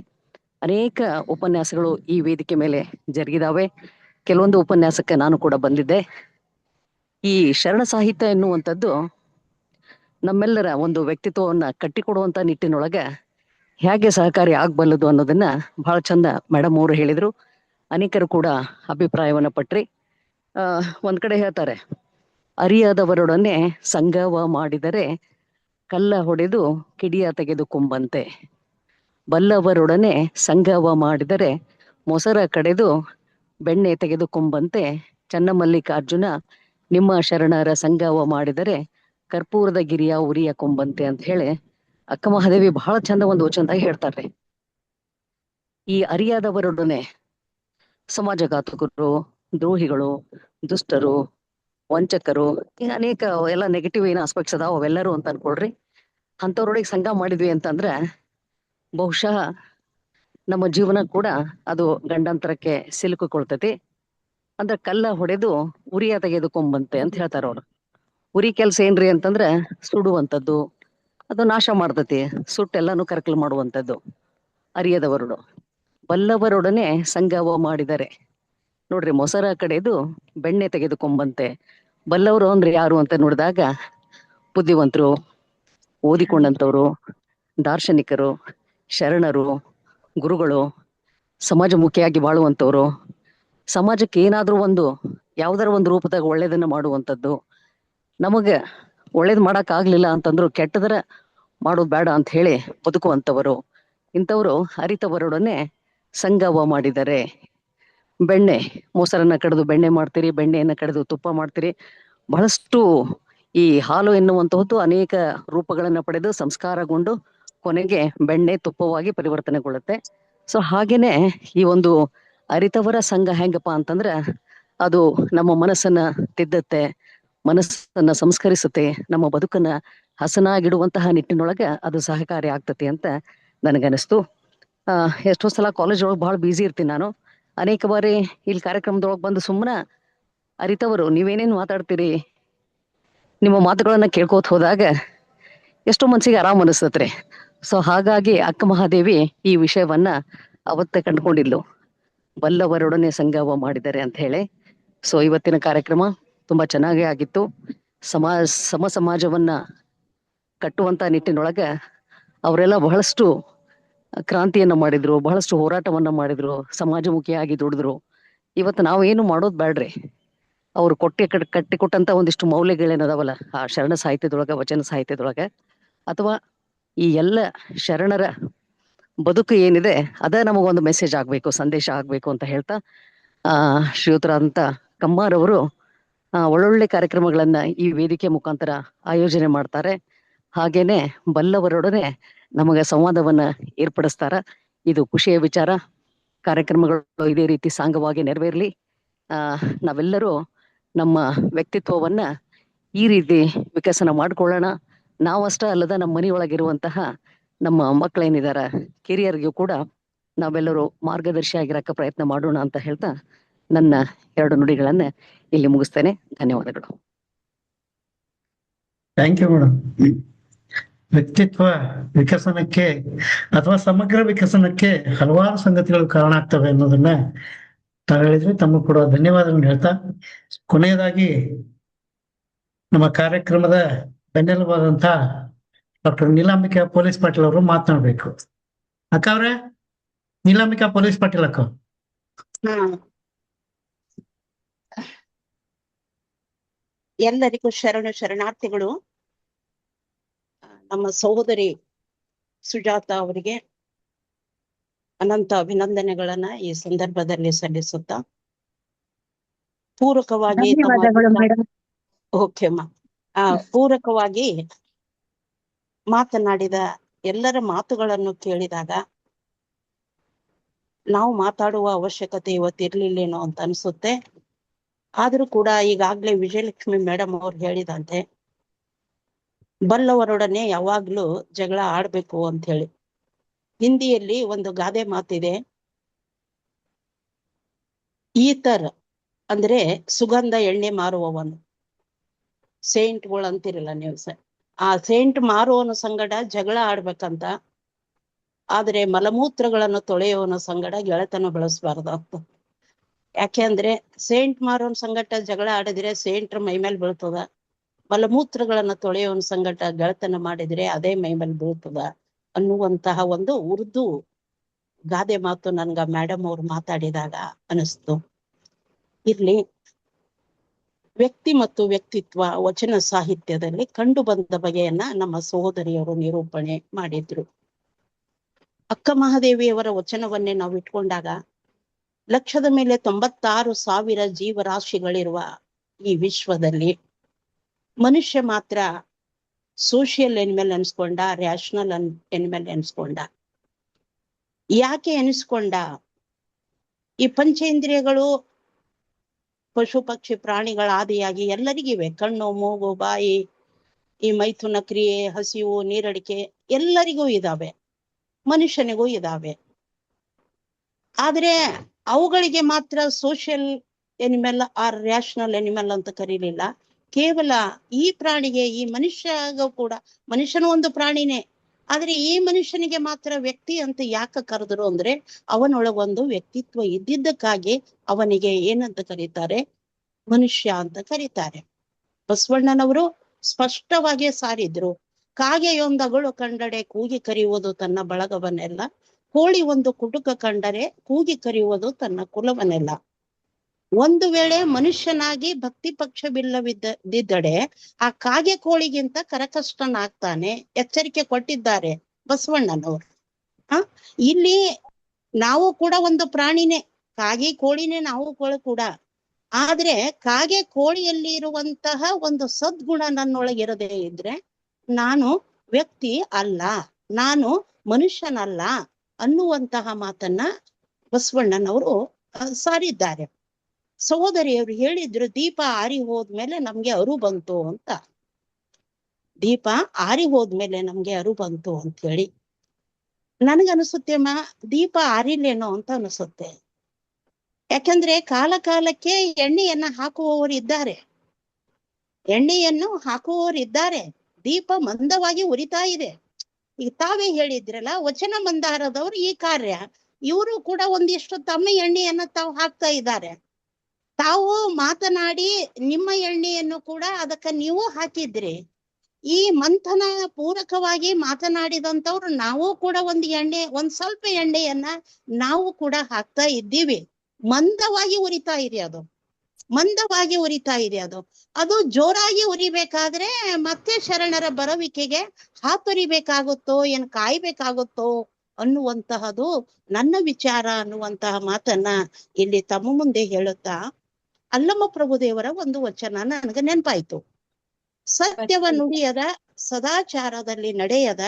ಅನೇಕ ಉಪನ್ಯಾಸಗಳು ಈ ವೇದಿಕೆ ಮೇಲೆ ಜರುಗಿದಾವೆ. ಕೆಲವೊಂದು ಉಪನ್ಯಾಸಕ್ಕೆ ನಾನು ಕೂಡ ಬಂದಿದ್ದೆ. ಈ ಶರಣ ಸಾಹಿತ್ಯ ಎನ್ನುವಂಥದ್ದು ನಮ್ಮೆಲ್ಲರ ಒಂದು ವ್ಯಕ್ತಿತ್ವವನ್ನ ಕಟ್ಟಿಕೊಡುವಂತ ನಿಟ್ಟಿನೊಳಗೆ ಹೇಗೆ ಸಹಕಾರಿ ಆಗ್ಬಲ್ಲದು ಅನ್ನೋದನ್ನ ಬಹಳ ಚಂದ ಮೇಡಮ್ ಅವರು ಹೇಳಿದ್ರು. ಅನೇಕರು ಕೂಡ ಅಭಿಪ್ರಾಯವನ್ನ ಪಟ್ರಿ. ಒಂದ್ ಕಡೆ ಹೇಳ್ತಾರೆ, ಅರಿಯದವರೊಡನೆ ಸಂಗವ ಮಾಡಿದರೆ ಕಲ್ಲ ಹೊಡೆದು ಕಿಡಿಯ ತೆಗೆದುಕೊಂಬಂತೆ, ಬಲ್ಲವರೊಡನೆ ಸಂಗವ ಮಾಡಿದರೆ ಮೊಸರ ಕಡೆದು ಬೆಣ್ಣೆ ತೆಗೆದುಕೊಂಬಂತೆ, ಚನ್ನಮಲ್ಲಿಕಾರ್ಜುನ ನಿಮ್ಮ ಶರಣರ ಸಂಗವ ಮಾಡಿದರೆ ಕರ್ಪೂರದ ಗಿರಿಯ ಉರಿಯ ಕೊಂಬಂತೆ ಅಂತ ಹೇಳಿ ಅಕ್ಕ ಮಹಾದೇವಿ ಬಹಳ ಚಂದ ಒಂದು ವಚನದಾಗ ಹೇಳ್ತಾರೆ. ಈ ಅರಿಯಾದವರೊಡನೆ ಸಮಾಜಘಾತಕರು, ದ್ರೋಹಿಗಳು, ದುಷ್ಟರು, ವಂಚಕರು, ಈಗ ಅನೇಕ ಎಲ್ಲ ನೆಗೆಟಿವ್ ಏನ್ ಆಸ್ಪೆಕ್ಟ್ಸ್ ಅದಾವ ಅವೆಲ್ಲರೂ ಅಂತ ಅನ್ಕೊಳ್ರಿ. ಅಂಥವ್ರೊಳಗೆ ಸಂಘ ಮಾಡಿದ್ವಿ ಅಂತಂದ್ರೆ ಬಹುಶಃ ನಮ್ಮ ಜೀವನ ಕೂಡ ಅದು ಗಂಡಾಂತರಕ್ಕೆ ಸಿಲುಕಿಕೊಳ್ತೈತಿ. ಅಂದ್ರೆ ಕಲ್ಲ ಹೊಡೆದು ಉರಿಯ ತೆಗೆದುಕೊಂಬಂತೆ ಅಂತ ಹೇಳ್ತಾರ ಅವ್ರು. ಉರಿ ಕೆಲ್ಸ ಏನ್ರಿ ಅಂತಂದ್ರೆ ಸುಡುವಂಥದ್ದು, ಅದು ನಾಶ ಮಾಡ್ತತಿ, ಸುಟ್ಟೆಲ್ಲಾನು ಕರಕಲು ಮಾಡುವಂಥದ್ದು. ಅರಿಯದವರುಡು ಬಲ್ಲವರೊಡನೆ ಸಂಗವ ಮಾಡಿದರೆ, ನೋಡ್ರಿ, ಮೊಸರ ಕಡೆದು ಬೆಣ್ಣೆ ತೆಗೆದುಕೊಂಬಂತೆ. ಬಲ್ಲವರು ಅಂದ್ರೆ ಯಾರು ಅಂತ ನೋಡಿದಾಗ ಬುದ್ಧಿವಂತರು, ಓದಿಕೊಂಡಂಥವ್ರು, ದಾರ್ಶನಿಕರು, ಶರಣರು, ಗುರುಗಳು, ಸಮಾಜಮುಖಿಯಾಗಿ ಬಾಳುವಂಥವ್ರು, ಸಮಾಜಕ್ಕೆ ಏನಾದ್ರೂ ಒಂದು ಯಾವ್ದಾರ ಒಂದು ರೂಪದಾಗ ಒಳ್ಳೇದನ್ನ ಮಾಡುವಂಥದ್ದು. ನಮಗ ಒಳ್ಳೇದ್ ಮಾಡಕ್ ಆಗ್ಲಿಲ್ಲ ಅಂತಂದ್ರು ಕೆಟ್ಟದರ ಮಾಡೋದ್ ಬೇಡ ಅಂತ ಹೇಳಿ ಬದುಕುವಂಥವರು. ಇಂಥವ್ರು ಅರಿತವರೊಡನೆ ಸಂಗವ ಮಾಡಿದರೆ. ಬೆಣ್ಣೆ, ಮೊಸರನ್ನ ಕಡೆದು ಬೆಣ್ಣೆ ಮಾಡ್ತೀರಿ, ಬೆಣ್ಣೆಯನ್ನ ಕಡೆದು ತುಪ್ಪ ಮಾಡ್ತೀರಿ. ಬಹಳಷ್ಟು ಈ ಹಾಲು ಎನ್ನುವಂತಹದ್ದು ಅನೇಕ ರೂಪಗಳನ್ನ ಪಡೆದು ಸಂಸ್ಕಾರಗೊಂಡು ಕೊನೆಗೆ ಬೆಣ್ಣೆ ತುಪ್ಪವಾಗಿ ಪರಿವರ್ತನೆಗೊಳ್ಳುತ್ತೆ. ಸೊ ಹಾಗೇನೆ ಈ ಒಂದು ಅರಿತವರ ಸಂಘ ಹೆಂಗಪ್ಪ ಅಂತಂದ್ರ ಅದು ನಮ್ಮ ಮನಸ್ಸನ್ನ ತಿದ್ದುತ್ತೆ, ಮನಸ್ಸನ್ನ ಸಂಸ್ಕರಿಸುತ್ತೆ, ನಮ್ಮ ಬದುಕನ್ನ ಹಸನಾಗಿಡುವಂತಹ ನಿಟ್ಟಿನೊಳಗ ಅದು ಸಹಕಾರಿ ಆಗ್ತತಿ ಅಂತ ನನಗನಿಸ್ತು. ಎಷ್ಟೋ ಸಲ ಕಾಲೇಜ್ ಒಳಗೆ ಬಹಳ ಬ್ಯುಸಿ ಇರ್ತೀನಿ ನಾನು. ಅನೇಕ ಬಾರಿ ಇಲ್ಲಿ ಕಾರ್ಯಕ್ರಮದೊಳಗೆ ಬಂದು ಸುಮ್ಮನೆ ಅರಿತವರು ನೀವೇನೇನು ಮಾತಾಡ್ತೀರಿ, ನಿಮ್ಮ ಮಾತುಗಳನ್ನ ಕೇಳ್ಕೋತ ಹೋದಾಗ ಎಷ್ಟೋ ಮನ್ಸಿಗೆ ಆರಾಮ್ ಅನಿಸ್ತತ್ರಿ. ಸೊ ಹಾಗಾಗಿ ಅಕ್ಕ ಮಹಾದೇವಿ ಈ ವಿಷಯವನ್ನ ಅವತ್ತೇ ಕಂಡುಕೊಂಡಿದ್ಲು, ಬಲ್ಲವರೊಡನೆ ಸಂಗವ ಮಾಡಿದರೆ ಅಂತ ಹೇಳಿ. ಸೊ ಇವತ್ತಿನ ಕಾರ್ಯಕ್ರಮ ತುಂಬಾ ಚೆನ್ನಾಗೇ ಆಗಿತ್ತು. ಸಮಾಜವನ್ನ ಕಟ್ಟುವಂತ ನಿಟ್ಟಿನೊಳಗ ಅವರೆಲ್ಲ ಬಹಳಷ್ಟು ಕ್ರಾಂತಿಯನ್ನ ಮಾಡಿದ್ರು, ಬಹಳಷ್ಟು ಹೋರಾಟವನ್ನ ಮಾಡಿದ್ರು, ಸಮಾಜಮುಖಿಯಾಗಿ ದುಡಿದ್ರು. ಇವತ್ತು ನಾವೇನು ಮಾಡೋದ್ ಬೇಡ್ರಿ, ಅವ್ರು ಕಟ್ಟಿಕೊಟ್ಟಂತ ಒಂದಿಷ್ಟು ಮೌಲ್ಯಗಳೇನದಾವಲ್ಲ ಆ ಶರಣ ಸಾಹಿತ್ಯದೊಳಗ, ವಚನ ಸಾಹಿತ್ಯದೊಳಗ, ಅಥವಾ ಈ ಎಲ್ಲ ಶರಣರ ಬದುಕು ಏನಿದೆ ಅದ ನಮಗೊಂದು ಮೆಸೇಜ್ ಆಗ್ಬೇಕು, ಸಂದೇಶ ಆಗ್ಬೇಕು ಅಂತ ಹೇಳ್ತಾ ಶ್ರೀಯುತರಾದಂತ ಕಮ್ಮಾರವರು ಒಳ್ಳೊಳ್ಳೆ ಕಾರ್ಯಕ್ರಮಗಳನ್ನ ಈ ವೇದಿಕೆ ಮುಖಾಂತರ ಆಯೋಜನೆ ಮಾಡ್ತಾರೆ. ಹಾಗೇನೆ ಬಲ್ಲವರೊಡನೆ ನಮಗ ಸಂವಾದವನ್ನ ಏರ್ಪಡಿಸ್ತಾರ. ಇದು ಖುಷಿಯ ವಿಚಾರ. ಕಾರ್ಯಕ್ರಮಗಳು ಇದೇ ರೀತಿ ಸಾಂಗವಾಗಿ ನೆರವೇರ್ಲಿ. ನಾವೆಲ್ಲರೂ ನಮ್ಮ ವ್ಯಕ್ತಿತ್ವವನ್ನ ಈ ರೀತಿ ವಿಕಸನ ಮಾಡ್ಕೊಳ್ಳೋಣ. ನಾವಷ್ಟ ಅಲ್ಲದ ನಮ್ಮ ಮನೆಯೊಳಗಿರುವಂತಹ ನಮ್ಮ ಮಕ್ಕಳೇನಿದಾರ ಕಿರಿಯರಿಗೂ ಕೂಡ ನಾವೆಲ್ಲರೂ ಮಾರ್ಗದರ್ಶಿ ಆಗಿರಕ್ಕ ಪ್ರಯತ್ನ ಮಾಡೋಣ ಅಂತ ಹೇಳ್ತಾ ನನ್ನ 2 ನುಡಿಗಳನ್ನ ಇಲ್ಲಿ ಮುಗಿಸ್ತೇನೆ. ಧನ್ಯವಾದಗಳು. Thank you madam. ವ್ಯಕ್ತಿತ್ವ ವಿಕಸನಕ್ಕೆ ಅಥವಾ ಸಮಗ್ರ ವಿಕಸನಕ್ಕೆ ಹಲವಾರು ಸಂಗತಿಗಳು ಕಾರಣ ಆಗ್ತವೆ ಅನ್ನೋದನ್ನ ತಾವು ಹೇಳಿದ್ರಿ. ತಮ್ಮ ಕೂಡ ಧನ್ಯವಾದಗಳನ್ನು ಹೇಳ್ತಾ ಕೊನೆಯದಾಗಿ ನಮ್ಮ ಕಾರ್ಯಕ್ರಮದ ಬೆನ್ನೆಲುಬಾದಂತ ಡಾಕ್ಟರ್ ನೀಲಾಂಬಿಕಾ ಪೊಲೀಸ್ ಪಾಟೀಲ್ ಅವರು ಮಾತನಾಡ್ಬೇಕು. ಅಕ್ಕ ಅವ್ರೆ, ನೀಲಾಂಬಿಕಾ ಪೊಲೀಸ್ ಪಾಟೀಲ್ ಅಕ್ಕ. ಎಲ್ಲರಿಗೂ ಶರಣಾರ್ಥಿಗಳು. ನಮ್ಮ ಸಹೋದರಿ ಸುಜಾತ ಅವರಿಗೆ ಅನಂತ ಅಭಿನಂದನೆಗಳನ್ನ ಈ ಸಂದರ್ಭದಲ್ಲಿ ಸಲ್ಲಿಸುತ್ತಾ ಪೂರಕವಾಗಿ ಪೂರಕವಾಗಿ ಮಾತನಾಡಿದ ಎಲ್ಲರ ಮಾತುಗಳನ್ನು ಕೇಳಿದಾಗ ನಾವು ಮಾತಾಡುವ ಅವಶ್ಯಕತೆ ಇವತ್ತಿರ್ಲಿಲ್ಲೇನೋ ಅಂತ ಅನ್ಸುತ್ತೆ. ಆದ್ರೂ ಕೂಡ ಈಗಾಗ್ಲೇ ವಿಜಯಲಕ್ಷ್ಮಿ ಮೇಡಮ್ ಅವ್ರು ಹೇಳಿದಂತೆ ಬಲ್ಲವರೊಡನೆ ಯಾವಾಗ್ಲೂ ಜಗಳ ಆಡ್ಬೇಕು ಅಂತ ಹೇಳಿ. ಹಿಂದಿಯಲ್ಲಿ ಒಂದು ಗಾದೆ ಮಾತಿದೆ, ಈತರ್ ಅಂದ್ರೆ ಸುಗಂಧ ಎಣ್ಣೆ ಮಾರುವವನು, ಸೇಂಟ್ಗಳು ಅಂತಿರಲ್ಲ ನೀವು ಸರ್, ಆ ಸೇಂಟ್ ಮಾರುವವನ ಸಂಗಡ ಜಗಳ ಆಡ್ಬೇಕಂತ, ಆದ್ರೆ ಮಲಮೂತ್ರಗಳನ್ನು ತೊಳೆಯುವವನ ಸಂಗಡ ಗೆಳೆತನ ಬೆಳೆಸಬಾರ್ದು ಅಂತ. ಯಾಕೆ ಅಂದ್ರೆ ಸೇಂಟ್ ಮಾರೋನ್ ಸಂಗಟ ಜಗಳ ಆಡಿದ್ರೆ ಸೇಂಟ್ರ ಮೈ ಮೇಲೆ ಬೀಳ್ತದ, ಮಲಮೂತ್ರಗಳನ್ನ ತೊಳೆಯೋನ್ ಸಂಗಟ ಗೆಳೆತನ ಮಾಡಿದ್ರೆ ಅದೇ ಮೈ ಮೇಲೆ ಬೀಳ್ತದ ಅನ್ನುವಂತಹ ಒಂದು ಉರ್ದು ಗಾದೆ ಮಾತು ನನ್ಗ ಮೇಡಮ್ ಅವ್ರು ಮಾತಾಡಿದಾಗ ಅನಿಸ್ತು. ಇರ್ಲಿ, ವ್ಯಕ್ತಿ ಮತ್ತು ವ್ಯಕ್ತಿತ್ವ ವಚನ ಸಾಹಿತ್ಯದಲ್ಲಿ ಕಂಡು ಬಂದ ಬಗೆಯನ್ನ ನಮ್ಮ ಸಹೋದರಿಯವರು ನಿರೂಪಣೆ ಮಾಡಿದ್ರು. ಅಕ್ಕ ಮಹಾದೇವಿಯವರ ವಚನವನ್ನೇ ನಾವು ಇಟ್ಕೊಂಡಾಗ ಲಕ್ಷದ ಮೇಲೆ 96,000 ಜೀವರಾಶಿಗಳಿರುವ ಈ ವಿಶ್ವದಲ್ಲಿ ಮನುಷ್ಯ ಮಾತ್ರ ಸೋಷಿಯಲ್ ಎನಿಮಲ್ ಅನ್ಸ್ಕೊಂಡ, ರ್ಯಾಷನಲ್ ಎನಿಮಲ್ ಎನ್ಸ್ಕೊಂಡ. ಯಾಕೆ ಎನಿಸ್ಕೊಂಡ? ಈ ಪಂಚೇಂದ್ರಿಯಗಳು ಪಶು ಪಕ್ಷಿ ಪ್ರಾಣಿಗಳ ಆದಿಯಾಗಿ ಎಲ್ಲರಿಗಿವೆ. ಕಣ್ಣು, ಮೂಗು, ಬಾಯಿ, ಈ ಮೈಥುನ ಕ್ರಿಯೆ, ಹಸಿವು, ನೀರಡಿಕೆ ಎಲ್ಲರಿಗೂ ಇದಾವೆ, ಮನುಷ್ಯನಿಗೂ ಇದಾವೆ. ಆದ್ರೆ ಅವುಗಳಿಗೆ ಮಾತ್ರ social animal or rational animal ಅಂತ ಕರೀಲಿಲ್ಲ. ಕೇವಲ ಈ ಪ್ರಾಣಿಗೆ, ಈ ಮನುಷ್ಯಗೂ ಕೂಡ, ಮನುಷ್ಯನ ಒಂದು ಪ್ರಾಣಿನೇ, ಆದ್ರೆ ಈ ಮನುಷ್ಯನಿಗೆ ಮಾತ್ರ ವ್ಯಕ್ತಿ ಅಂತ ಯಾಕೆ ಕರೆದ್ರು ಅಂದ್ರೆ ಅವನೊಳಗೊಂದು ವ್ಯಕ್ತಿತ್ವ ಇದ್ದಿದ್ದಕ್ಕಾಗಿ ಅವನಿಗೆ ಏನಂತ ಕರೀತಾರೆ? ಮನುಷ್ಯ ಅಂತ ಕರೀತಾರೆ. ಬಸವಣ್ಣನವರು ಸ್ಪಷ್ಟವಾಗಿ ಸಾರಿದ್ರು, ಕಾಗೆಯೊಂದಗಳು ಕಂಡರೆ ಕೂಗಿ ಕರೆಯುವುದು ತನ್ನ ಬಳಗವನ್ನೆಲ್ಲ, ಕೋಳಿ ಒಂದು ಕುಟುಕ ಕಂಡರೆ ಕೂಗಿ ಕರೆಯುವುದು ತನ್ನ ಕುಲವನ್ನೆಲ್ಲ. ಒಂದು ವೇಳೆ ಮನುಷ್ಯನಾಗಿ ಭಕ್ತಿ ಪಕ್ಷವಿಲ್ಲದಿದ್ದಡೆ ಆ ಕಾಗೆ ಕೋಳಿಗಿಂತ ಕರಕಷ್ಟನಾಗ್ತಾನೆ, ಎಚ್ಚರಿಕೆ ಕೊಟ್ಟಿದ್ದಾರೆ ಬಸವಣ್ಣನವರು. ಇಲ್ಲಿ ನಾವು ಕೂಡ ಒಂದು ಪ್ರಾಣಿನೇ, ಕಾಗೆ ಕೋಳಿನೇ ನಾವು ಕೂಡ. ಆದ್ರೆ ಕಾಗೆ ಕೋಳಿಯಲ್ಲಿ ಇರುವಂತಹ ಒಂದು ಸದ್ಗುಣ ನನ್ನೊಳಗಿರದೇ ಇದ್ರೆ ನಾನು ವ್ಯಕ್ತಿ ಅಲ್ಲ, ನಾನು ಮನುಷ್ಯನಲ್ಲ ಅನ್ನುವಂತಹ ಮಾತನ್ನ ಬಸವಣ್ಣನವರು ಸಾರಿದ್ದಾರೆ. ಸಹೋದರಿಯವರು ಹೇಳಿದ್ರು, ದೀಪ ಆರಿ ಹೋದ್ಮೇಲೆ ನಮ್ಗೆ ಅರು ಬಂತು ಅಂತ. ದೀಪ ಆರಿ ಹೋದ್ಮೇಲೆ ನಮ್ಗೆ ಅರು ಬಂತು ಅಂತ ಹೇಳಿ ನನಗನ್ಸುತ್ತೆ ದೀಪ ಆರಿಲ್ಲೇನೋ ಅಂತ ಅನಿಸುತ್ತೆ. ಯಾಕಂದ್ರೆ ಕಾಲ ಕಾಲಕ್ಕೆ ಎಣ್ಣೆಯನ್ನ ಹಾಕುವವರು ಇದ್ದಾರೆ, ಎಣ್ಣೆಯನ್ನು ಹಾಕುವವರು ಇದ್ದಾರೆ. ದೀಪ ಮಂದವಾಗಿ ಉರಿತಾ ಇದೆ. ಈಗ ತಾವೇ ಹೇಳಿದ್ರಲ್ಲ, ವಚನ ಮಂದಾರದವರು ಈ ಕಾರ್ಯ, ಇವರು ಕೂಡ ಒಂದಿಷ್ಟು ತಮ್ಮ ಎಣ್ಣೆಯನ್ನ ತಾವು ಹಾಕ್ತಾ ಇದ್ದಾರೆ. ತಾವು ಮಾತನಾಡಿ ನಿಮ್ಮ ಎಣ್ಣೆಯನ್ನು ಕೂಡ ಅದಕ್ಕೆ ನೀವು ಹಾಕಿದ್ರಿ. ಈ ಮಂಥನ ಪೂರಕವಾಗಿ ಮಾತನಾಡಿದಂಥವ್ರು ನಾವು ಕೂಡ ಒಂದ್ ಸ್ವಲ್ಪ ಎಣ್ಣೆಯನ್ನ ನಾವು ಕೂಡ ಹಾಕ್ತಾ ಇದ್ದೀವಿ. ಮಂದವಾಗಿ ಉರಿತಾ ಇದೆ ಅದು, ಮಂದವಾಗಿ ಉರಿತಾ ಇದೆ ಅದು. ಅದು ಜೋರಾಗಿ ಉರಿಬೇಕಾದ್ರೆ ಮತ್ತೆ ಶರಣರ ಬರುವಿಕೆಗೆ ಹಾತೊರಿಬೇಕಾಗುತ್ತೋ ಏನ್ ಕಾಯ್ಬೇಕಾಗುತ್ತೋ ಅನ್ನುವಂತಹದು ನನ್ನ ವಿಚಾರ ಅನ್ನುವಂತಹ ಮಾತನ್ನ ಇಲ್ಲಿ ತಮ್ಮ ಮುಂದೆ ಹೇಳುತ್ತಾ ಅಲ್ಲಮ್ಮ ಪ್ರಭುದೇವರ ಒಂದು ವಚನ ನನಗೆ ನೆನಪಾಯ್ತು. ಸತ್ಯವ ನುಡಿಯದ, ಸದಾಚಾರದಲ್ಲಿ ನಡೆಯದ,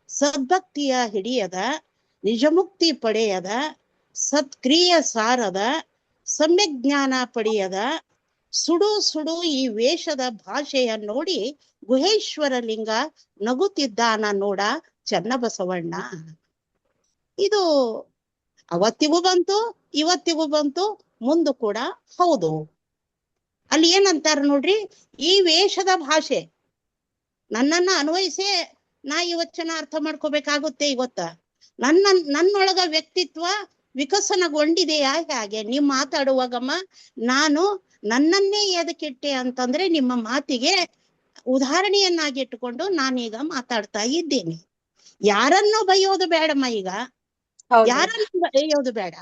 ಸದ್ಭಕ್ತಿಯ ಹಿಡಿಯದ, ನಿಜಮುಕ್ತಿ ಪಡೆಯದ, ಸತ್ಕ್ರಿಯ ಸಾರದ, ಸಮ್ಯಕ್ ಜ್ಞಾನ ಪಡೆಯದ, ಸುಡು ಸುಡು ಈ ವೇಷದ ಭಾಷೆಯ ನೋಡಿ ಗುಹೇಶ್ವರ ಲಿಂಗ ನಗುತ್ತಿದ್ದಾನ ನೋಡ ಚನ್ನಬಸವಣ್ಣ. ಇದು ಅವತ್ತಿಗೂ ಬಂತು, ಇವತ್ತಿಗೂ ಬಂತು, ಮುಂದೆ ಕೂಡ ಹೌದು. ಅಲ್ಲಿ ಏನಂತಾರ ನೋಡ್ರಿ, ಈ ವೇಷದ ಭಾಷೆ ನನ್ನನ್ನ ಅನ್ವಯಿಸೇ ನಾ ಈ ವಚನ ಅರ್ಥ ಮಾಡ್ಕೋಬೇಕಾಗುತ್ತೆ. ಇವತ್ತ ನನ್ನೊಳಗ ವ್ಯಕ್ತಿತ್ವ ವಿಕಸನಗೊಂಡಿದೆಯಾ ಹಾಗೆ ನೀವು ಮಾತಾಡುವಾಗಮ್ಮ ನಾನು ನನ್ನನ್ನೇ ಎದಕ್ಕಿಟ್ಟೆ ಅಂತಂದ್ರೆ ನಿಮ್ಮ ಮಾತಿಗೆ ಉದಾಹರಣೆಯನ್ನಾಗಿಟ್ಟುಕೊಂಡು ನಾನೀಗ ಮಾತಾಡ್ತಾ ಇದ್ದೇನೆ. ಯಾರನ್ನೂ ಬೈಯೋದು ಬೇಡಮ್ಮ, ಈಗ ಯಾರನ್ನು ಬೈಯೋದು ಬೇಡ.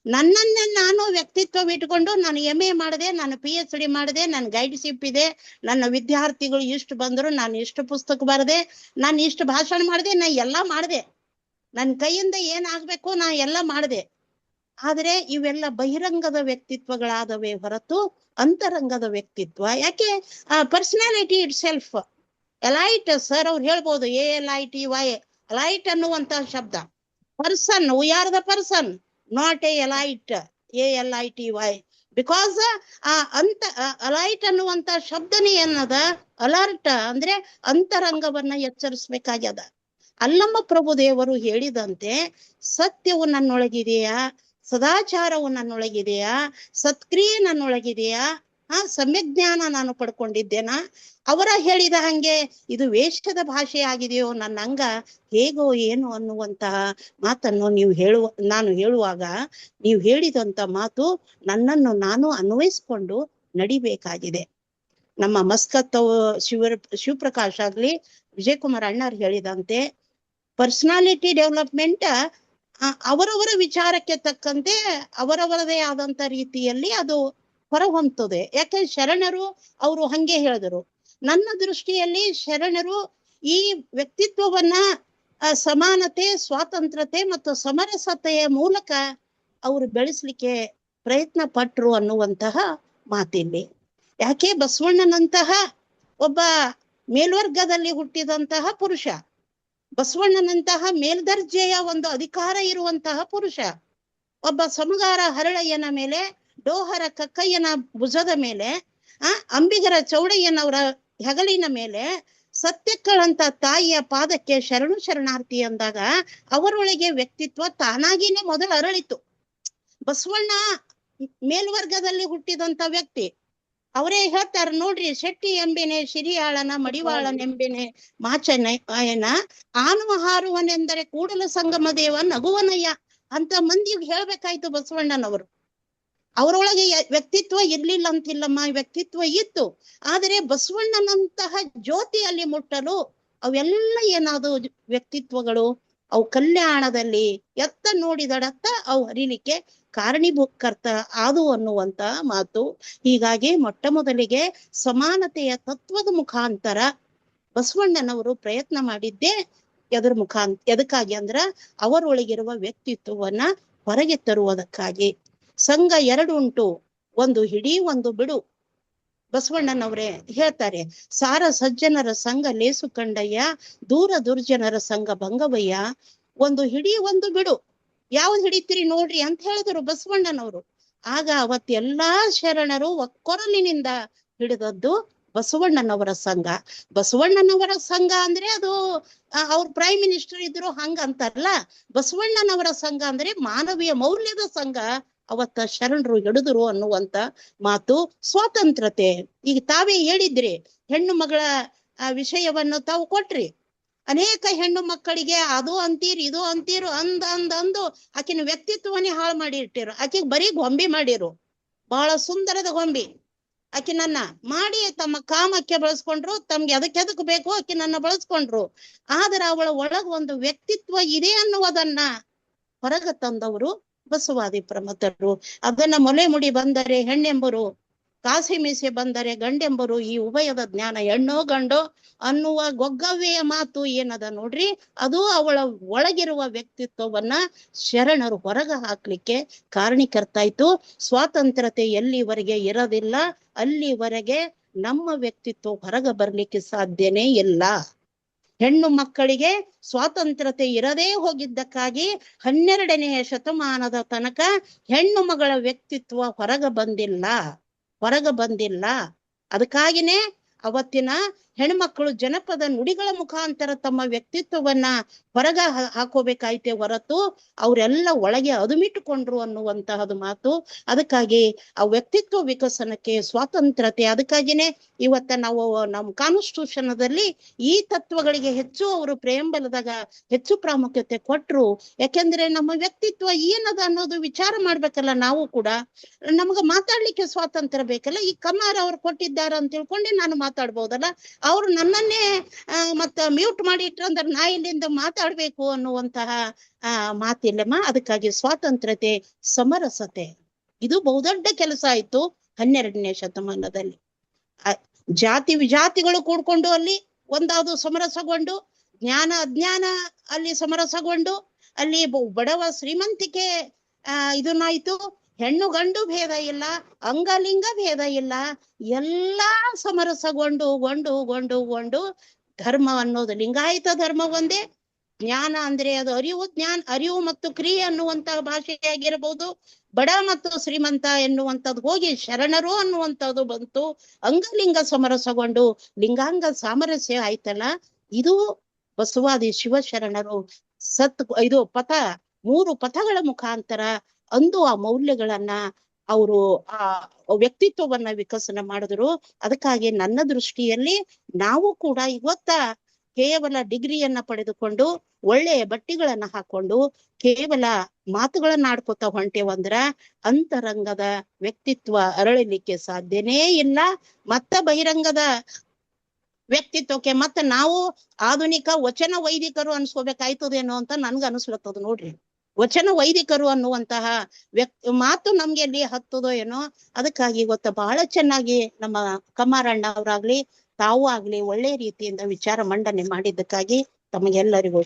ನನ್ನನ್ನೇ ನಾನು ವ್ಯಕ್ತಿತ್ವ ಇಟ್ಕೊಂಡು ನಾನು MA ಮಾಡಿದೆ, ನಾನು PhD ಮಾಡಿದೆ, ನನ್ನ ಗೈಡ್ಶಿಪ್ ಇದೆ, ನನ್ನ ವಿದ್ಯಾರ್ಥಿಗಳು ಇಷ್ಟು ಬಂದ್ರು, ನಾನು ಇಷ್ಟು ಪುಸ್ತಕ ಬರೆದೆ, ನಾನು ಇಷ್ಟು ಭಾಷಣ ಮಾಡಿದೆ, ನಾ ಎಲ್ಲಾ ಮಾಡಿದೆ, ನನ್ನ ಕೈಯಿಂದ ಏನಾಗ್ಬೇಕು ನಾ ಎಲ್ಲ ಮಾಡಿದೆ. ಆದ್ರೆ ಇವೆಲ್ಲ ಬಹಿರಂಗದ ವ್ಯಕ್ತಿತ್ವಗಳಾದವೇ ಹೊರತು ಅಂತರಂಗದ ವ್ಯಕ್ತಿತ್ವ ಯಾಕೆ? Personality it self elite sir ಅವ್ರು ಹೇಳ್ಬೋದು, ALITY ಎಲೈಟ್ ಅನ್ನುವಂತಹ ಶಬ್ದ. Person, we are the person, not elite, ALITY. Because Alight ಅನ್ನುವಂತ ಶಬ್ದನೇ ಏನದ, ಅಲರ್ಟ್ ಅಂದ್ರೆ ಅಂತರಂಗವನ್ನ ಎಚ್ಚರಿಸ್ಬೇಕಾಗ್ಯದ. ಅಲ್ಲಮ್ಮ ಪ್ರಭುದೇವರು ಹೇಳಿದಂತೆ ಸತ್ಯವು ನನ್ನೊಳಗಿದೆಯಾ, ಸದಾಚಾರವು ನನ್ನೊಳಗಿದೆಯಾ, ಸತ್ಕ್ರಿಯೆ ನನ್ನೊಳಗಿದೆಯಾ, ಸಮ್ಯಜ್ಞಾನ ನಾನು ಪಡ್ಕೊಂಡಿದ್ದೇನಾ? ಅವರ ಹೇಳಿದ ಹಂಗೆ ಇದು ವೇಷದ ಭಾಷೆ ಆಗಿದೆಯೋ ನನ್ನ ಅಂಗ ಹೇಗೋ ಏನು ಅನ್ನುವಂತಹ ಮಾತನ್ನು ನಾನು ಹೇಳುವಾಗ ನೀವು ಹೇಳಿದಂತ ಮಾತು ನನ್ನನ್ನು ನಾನು ಅನ್ವಯಿಸ್ಕೊಂಡು ನಡಿಬೇಕಾಗಿದೆ. ನಮ್ಮ ಮಸ್ಕತ್ ಶಿವಪ್ರಕಾಶ್ ಆಗ್ಲಿ, ವಿಜಯಕುಮಾರ್ ಅಣ್ಣಾರ್ ಹೇಳಿದಂತೆ ಪರ್ಸನಾಲಿಟಿ ಡೆವಲಪ್ಮೆಂಟ್ ಅವರವರ ವಿಚಾರಕ್ಕೆ ತಕ್ಕಂತೆ ಅವರವರದೇ ಆದಂತ ರೀತಿಯಲ್ಲಿ ಅದು ಹೊರಹೊಮ್ಮುತ್ತದೆ. ಯಾಕೆ ಶರಣರು ಅವರು ಹಂಗೆ ಹೇಳಿದರು. ನನ್ನ ದೃಷ್ಟಿಯಲ್ಲಿ ಶರಣರು ಈ ವ್ಯಕ್ತಿತ್ವವನ್ನ ಸಮಾನತೆ, ಸ್ವಾತಂತ್ರ್ಯತೆ ಮತ್ತು ಸಮರಸತೆಯ ಮೂಲಕ ಅವರು ಬೆಳೆಸ್ಲಿಕ್ಕೆ ಪ್ರಯತ್ನ ಪಟ್ರು ಅನ್ನುವಂತಹ ಮಾತಿಲ್ಲಿ. ಯಾಕೆ ಬಸವಣ್ಣನಂತಹ ಒಬ್ಬ ಮೇಲ್ವರ್ಗದಲ್ಲಿ ಹುಟ್ಟಿದಂತಹ ಪುರುಷ, ಬಸವಣ್ಣನಂತಹ ಮೇಲ್ದರ್ಜೆಯ ಒಂದು ಅಧಿಕಾರ ಇರುವಂತಹ ಪುರುಷ, ಒಬ್ಬ ಸಮಗಾರ ಹರಳಯ್ಯನ ಮೇಲೆ, ಡೋಹರ ಕಕ್ಕಯ್ಯನ ಭುಜದ ಮೇಲೆ, ಅಂಬಿಗರ ಚೌಡಯ್ಯನವರ ಹೆಗಲಿನ ಮೇಲೆ, ಸತ್ಯಕ್ಕಳಂತ ತಾಯಿಯ ಪಾದಕ್ಕೆ ಶರಣಾರ್ಥಿ ಅಂದಾಗ ಅವರೊಳಗೆ ವ್ಯಕ್ತಿತ್ವ ತಾನಾಗಿನೇ ಮೊದಲು ಅರಳಿತು. ಬಸವಣ್ಣ ಮೇಲ್ವರ್ಗದಲ್ಲಿ ಹುಟ್ಟಿದಂತ ವ್ಯಕ್ತಿ. ಅವರೇ ಹೇಳ್ತಾರ ನೋಡ್ರಿ, ಶೆಟ್ಟಿ ಎಂಬೆನೆ ಶಿರಿಯಾಳನ, ಮಡಿವಾಳನೆಂಬೆನೆ ಮಾಚನಯನ, ಆನುವ ಹಾರುವನೆಂದರೆ ಕೂಡಲ ಸಂಗಮ ದೇವ ನಗುವನಯ್ಯ ಅಂತ ಮಂದಿಗೆ ಹೇಳ್ಬೇಕಾಯ್ತು ಬಸವಣ್ಣನವರು. ಅವರೊಳಗೆ ವ್ಯಕ್ತಿತ್ವ ಇರ್ಲಿಲ್ಲ ಅಂತಿಲ್ಲಮ್ಮ, ವ್ಯಕ್ತಿತ್ವ ಇತ್ತು. ಆದರೆ ಬಸವಣ್ಣನಂತಹ ಜ್ಯೋತಿ ಅಲ್ಲಿ ಮುಟ್ಟಲು ಅವೆಲ್ಲ ಏನಾದವು ವ್ಯಕ್ತಿತ್ವಗಳು, ಅವು ಕಲ್ಯಾಣದಲ್ಲಿ ಎತ್ತ ನೋಡಿದಡತ್ತ ಅವು ಹರಿಲಿಕ್ಕೆ ಕಾರಣೀಭೂಕರ್ತ ಆದು ಅನ್ನುವಂತ ಮಾತು. ಹೀಗಾಗಿ ಮೊಟ್ಟ ಮೊದಲಿಗೆ ಸಮಾನತೆಯ ತತ್ವದ ಮುಖಾಂತರ ಬಸವಣ್ಣನವರು ಪ್ರಯತ್ನ ಮಾಡಿದ್ದೇ ಎದಕ್ಕಾಗಿ ಅಂದ್ರ ಅವರೊಳಗಿರುವ ವ್ಯಕ್ತಿತ್ವವನ್ನ ಹೊರಗೆ ತರುವುದಕ್ಕಾಗಿ. ಸಂಘ ಎರಡು ಉಂಟು, ಒಂದು ಹಿಡಿ ಒಂದು ಬಿಡು. ಬಸವಣ್ಣನವರೇ ಹೇಳ್ತಾರೆ, ಸಾರ ಸಜ್ಜನರ ಸಂಘ ಲೇಸು ಕಂಡಯ್ಯ, ದೂರ ದುರ್ಜನರ ಸಂಘ ಭಂಗವಯ್ಯ. ಒಂದು ಹಿಡಿ ಒಂದು ಬಿಡು, ಯಾವ್ದು ಹಿಡಿತೀರಿ ನೋಡ್ರಿ ಅಂತ ಹೇಳಿದ್ರು ಬಸವಣ್ಣನವರು. ಆಗ ಅವತ್ತೆಲ್ಲಾ ಶರಣರು ಒಕ್ಕೊರಲಿನಿಂದ ಹಿಡಿದದ್ದು ಬಸವಣ್ಣನವರ ಸಂಘ. ಬಸವಣ್ಣನವರ ಸಂಘ ಅಂದ್ರೆ ಅದು ಅವ್ರ ಪ್ರೈಮ್ ಮಿನಿಸ್ಟರ್ ಇದ್ರು ಹಂಗಂತಾರಲ್ಲ, ಬಸವಣ್ಣನವರ ಸಂಘ ಅಂದ್ರೆ ಮಾನವೀಯ ಮೌಲ್ಯದ ಸಂಘ ಅವತ್ತ ಶರಣರು ಹಿಡಿದ್ರು ಅನ್ನುವಂತ ಮಾತು. ಸ್ವಾತಂತ್ರ್ಯತೆ, ಈಗ ತಾವೇ ಹೇಳಿದ್ರಿ, ಹೆಣ್ಣು ಮಗಳ ವಿಷಯವನ್ನು ತಾವು ಕೊಟ್ರಿ. ಅನೇಕ ಹೆಣ್ಣು ಮಕ್ಕಳಿಗೆ ಅದು ಅಂತೀರಿ ಇದು ಅಂತೀರು ಅಂದು ಆಕಿನ ವ್ಯಕ್ತಿತ್ವನೇ ಹಾಳು ಮಾಡಿ ಇಟ್ಟಿರು. ಆಕಿಗೆ ಬರೀ ಗೊಂಬೆ ಮಾಡಿರು, ಬಹಳ ಸುಂದರದ ಗೊಂಬೆ. ಆಕಿನನ್ನ ಮಾಡಿ ತಮ್ಮ ಕಾಮಕ್ಕೆ ಬಳಸ್ಕೊಂಡ್ರು, ತಮ್ಗೆ ಎದಕ್ಕೆ ಬೇಕು ಆಕಿನನ್ನ ಬಳಸ್ಕೊಂಡ್ರು. ಆದ್ರೆ ಅವಳ ಒಳಗ ಒಂದು ವ್ಯಕ್ತಿತ್ವ ಇದೆ ಅನ್ನುವುದನ್ನ ಹೊರಗ ತಂದವರು ಬಸವಾದಿ ಪ್ರಮಥರು. ಅದನ್ನ ಮೊಲೆ ಮುಡಿ ಬಂದರೆ ಹೆಣ್ಣೆಂಬರು, ಕಾಸಿ ಮೀಸೆ ಬಂದರೆ ಗಂಡೆಂಬರು, ಈ ಉಭಯದ ಜ್ಞಾನ ಹೆಣ್ಣೋ ಗಂಡೋ ಅನ್ನುವ ಗೊಗ್ಗವ್ವೆಯ ಮಾತು ಏನದ ನೋಡ್ರಿ, ಅದು ಅವಳ ಒಳಗಿರುವ ವ್ಯಕ್ತಿತ್ವವನ್ನ ಶರಣರು ಹೊರಗ ಹಾಕ್ಲಿಕ್ಕೆ ಕಾರಣೀಕರ್ತಾಯ್ತು. ಸ್ವಾತಂತ್ರ್ಯತೆ ಎಲ್ಲಿವರೆಗೆ ಇರೋದಿಲ್ಲ ಅಲ್ಲಿವರೆಗೆ ನಮ್ಮ ವ್ಯಕ್ತಿತ್ವ ಹೊರಗ ಬರ್ಲಿಕ್ಕೆ ಸಾಧ್ಯನೇ ಇಲ್ಲ. ಹೆಣ್ಣು ಮಕ್ಕಳಿಗೆ ಸ್ವಾತಂತ್ರ್ಯತೆ ಇರದೇ ಹೋಗಿದ್ದಕ್ಕಾಗಿ 12ನೇ ಶತಮಾನದ ತನಕ ಹೆಣ್ಣು ಮಗಳ ವ್ಯಕ್ತಿತ್ವ ಹೊರಗ ಬಂದಿಲ್ಲ. ಅದಕ್ಕಾಗಿನೇ ಅವತ್ತಿನ ಹೆಣ್ಮಕ್ಳು ಜನಪದ ನುಡಿಗಳ ಮುಖಾಂತರ ತಮ್ಮ ವ್ಯಕ್ತಿತ್ವವನ್ನ ಹೊರಗ ಹಾಕೋಬೇಕಾಯ್ತೆ ಹೊರತು ಅವರೆಲ್ಲ ಒಳಗೆ ಅದುಮಿಟ್ಟುಕೊಂಡ್ರು ಅನ್ನುವಂತಹದ್ದು ಮಾತು. ಅದಕ್ಕಾಗಿ ಆ ವ್ಯಕ್ತಿತ್ವ ವಿಕಸನಕ್ಕೆ ಸ್ವಾತಂತ್ರ್ಯತೆ, ಅದಕ್ಕಾಗಿನೇ ಇವತ್ತ ನಾವು ನಮ್ಮ ಕಾನ್ಸ್ಟಿಟ್ಯೂಷನ್ದಲ್ಲಿ ಈ ತತ್ವಗಳಿಗೆ ಹೆಚ್ಚು ಅವರು ಪ್ರೇಂಬಲದಾಗ ಹೆಚ್ಚು ಪ್ರಾಮುಖ್ಯತೆ ಕೊಟ್ರು. ಯಾಕೆಂದ್ರೆ ನಮ್ಮ ವ್ಯಕ್ತಿತ್ವ ಏನದ ಅನ್ನೋದು ವಿಚಾರ ಮಾಡ್ಬೇಕಲ್ಲ. ನಾವು ಕೂಡ ನಮ್ಗ ಮಾತಾಡ್ಲಿಕ್ಕೆ ಸ್ವಾತಂತ್ರ್ಯ ಬೇಕಲ್ಲ. ಈ ಕಮ್ಮಾರ ಅವ್ರು ಕೊಟ್ಟಿದ್ದಾರ ಅಂತ ತಿಳ್ಕೊಂಡೆ ನಾನು ಮಾತಾಡ್ಬೋದಲ್ಲ. ಅವ್ರು ನನ್ನನ್ನೇ ಮತ್ತ ಮ್ಯೂಟ್ ಮಾಡಿ ಇಟ್ರಂದ್ರೆ ನಾ ಇಲ್ಲಿಂದ ಮಾತಾಡ್ಬೇಕು ಅನ್ನುವಂತಹ ಮಾತಿಲ್ಲಮ್ಮ. ಅದಕ್ಕಾಗಿ ಸ್ವಾತಂತ್ರ್ಯತೆ, ಸಮರಸತೆ ಇದು ಬಹುದೊಡ್ಡ ಕೆಲಸ ಆಯ್ತು 12ನೇ ಶತಮಾನದಲ್ಲಿ. ಜಾತಿ ವಿಜಾತಿಗಳು ಕೂಡ್ಕೊಂಡು ಅಲ್ಲಿ ಒಂದಾವುದು ಸಮರಸಗೊಂಡು, ಜ್ಞಾನ ಅಜ್ಞಾನ ಅಲ್ಲಿ ಸಮರಸಗೊಂಡು, ಅಲ್ಲಿ ಬಡವ ಶ್ರೀಮಂತಿಕೆ ಇದನ್ನಾಯ್ತು. ಹೆಣ್ಣು ಗಂಡು ಭೇದ ಇಲ್ಲ, ಅಂಗಲಿಂಗ ಭೇದ ಇಲ್ಲ, ಎಲ್ಲಾ ಸಮರಸಗೊಂಡು ಗೊಂಡು ಧರ್ಮ ಅನ್ನೋದು ಲಿಂಗಾಯತ ಧರ್ಮ ಒಂದೇ. ಜ್ಞಾನ ಅಂದ್ರೆ ಅದು ಅರಿವು ಮತ್ತು ಕ್ರಿಯೆ ಅನ್ನುವಂತಹ ಭಾಷೆಯಾಗಿರಬಹುದು. ಬಡ ಮತ್ತು ಶ್ರೀಮಂತ ಎನ್ನುವಂಥದ್ದು ಹೋಗಿ ಶರಣರು ಅನ್ನುವಂಥದ್ದು ಬಂತು. ಅಂಗಲಿಂಗ ಸಮರಸಗೊಂಡು ಲಿಂಗಾಂಗ ಸಾಮರಸ್ಯ ಆಯ್ತಲ್ಲ. ಇದು ಬಸವಾದಿ ಶಿವಶರಣರು ಇದು ಪಥ 3 ಪಥಗಳ ಮುಖಾಂತರ ಅಂದು ಆ ಮೌಲ್ಯಗಳನ್ನ ಅವರು ಆ ವ್ಯಕ್ತಿತ್ವವನ್ನ ವಿಕಸನ ಮಾಡಿದ್ರು. ಅದಕ್ಕಾಗಿ ನನ್ನ ದೃಷ್ಟಿಯಲ್ಲಿ ನಾವು ಕೂಡ ಇವತ್ತ ಕೇವಲ ಡಿಗ್ರಿಯನ್ನ ಪಡೆದುಕೊಂಡು ಒಳ್ಳೆಯ ಬಟ್ಟೆಗಳನ್ನ ಹಾಕೊಂಡು ಕೇವಲ ಮಾತುಗಳನ್ನ ಆಡ್ಕೊತ ಹೊಂಟೇವಂದ್ರ ಅಂತರಂಗದ ವ್ಯಕ್ತಿತ್ವ ಅರಳಲಿಕ್ಕೆ ಸಾಧ್ಯನೇ ಇಲ್ಲ. ಮತ್ತ ಬಹಿರಂಗದ ವ್ಯಕ್ತಿತ್ವಕ್ಕೆ ಮತ್ತ ನಾವು ಆಧುನಿಕ ವಚನ ವೈದಿಕರು ಅನ್ಸ್ಕೋಬೇಕಾಯ್ತದೇನೋ ಅಂತ ನನ್ಗ ಅನಿಸ್ಲತ್ತದ ನೋಡ್ರಿ. ವಚನ ವೈದಿಕರು ಅನ್ನುವಂತಹ ಮಾತು ನಮ್ಗೆ ಎಲ್ಲಿ ಹತ್ತದೋ ಏನೋ. ಅದಕ್ಕಾಗಿ ಇವತ್ತ ಬಹಳ ಚೆನ್ನಾಗಿ ನಮ್ಮ ಕಮ್ಮಾರಣ್ಣ ಅವರಾಗ್ಲಿ ತಾವು ಆಗ್ಲಿ ಒಳ್ಳೆ ರೀತಿಯಿಂದ ವಿಚಾರ ಮಂಡನೆ ಮಾಡಿದ್ದಕ್ಕಾಗಿ ತಮಗೆಲ್ಲರಿಗೂ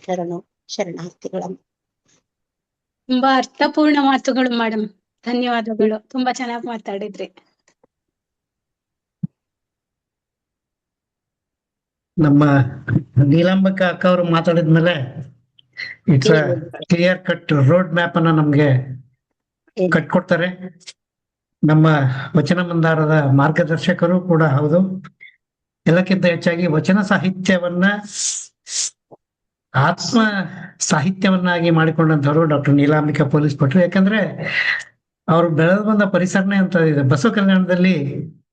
ಶರಣಾರ್ಥಿಗಳಮ್ಮ. ತುಂಬಾ ಅರ್ಥಪೂರ್ಣ ಮಾತುಗಳು ಮೇಡಮ್, ಧನ್ಯವಾದಗಳು. ತುಂಬಾ ಚೆನ್ನಾಗಿ ಮಾತಾಡಿದ್ರಿ. ನಮ್ಮ ನೀಲಾಂಬಿಕಾ ಅಕ್ಕ ಅವರು ಮಾತಾಡಿದ್ಮೇಲೆ it's clear cut road map ಅನ್ನ ನಮ್ಗೆ ಕಟ್ಕೊಡ್ತಾರೆ. ನಮ್ಮ ವಚನ ಮಂದಾರದ ಮಾರ್ಗದರ್ಶಕರು ಕೂಡ ಹೌದು. ಎಲ್ಲಕ್ಕಿಂತ ಹೆಚ್ಚಾಗಿ ವಚನ ಸಾಹಿತ್ಯವನ್ನ ಆತ್ಮ ಸಾಹಿತ್ಯವನ್ನಾಗಿ ಮಾಡಿಕೊಂಡಂತವ್ರು ಡಾಕ್ಟರ್ ನೀಲಾಂಬಿಕಾ ಪೊಲೀಸ್ ಭಟ್ರು. ಯಾಕಂದ್ರೆ ಅವ್ರು ಬೆಳೆದು ಬಂದ ಪರಿಸರನೇ ಅಂತ ಇದೆ. ಬಸವ ಕಲ್ಯಾಣದಲ್ಲಿ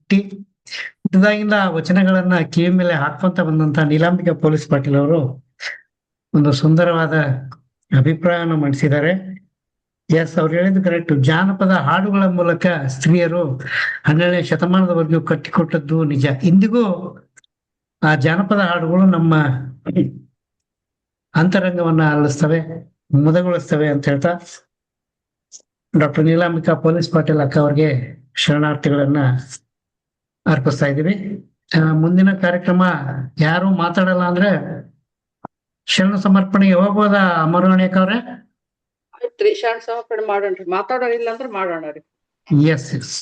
ಹುಟ್ಟಿದಾಗಿಂದ ವಚನಗಳನ್ನ ಕಿವಿ ಮೇಲೆ ಹಾಕ್ಕೊಂತ ಬಂದಂತ ನೀಲಾಂಬಿಕಾ ಪೊಲೀಸ್ ಪಾಟೀಲ್ ಅವರು ಒಂದು ಸುಂದರವಾದ ಅಭಿಪ್ರಾಯವನ್ನು ಮಂಡಿಸಿದ್ದಾರೆ. ಎಸ್, ಅವ್ರು ಹೇಳಿದ್ದು ಕರೆಕ್ಟ್. ಜಾನಪದ ಹಾಡುಗಳ ಮೂಲಕ ಸ್ತ್ರೀಯರು 12ನೇ ಶತಮಾನದವರೆಗೂ ಕಟ್ಟಿಕೊಟ್ಟದ್ದು ನಿಜ. ಇಂದಿಗೂ ಆ ಜಾನಪದ ಹಾಡುಗಳು ನಮ್ಮ ಅಂತರಂಗವನ್ನ ಅರಳಿಸ್ತವೆ, ಮುದಗೊಳಿಸ್ತವೆ ಅಂತ ಹೇಳ್ತಾ ಡಾಕ್ಟರ್ ನೀಲಾಂಬಿಕಾ ಪೊಲೀಸ್ ಪಾಟೀಲ್ ಅಕ್ಕ ಅವ್ರಿಗೆ ಶರಣಾರ್ಥಿಗಳನ್ನ ಅರ್ಪಿಸ್ತಾ ಇದ್ದೀವಿ. ಮುಂದಿನ ಕಾರ್ಯಕ್ರಮ ಯಾರು ಮಾತಾಡಲ್ಲ ಅಂದ್ರೆ ಶರಣ ಸಮರ್ಪಣೆಗೆ ಹೋಗ್ಬೋದಾ ಅಮರವಾಣಿಕ ಅವ್ರೆ? ಆಯ್ತ್ರಿ, ಶರಣ ಸಮರ್ಪಣೆ ಮಾಡೋಣ್ರಿ. ಮಾತಾಡೋರಿಲ್ಲ ಅಂದ್ರೆ ಮಾಡೋಣ ರೀ. Yes yes.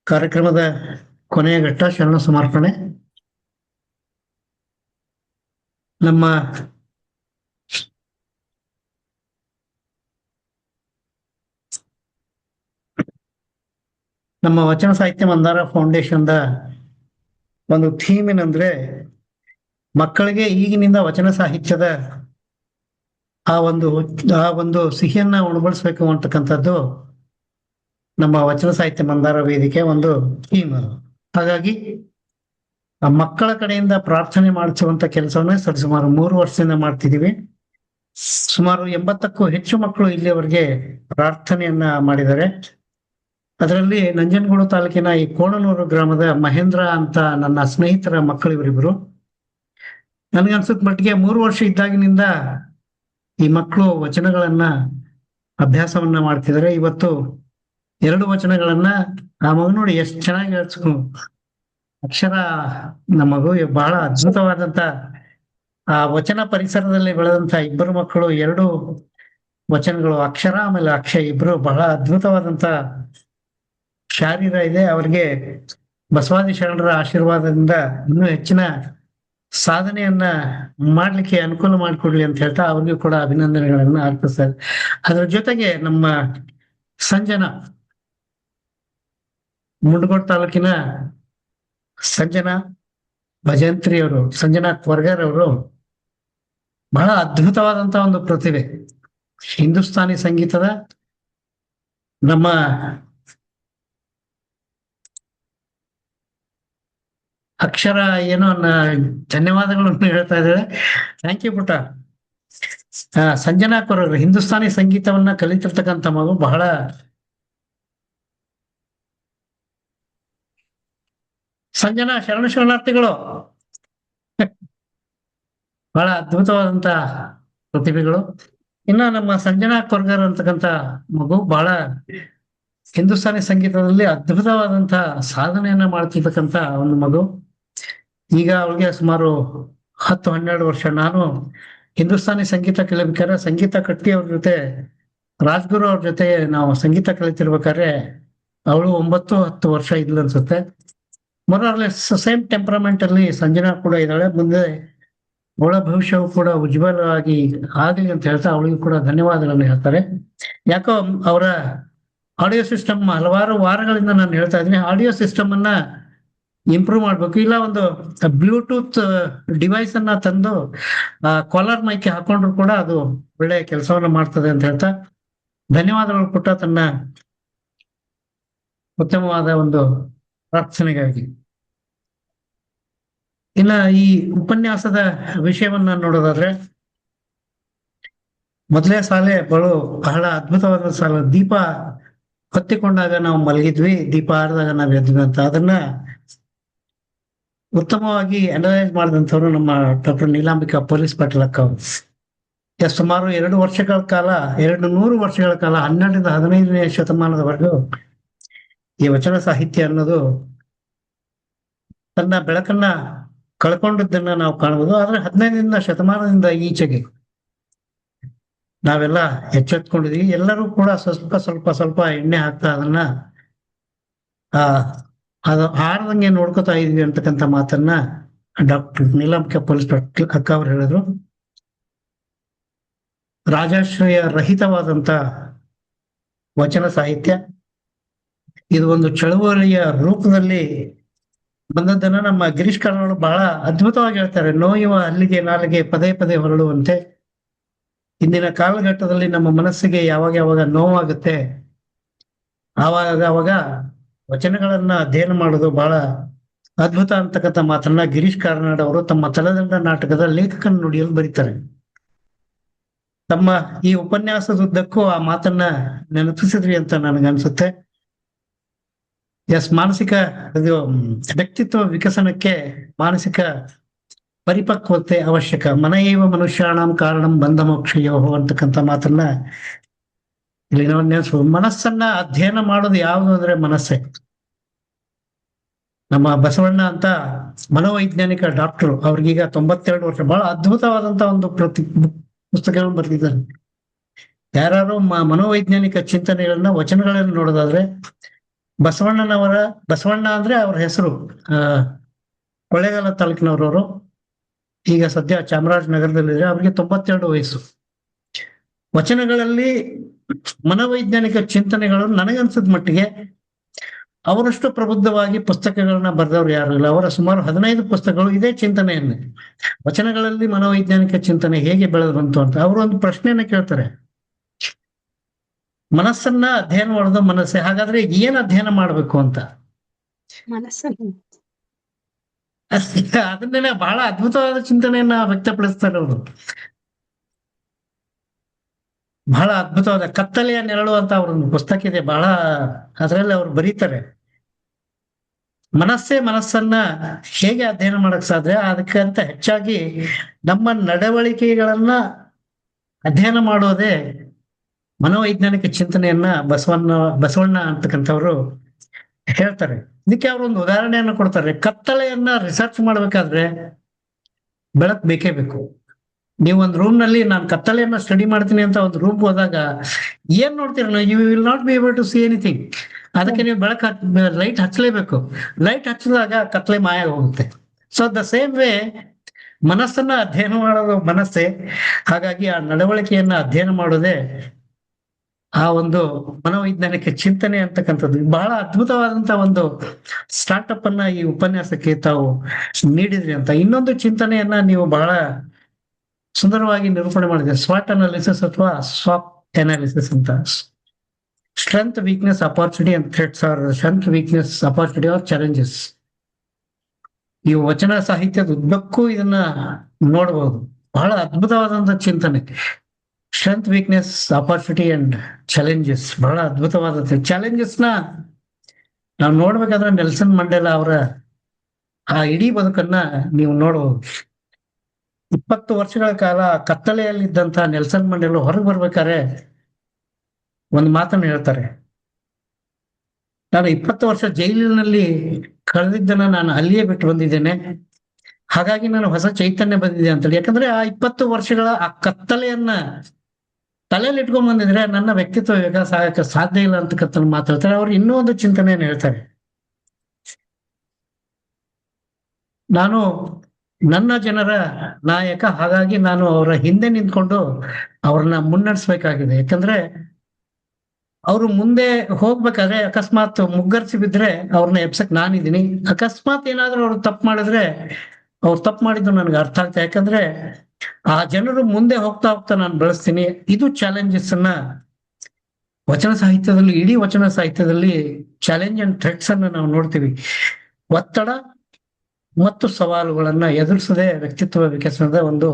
ಕಾರ್ಯಕ್ರಮದ ಕೊನೆಯ ಘಟ್ಟ ಶರಣ ಸಮರ್ಪಣೆ. ನಮ್ಮ ವಚನ ಸಾಹಿತ್ಯ ಮಂದಾರ ಫೌಂಡೇಶನ್ದ ಒಂದು ಥೀಮ್ ಏನಂದ್ರೆ ಮಕ್ಕಳಿಗೆ ಈಗಿನಿಂದ ವಚನ ಸಾಹಿತ್ಯದ ಆ ಒಂದು ಸಿಹಿಯನ್ನ ಉಣಬಡಿಸ್ಬೇಕು ಅಂತಕ್ಕಂಥದ್ದು ನಮ್ಮ ವಚನ ಸಾಹಿತ್ಯ ಮಂದಾರ ವೇದಿಕೆ ಒಂದು ಥೀಮ್. ಹಾಗಾಗಿ ಆ ಮಕ್ಕಳ ಕಡೆಯಿಂದ ಪ್ರಾರ್ಥನೆ ಮಾಡಿಸುವಂತ ಕೆಲಸವನ್ನ ಸರಿಸುಮಾರು 3 ವರ್ಷದಿಂದ ಮಾಡ್ತಿದೀವಿ. ಸುಮಾರು 80ಕ್ಕೂ ಹೆಚ್ಚು ಮಕ್ಕಳು ಇಲ್ಲಿಯವರೆಗೆ ಪ್ರಾರ್ಥನೆಯನ್ನ ಮಾಡಿದ್ದಾರೆ. ಅದರಲ್ಲಿ ನಂಜನಗೂಡು ತಾಲೂಕಿನ ಈ ಕೋಣನೂರು ಗ್ರಾಮದ ಮಹೇಂದ್ರ ಅಂತ ನನ್ನ ಸ್ನೇಹಿತರ ಮಕ್ಕಳು ಇವರಿಬ್ರು. ನನ್ಗನ್ಸುತ್ತ ಮಟ್ಟಿಗೆ 3 ವರ್ಷ ಇದ್ದಾಗಿನಿಂದ ಈ ಮಕ್ಕಳು ವಚನಗಳನ್ನ ಅಭ್ಯಾಸವನ್ನ ಮಾಡ್ತಿದ್ದಾರೆ. ಇವತ್ತು 2 ವಚನಗಳನ್ನ ಆ ಮಗು ನೋಡಿ ಎಷ್ಟು ಚೆನ್ನಾಗಿ ಅಕ್ಷರ. ನಮಗೂ ಬಹಳ ಅದ್ಭುತವಾದಂತ ಆ ವಚನ ಪರಿಸರದಲ್ಲಿ ಬೆಳೆದಂತ 2 ಮಕ್ಕಳು 2 ವಚನಗಳು ಅಕ್ಷರ ಆಮೇಲೆ ಅಕ್ಷಯ ಇಬ್ರು ಬಹಳ ಅದ್ಭುತವಾದಂತ ಶಾರೀರ ಇದೆ. ಅವ್ರಿಗೆ ಬಸವಾದಿ ಶರಣರ ಆಶೀರ್ವಾದದಿಂದ ಇನ್ನೂ ಹೆಚ್ಚಿನ ಸಾಧನೆಯನ್ನ ಮಾಡ್ಲಿಕ್ಕೆ ಅನುಕೂಲ ಮಾಡಿಕೊಡ್ಲಿ ಅಂತ ಹೇಳ್ತಾ ಅವ್ರಿಗೂ ಕೂಡ ಅಭಿನಂದನೆಗಳನ್ನ ಅರ್ಪಿಸ್ತಾರೆ. ಅದ್ರ ಜೊತೆಗೆ ನಮ್ಮ ಸಂಜನಾ ಮುಂಡಗೋಡ್ ತಾಲೂಕಿನ ಸಂಜನಾ ಭಜಂತ್ರಿ ಅವರು, ಸಂಜನಾ ಕೊರ್ಗರ್ ಅವರು ಬಹಳ ಅದ್ಭುತವಾದಂತ ಒಂದು ಪ್ರತಿಭೆ. ಹಿಂದೂಸ್ತಾನಿ ಸಂಗೀತದ ನಮ್ಮ ಅಕ್ಷರ ಏನೋ ಧನ್ಯವಾದಗಳನ್ನು ಹೇಳ್ತಾ ಇದ್ದಾರೆ. ಥ್ಯಾಂಕ್ ಯು ಪುಟ. ಸಂಜನಾ ಕೊರ್ಗರ್ ಹಿಂದೂಸ್ತಾನಿ ಸಂಗೀತವನ್ನ ಕಲಿತಿರ್ತಕ್ಕಂಥ ಮಗು. ಬಹಳ ಸಂಜನಾ ಶರಣಾರ್ಥಿಗಳು. ಬಹಳ ಅದ್ಭುತವಾದಂತ ಪ್ರತಿಭೆಗಳು. ಇನ್ನ ನಮ್ಮ ಸಂಜನಾ ಕೊರ್ಗರ್ ಅಂತಕ್ಕಂಥ ಮಗು ಬಹಳ ಹಿಂದೂಸ್ತಾನಿ ಸಂಗೀತದಲ್ಲಿ ಅದ್ಭುತವಾದಂತ ಸಾಧನೆಯನ್ನ ಮಾಡ್ತಿರ್ತಕ್ಕಂಥ ಒಂದು ಮಗು. ಈಗ ಅವಳಿಗೆ ಸುಮಾರು 10-12 ವರ್ಷ. ನಾನು ಹಿಂದೂಸ್ತಾನಿ ಸಂಗೀತ ಕಲಿಬೇಕಾದ್ರೆ ಸಂಗೀತ ಕಟ್ಟಿ ಅವ್ರ ಜೊತೆ, ರಾಜ್ಗುರು ಅವ್ರ ಜೊತೆ ನಾವು ಸಂಗೀತ ಕಲಿತಿರ್ಬೇಕಾದ್ರೆ ಅವಳು 9-10 ವರ್ಷ ಇದ್ಲು ಅನ್ಸುತ್ತೆ. ಮೊರಲೆಸ್ ಸೇಮ್ ಟೆಂಪರಮೆಂಟ್ ಅಲ್ಲಿ ಸಂಜನಾ ಕೂಡ ಇದ್ದಾಳೆ. ಮುಂದೆ ಅವಳ ಭವಿಷ್ಯವು ಕೂಡ ಉಜ್ವಲವಾಗಿ ಆಗ್ಲಿ ಅಂತ ಹೇಳ್ತಾ ಅವಳಿಗೂ ಕೂಡ ಧನ್ಯವಾದಗಳನ್ನು ಹೇಳ್ತಾರೆ. ಯಾಕೋ ಅವರ ಆಡಿಯೋ ಸಿಸ್ಟಮ್ ಹಲವಾರು ವಾರಗಳಿಂದ ನಾನು ಹೇಳ್ತಾ ಇದ್ದೀನಿ, ಆಡಿಯೋ ಸಿಸ್ಟಮ್ ಅನ್ನ ಇಂಪ್ರೂವ್ ಮಾಡ್ಬೇಕು. ಇಲ್ಲ ಒಂದು ಬ್ಲೂಟೂತ್ ಡಿವೈಸ್ ಅನ್ನ ತಂದು ಕಾಲರ್ ಮೈಕ್ ಹಾಕೊಂಡ್ರು ಕೂಡ ಅದು ಒಳ್ಳೆ ಕೆಲಸವನ್ನ ಮಾಡ್ತದೆ ಅಂತ ಹೇಳ್ತಾ ಧನ್ಯವಾದಗಳು ಪುಟ್ಟ, ತನ್ನ ಉತ್ತಮವಾದ ಒಂದು ಪ್ರಾರ್ಥನೆಗಾಗಿ. ಇನ್ನ ಈ ಉಪನ್ಯಾಸದ ವಿಷಯವನ್ನ ನೋಡೋದಾದ್ರೆ, ಮೊದಲೇ ಸಾಲೆ ಬಹಳ ಅದ್ಭುತವಾದ ಸಾಲ. ದೀಪ ಹೊತ್ತಿಕೊಂಡಾಗ ನಾವು ಮಲಗಿದ್ವಿ, ದೀಪ ಆರಿದಾಗ ನಾವು ಎದ್ವಿ ಅಂತ. ಅದನ್ನ ಉತ್ತಮವಾಗಿ ಅನಲೈಸ್ ಮಾಡಿದಂಥವ್ರು ನಮ್ಮ ಡಾಕ್ಟರ್ ನೀಲಾಂಬಿಕಾ ಪೊಲೀಸ್ ಪಾಟೀಲ್ ಅಕ್ಕ ಅವರು. ಸುಮಾರು 200 ವರ್ಷಗಳ ಕಾಲ 12ರಿಂದ 15ನೇ ಶತಮಾನದವರೆಗೂ ಈ ವಚನ ಸಾಹಿತ್ಯ ಅನ್ನೋದು ತನ್ನ ಬೆಳಕನ್ನ ಕಳ್ಕೊಂಡಿದ್ದನ್ನ ನಾವು ಕಾಣಬಹುದು. ಆದ್ರೆ 15ನೇ ಶತಮಾನದಿಂದ ಈಚೆಗೆ ನಾವೆಲ್ಲ ಎಚ್ಚೆತ್ಕೊಂಡಿದ್ವಿ. ಎಲ್ಲರೂ ಕೂಡ ಸ್ವಲ್ಪ ಎಣ್ಣೆ ಹಾಕ್ತಾ ಅದನ್ನ ಅದು ಆರದಂಗೆ ನೋಡ್ಕೊತಾ ಇದ್ವಿ ಅಂತಕ್ಕಂಥ ಮಾತನ್ನ ಡಾಕ್ಟರ್ ನೀಲಾಂಬಿಕಾ ಪೊಲೀಸ್ ಅಕ್ಕ ಅವ್ರು ಹೇಳಿದ್ರು. ರಾಜಾಶ್ರಯ ರಹಿತವಾದಂತ ವಚನ ಸಾಹಿತ್ಯ ಇದು ಒಂದು ಚಳುವಳಿಯ ರೂಪದಲ್ಲಿ ಬಂದದ್ದನ್ನ ನಮ್ಮ ಗಿರೀಶ್ ಕಾರ್ನಾಡ್ ಬಹಳ ಅದ್ಭುತವಾಗಿ ಹೇಳ್ತಾರೆ. ನೋಯುವ ಅಲ್ಲಿಗೆ ನಾಲಿಗೆ ಪದೇ ಪದೇ ಹೊರಡುವಂತೆ. ಇಂದಿನ ಕಾಲಘಟ್ಟದಲ್ಲಿ ನಮ್ಮ ಮನಸ್ಸಿಗೆ ಯಾವಾಗ ನೋವಾಗುತ್ತೆ ಆವಾಗ ವಚನಗಳನ್ನ ಅಧ್ಯಯನ ಮಾಡೋದು ಬಹಳ ಅದ್ಭುತ ಅಂತಕ್ಕಂಥ ಮಾತನ್ನ ಗಿರೀಶ್ ಕಾರ್ನಾಡ್ ಅವರು ತಮ್ಮ ತಲೆದಂಡ ನಾಟಕದ ಲೇಖಕನ ನುಡಿಯಲ್ಲಿ ಬರೀತಾರೆ. ತಮ್ಮ ಈ ಉಪನ್ಯಾಸದುದ್ದಕ್ಕೂ ಆ ಮಾತನ್ನ ನೆನಪಿಸಿದ್ರಿ ಅಂತ ನನಗನ್ಸುತ್ತೆ. ಮಾನಸಿಕ ವ್ಯಕ್ತಿತ್ವ ವಿಕಸನಕ್ಕೆ ಮಾನಸಿಕ ಪರಿಪಕ್ವತೆ ಅವಶ್ಯಕ. ಮನಯೇವ ಮನುಷ್ಯಾಣಂ ಕಾರಣಂ ಬಂಧ ಮೋಕ್ಷಯೋ ಅಂತಕ್ಕಂಥ ಮಾತನ್ನ ಇಲ್ಲಿ ನಾವು ನೆನೆಸು. ಮನಸ್ಸನ್ನ ಅಧ್ಯಯನ ಮಾಡೋದು ಯಾವುದು ಅಂದ್ರೆ ಮನಸ್ಸೇ. ನಮ್ಮ ಬಸವಣ್ಣ ಅಂತ ಮನೋವೈಜ್ಞಾನಿಕ ಡಾಕ್ಟರ್, ಅವ್ರಿಗೀಗ 92 ವರ್ಷ. ಬಹಳ ಅದ್ಭುತವಾದಂತ ಒಂದು ಪುಸ್ತಕಗಳನ್ನು ಬರೆದಿದ್ದಾರೆ. ಯಾರು ಮನೋವೈಜ್ಞಾನಿಕ ಚಿಂತನೆಗಳನ್ನ ವಚನಗಳನ್ನು ನೋಡೋದಾದ್ರೆ ಬಸವಣ್ಣ ಅಂದ್ರೆ ಅವ್ರ ಹೆಸರು ಕೊಳ್ಳೇಗಾಲ ತಾಲೂಕಿನವರವರು. ಈಗ ಸದ್ಯ ಚಾಮರಾಜನಗರದಲ್ಲಿದೆ. ಅವ್ರಿಗೆ 92 ವಯಸ್ಸು. ವಚನಗಳಲ್ಲಿ ಮನೋವೈಜ್ಞಾನಿಕ ಚಿಂತನೆಗಳು ನನಗನ್ಸಿದ ಮಟ್ಟಿಗೆ ಅವರಷ್ಟು ಪ್ರಬುದ್ಧವಾಗಿ ಪುಸ್ತಕಗಳನ್ನ ಬರೆದವ್ರು ಯಾರು ಇಲ್ಲ. ಅವರ ಸುಮಾರು 15 ಪುಸ್ತಕಗಳು ಇದೇ ಚಿಂತನೆಯನ್ನೇ, ವಚನಗಳಲ್ಲಿ ಮನೋವೈಜ್ಞಾನಿಕ ಚಿಂತನೆ ಹೇಗೆ ಬೆಳೆದು ಬಂತು ಅಂತ. ಅವರು ಒಂದು ಪ್ರಶ್ನೆಯನ್ನ ಕೇಳ್ತಾರೆ, ಮನಸ್ಸನ್ನ ಅಧ್ಯಯನ ಮಾಡೋದು ಮನಸ್ಸೇ, ಹಾಗಾದ್ರೆ ಏನ್ ಅಧ್ಯಯನ ಮಾಡ್ಬೇಕು ಅಂತ. ಅದನ್ನೇ ಬಹಳ ಅದ್ಭುತವಾದ ಚಿಂತನೆಯನ್ನ ವ್ಯಕ್ತಪಡಿಸ್ತಾರೆ ಅವರು. ಬಹಳ ಅದ್ಭುತವಾದ ಕತ್ತಲೆಯ ನೆರಳು ಅಂತ ಅವ್ರೊಂದು ಪುಸ್ತಕ ಇದೆ. ಬಹಳ ಅದರಲ್ಲಿ ಅವ್ರು ಬರೀತಾರೆ, ಮನಸ್ಸನ್ನ ಹೇಗೆ ಅಧ್ಯಯನ ಮಾಡಕ್ ಸಾಧ್ಯ, ಅದಕ್ಕಂತ ಹೆಚ್ಚಾಗಿ ನಮ್ಮ ನಡವಳಿಕೆಗಳನ್ನ ಅಧ್ಯಯನ ಮಾಡೋದೇ ಮನೋವೈಜ್ಞಾನಿಕ ಚಿಂತನೆಯನ್ನ ಬಸವಣ್ಣ ಅಂತಕ್ಕಂಥವ್ರು ಹೇಳ್ತಾರೆ. ಇದಕ್ಕೆ ಅವರು ಒಂದು ಉದಾಹರಣೆಯನ್ನು ಕೊಡ್ತಾರೆ. ಕತ್ತಲೆಯನ್ನ ರಿಸರ್ಚ್ ಮಾಡ್ಬೇಕಾದ್ರೆ ಬೆಳಕು ಬೇಕೇ ಬೇಕು. ನೀವು ಒಂದು ರೂಮ್ ನಲ್ಲಿ ನಾನು ಕತ್ತಲೆಯನ್ನ ಸ್ಟಡಿ ಮಾಡ್ತೀನಿ ಅಂತ ಒಂದು ರೂಮ್ ಹೋದಾಗ ಏನ್ ನೋಡ್ತೀರ, you will not be able to see anything. ಅದಕ್ಕೆ ನೀವು ಲೈಟ್ ಹಚ್ಚಲೇಬೇಕು. ಲೈಟ್ ಹಚ್ಚಿದಾಗ ಕತ್ತಲೆ ಮಾಯ ಹೋಗುತ್ತೆ. ಸೊ ದ ಸೇಮ್ ವೇ ಮನಸ್ಸನ್ನ ಅಧ್ಯಯನ ಮಾಡೋದು ಮನಸ್ಸೇ. ಹಾಗಾಗಿ ಆ ನಡವಳಿಕೆಯನ್ನ ಅಧ್ಯಯನ ಮಾಡೋದೇ ಆ ಒಂದು ಮನೋವೈಜ್ಞಾನಿಕ ಚಿಂತನೆ ಅಂತಕ್ಕಂಥದ್ದು ಬಹಳ ಅದ್ಭುತವಾದಂತ ಒಂದು ಸ್ಟಾರ್ಟ್ಅಪ್ ಅನ್ನ ಈ ಉಪನ್ಯಾಸಕ್ಕೆ ತಾವು ನೀಡಿದ್ರಿ ಅಂತ. ಇನ್ನೊಂದು ಚಿಂತನೆಯನ್ನ ನೀವು ಬಹಳ ಸುಂದರವಾಗಿ ನಿರೂಪಣೆ ಮಾಡಿದೆ, ಸ್ವಾಟ್ ಅನಾಲಿಸಿಸ್ ಅಥವಾ ಸ್ವಾಪ್ ಅನಾಲಿಸಿಸ್ ಅಂತ. Strength, weakness, opportunity and threats or strength, weakness, opportunity or challenges. ಈ ವಚನ ಸಾಹಿತ್ಯದ ಉದ್ದಕ್ಕೂ ಇದನ್ನ ನೋಡಬಹುದು. ಬಹಳ ಅದ್ಭುತವಾದಂತ ಚಿಂತನೆ. Strength, weakness, opportunity and challenges, ಬಹಳ ಅದ್ಭುತವಾದಂತ ಚಾಲೆಂಜಸ್ ನ ನಾವು ನೋಡ್ಬೇಕಾದ್ರೆ ನೆಲ್ಸನ್ ಮಂಡೇಲಾ ಅವರ ಆ ಇಡೀ ಬದುಕನ್ನ ನೀವು ನೋಡಬಹುದು. 20 ವರ್ಷಗಳ ಕಾಲ ಕತ್ತಲೆಯಲ್ಲಿದ್ದಂತ ನೆಲ್ಸನ್ ಮಂಡೇಲಾ ಹೊರಗೆ ಬರ್ಬೇಕಾದ್ರೆ ಒಂದು ಮಾತನ್ನು ಹೇಳ್ತಾರೆ, ನಾನು 20 ವರ್ಷ ಜೈಲಿನಲ್ಲಿ ಕಳೆದಿದ್ದನ್ನ ನಾನು ಅಲ್ಲಿಯೇ ಬಿಟ್ಟು ಬಂದಿದ್ದೇನೆ, ಹಾಗಾಗಿ ನಾನು ಹೊಸ ಚೈತನ್ಯ ಬಂದಿದೆ ಅಂತೇಳಿ. ಯಾಕಂದ್ರೆ ಆ 20 ವರ್ಷಗಳ ಆ ಕತ್ತಲೆಯನ್ನ ತಲೆಯಲ್ಲಿ ಇಟ್ಕೊಂಡ್ ಬಂದಿದ್ರೆ ನನ್ನ ವ್ಯಕ್ತಿತ್ವ ವಿಕಾಸ ಆಗಕ್ಕೆ ಸಾಧ್ಯ ಇಲ್ಲ ಅಂತಕ್ಕಂಥ ಮಾತಾಡ್ತಾರೆ. ಅವ್ರು ಇನ್ನೂ ಒಂದು ಚಿಂತನೆಯನ್ನು ಹೇಳ್ತಾರೆ, ನಾನು ನನ್ನ ಜನರ ನಾಯಕ, ಹಾಗಾಗಿ ನಾನು ಅವರ ಹಿಂದೆ ನಿಂತ್ಕೊಂಡು ಅವ್ರನ್ನ ಮುನ್ನಡೆಸ್ಬೇಕಾಗಿದೆ. ಯಾಕಂದ್ರೆ ಅವರು ಮುಂದೆ ಹೋಗ್ಬೇಕಾದ್ರೆ ಅಕಸ್ಮಾತ್ ಮುಗ್ಗರ್ಸಿ ಬಿದ್ರೆ ಅವ್ರನ್ನ ಎಬ್ಸಕ್ ನಾನಿದ್ದೀನಿ. ಅಕಸ್ಮಾತ್ ಏನಾದ್ರೂ ಅವ್ರು ತಪ್ಪು ಮಾಡಿದ್ರೆ ಅವ್ರು ತಪ್ಪು ಮಾಡಿದ್ದು ನನ್ಗೆ ಅರ್ಥ ಆಗ್ತದೆ. ಯಾಕಂದ್ರೆ ಆ ಜನರು ಮುಂದೆ ಹೋಗ್ತಾ ಹೋಗ್ತಾ ನಾನು ಬೆಳೆಸ್ತೀನಿ. ಇದು ಚಾಲೆಂಜಸ್ ಅನ್ನ ವಚನ ಸಾಹಿತ್ಯದಲ್ಲಿ, ಇಡೀ ವಚನ ಸಾಹಿತ್ಯದಲ್ಲಿ ಚಾಲೆಂಜ್ ಅಂಡ್ ಥ್ರೆಟ್ಸ್ ಅನ್ನ ನಾವು ನೋಡ್ತೀವಿ. ಒತ್ತಡ ಮತ್ತು ಸವಾಲುಗಳನ್ನ ಎದುರಿಸದೆ ವ್ಯಕ್ತಿತ್ವ ವಿಕಸನದ ಒಂದು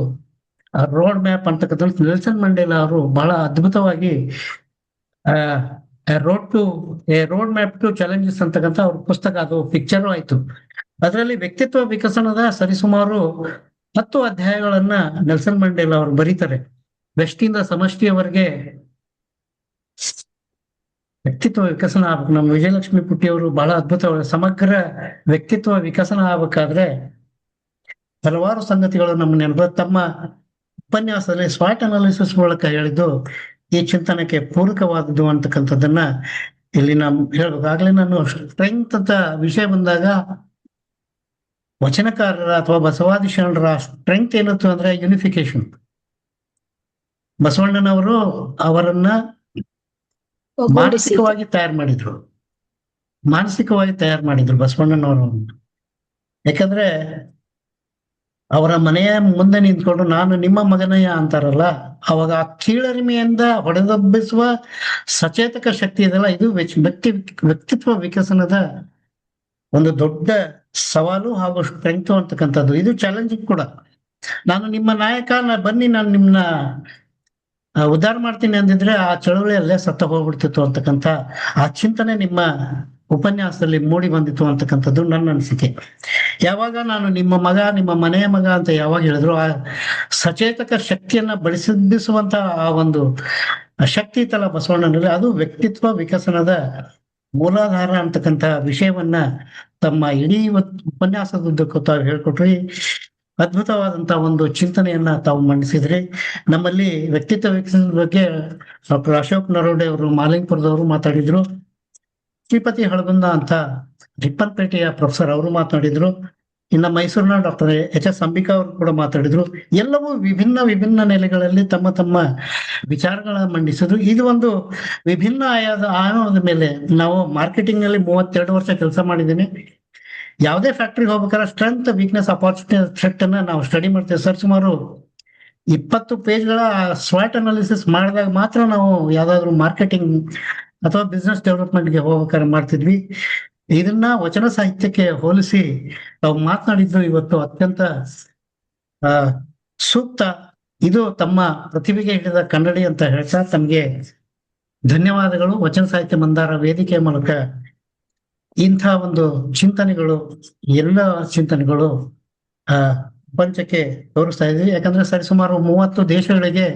ರೋಡ್ ಮ್ಯಾಪ್ ಅಂತಕ್ಕಂಥ ನೆಲ್ಸನ್ ಮಂಡೇಲಾ ಅವರು ಬಹಳ ಅದ್ಭುತವಾಗಿ ರೋಡ್ ಮ್ಯಾಪ್ ಟು ಚಾಲೆಂಜಸ್ ಅಂತಕ್ಕಂಥ ಅವ್ರ ಪುಸ್ತಕ, ಅದು ಪಿಕ್ಚರ್ ಆಯ್ತು. ಅದರಲ್ಲಿ ವ್ಯಕ್ತಿತ್ವ ವಿಕಸನದ ಸರಿಸುಮಾರು 10 ಅಧ್ಯಾಯಗಳನ್ನ ನೆಲ್ಸನ್ ಮಂಡೇಲಾ ಅವರು ಬರೀತಾರೆ. ವ್ಯಕ್ತಿಯಿಂದ ಸಮಷ್ಟಿಯವರೆಗೆ ವ್ಯಕ್ತಿತ್ವ ವಿಕಸನ ಆಗ್ಬೇಕು. ನಮ್ಮ ವಿಜಯಲಕ್ಷ್ಮಿ ಪುಟ್ಟಿ ಅವರು ಬಹಳ ಅದ್ಭುತವಾದ ಸಮಗ್ರ ವ್ಯಕ್ತಿತ್ವ ವಿಕಸನ ಆಗ್ಬೇಕಾದ್ರೆ ಹಲವಾರು ಸಂಗತಿಗಳು ನಮ್ಮ ನೆನಪು. ತಮ್ಮ ಉಪನ್ಯಾಸದಲ್ಲಿ ಸ್ವಾಟ್ ಅನಾಲಿಸಿಸ್ ಮೂಲಕ ಹೇಳಿದ್ದು ಈ ಚಿಂತನೆಗೆ ಪೂರಕವಾದದ್ದು ಅಂತಕ್ಕಂಥದ್ದನ್ನ ಇಲ್ಲಿ ನಾವು ಹೇಳ್ಬೇಕು. ಆಗ್ಲೇ ನಾನು ಸ್ಟ್ರೆಂತ್ ಅಂತ ವಿಷಯ ಬಂದಾಗ ವಚನಕಾರರ ಅಥವಾ ಬಸವಾದಿ ಶರಣರ ಸ್ಟ್ರೆಂತ್ ಏನತ್ತು ಅಂದ್ರೆ ಯೂನಿಫಿಕೇಶನ್. ಬಸವಣ್ಣನವರು ಅವರನ್ನ ಮಾನಸಿಕವಾಗಿ ತಯಾರು ಮಾಡಿದ್ರು ಬಸವಣ್ಣನವರು. ಯಾಕಂದ್ರೆ ಅವರ ಮನೆಯ ಮುಂದೆ ನಿಂತ್ಕೊಂಡು ನಾನು ನಿಮ್ಮ ಮಗನಯ್ಯ ಅಂತಾರಲ್ಲ, ಅವಾಗ ಆ ಕೀಳರಿಮೆಯಿಂದ ಹೊಡೆದೊಬ್ಬಿಸುವ ಸಚೇತಕ ಶಕ್ತಿ ಇದೆಲ್ಲ, ಇದು ವ್ಯಕ್ತಿತ್ವ ವಿಕಸನದ ಒಂದು ದೊಡ್ಡ ಸವಾಲು ಹಾಗೂ ಸ್ಟ್ರೆಂತ್ ಅಂತಕ್ಕಂಥದ್ದು. ಇದು ಚಾಲೆಂಜಿಂಗ್ ಕೂಡ. ನಾನು ನಿಮ್ಮ ನಾಯಕ, ಬನ್ನಿ ನಾನು ನಿಮ್ನ ಉದ್ಧಾರ ಮಾಡ್ತೀನಿ ಅಂದಿದ್ರೆ ಆ ಚಳವಳಿಯಲ್ಲೇ ಸತ್ತ ಹೋಗ್ಬಿಡ್ತಿತ್ತು ಅಂತಕ್ಕಂಥ ಆ ಚಿಂತನೆ ನಿಮ್ಮ ಉಪನ್ಯಾಸದಲ್ಲಿ ಮೂಡಿ ಬಂದಿತ್ತು ಅಂತಕ್ಕಂಥದ್ದು ನನ್ನ ಅನಿಸಿಕೆ. ಯಾವಾಗ ನಾನು ನಿಮ್ಮ ಮಗ, ನಿಮ್ಮ ಮನೆಯ ಮಗ ಅಂತ ಯಾವಾಗ ಹೇಳಿದ್ರು, ಆ ಸಚೇತಕ ಶಕ್ತಿಯನ್ನ ಬಳಸಿಸುವಂತ ಆ ಒಂದು ಶಕ್ತಿ ಇತ್ತಲ್ಲ ಬಸವಣ್ಣನಲ್ಲಿ, ಅದು ವ್ಯಕ್ತಿತ್ವ ವಿಕಸನದ ಮೂಲಾಧಾರ ಅಂತಕ್ಕಂಥ ವಿಷಯವನ್ನ ತಮ್ಮ ಇಡೀ ಉಪನ್ಯಾಸದುದ್ದಕ್ಕೂ ತಾವು ಹೇಳ್ಕೊಟ್ರಿ. ಅದ್ಭುತವಾದಂತ ಒಂದು ಚಿಂತನೆಯನ್ನ ತಾವು ಮಂಡಿಸಿದ್ರಿ. ನಮ್ಮಲ್ಲಿ ವ್ಯಕ್ತಿತ್ವ ವಿಕಸನದ ಬಗ್ಗೆ ಡಾಕ್ಟರ್ ಅಶೋಕ್ ನರೋಡೆ ಅವರು ಮಾಲಿಂಗ್ಪುರದವರು ಮಾತಾಡಿದ್ರು. ಶ್ರೀಪತಿ ಹಳಗುಂದ ಅಂತ ರಿಪ್ಪನ್ಪೇಟೆಯ ಪ್ರೊಫೆಸರ್ ಅವರು ಮಾತನಾಡಿದ್ರು. ಇನ್ನು ಮೈಸೂರಿನ ಡಾಕ್ಟರ್ ಎಚ್.ಎಸ್. ಅಂಬಿಕಾ ಅವರು ಕೂಡ ಮಾತಾಡಿದ್ರು. ಎಲ್ಲವೂ ವಿಭಿನ್ನ ನೆಲೆಗಳಲ್ಲಿ ತಮ್ಮ ತಮ್ಮ ವಿಚಾರಗಳ ಮಂಡಿಸಿದ್ರು. ಇದು ಒಂದು ವಿಭಿನ್ನ ಆಯಾಮದ ಮೇಲೆ ನಾವು ಮಾರ್ಕೆಟಿಂಗ್ ನಲ್ಲಿ 32 ವರ್ಷ ಕೆಲಸ ಮಾಡಿದ್ದೀನಿ. ಯಾವುದೇ ಫ್ಯಾಕ್ಟ್ರಿಗೆ ಹೋಗ್ಬೇಕಾದ್ರೆ ಸ್ಟ್ರೆಂತ್, ವೀಕ್ನೆಸ್, ಅಪಾರ್ಚುನಿಟಿ, ಥ್ರೆಟ್ ಅನ್ನ ನಾವು ಸ್ಟಡಿ ಮಾಡ್ತೇವೆ ಸರ್. ಸುಮಾರು 20 ಪೇಜ್ಗಳ ಸ್ವಾಟ್ ಅನಾಲಿಸಿಸ್ ಮಾಡಿದಾಗ ಮಾತ್ರ ನಾವು ಯಾವ್ದಾದ್ರು ಮಾರ್ಕೆಟಿಂಗ್ ಅಥವಾ ಬಿಸ್ನೆಸ್ ಡೆವಲಪ್ಮೆಂಟ್ಗೆ ಹೋಗ್ಬೇಕಾದ್ರೆ ಮಾಡ್ತಿದ್ವಿ. ಇದನ್ನ ವಚನ ಸಾಹಿತ್ಯಕ್ಕೆ ಹೋಲಿಸಿ ತಾವು ಮಾತನಾಡಿದ್ದು ಇವತ್ತು ಅತ್ಯಂತ ಸೂಕ್ತ. ಇದು ತಮ್ಮ ಪ್ರತಿಭೆಗೆ ಹಿಡಿದ ಕನ್ನಡಿ ಅಂತ ಹೇಳ್ತಾ ತಮಗೆ ಧನ್ಯವಾದಗಳು. ವಚನ ಸಾಹಿತ್ಯ ಮಂದಾರ ವೇದಿಕೆಯ ಮೂಲಕ ಇಂಥ ಒಂದು ಚಿಂತನೆಗಳು, ಎಲ್ಲ ಚಿಂತನೆಗಳು ಪ್ರಪಂಚಕ್ಕೆ ತೋರಿಸ್ತಾ ಇದ್ವಿ. ಯಾಕಂದ್ರೆ ಸರಿಸುಮಾರು 30 ದೇಶಗಳಿಗೆ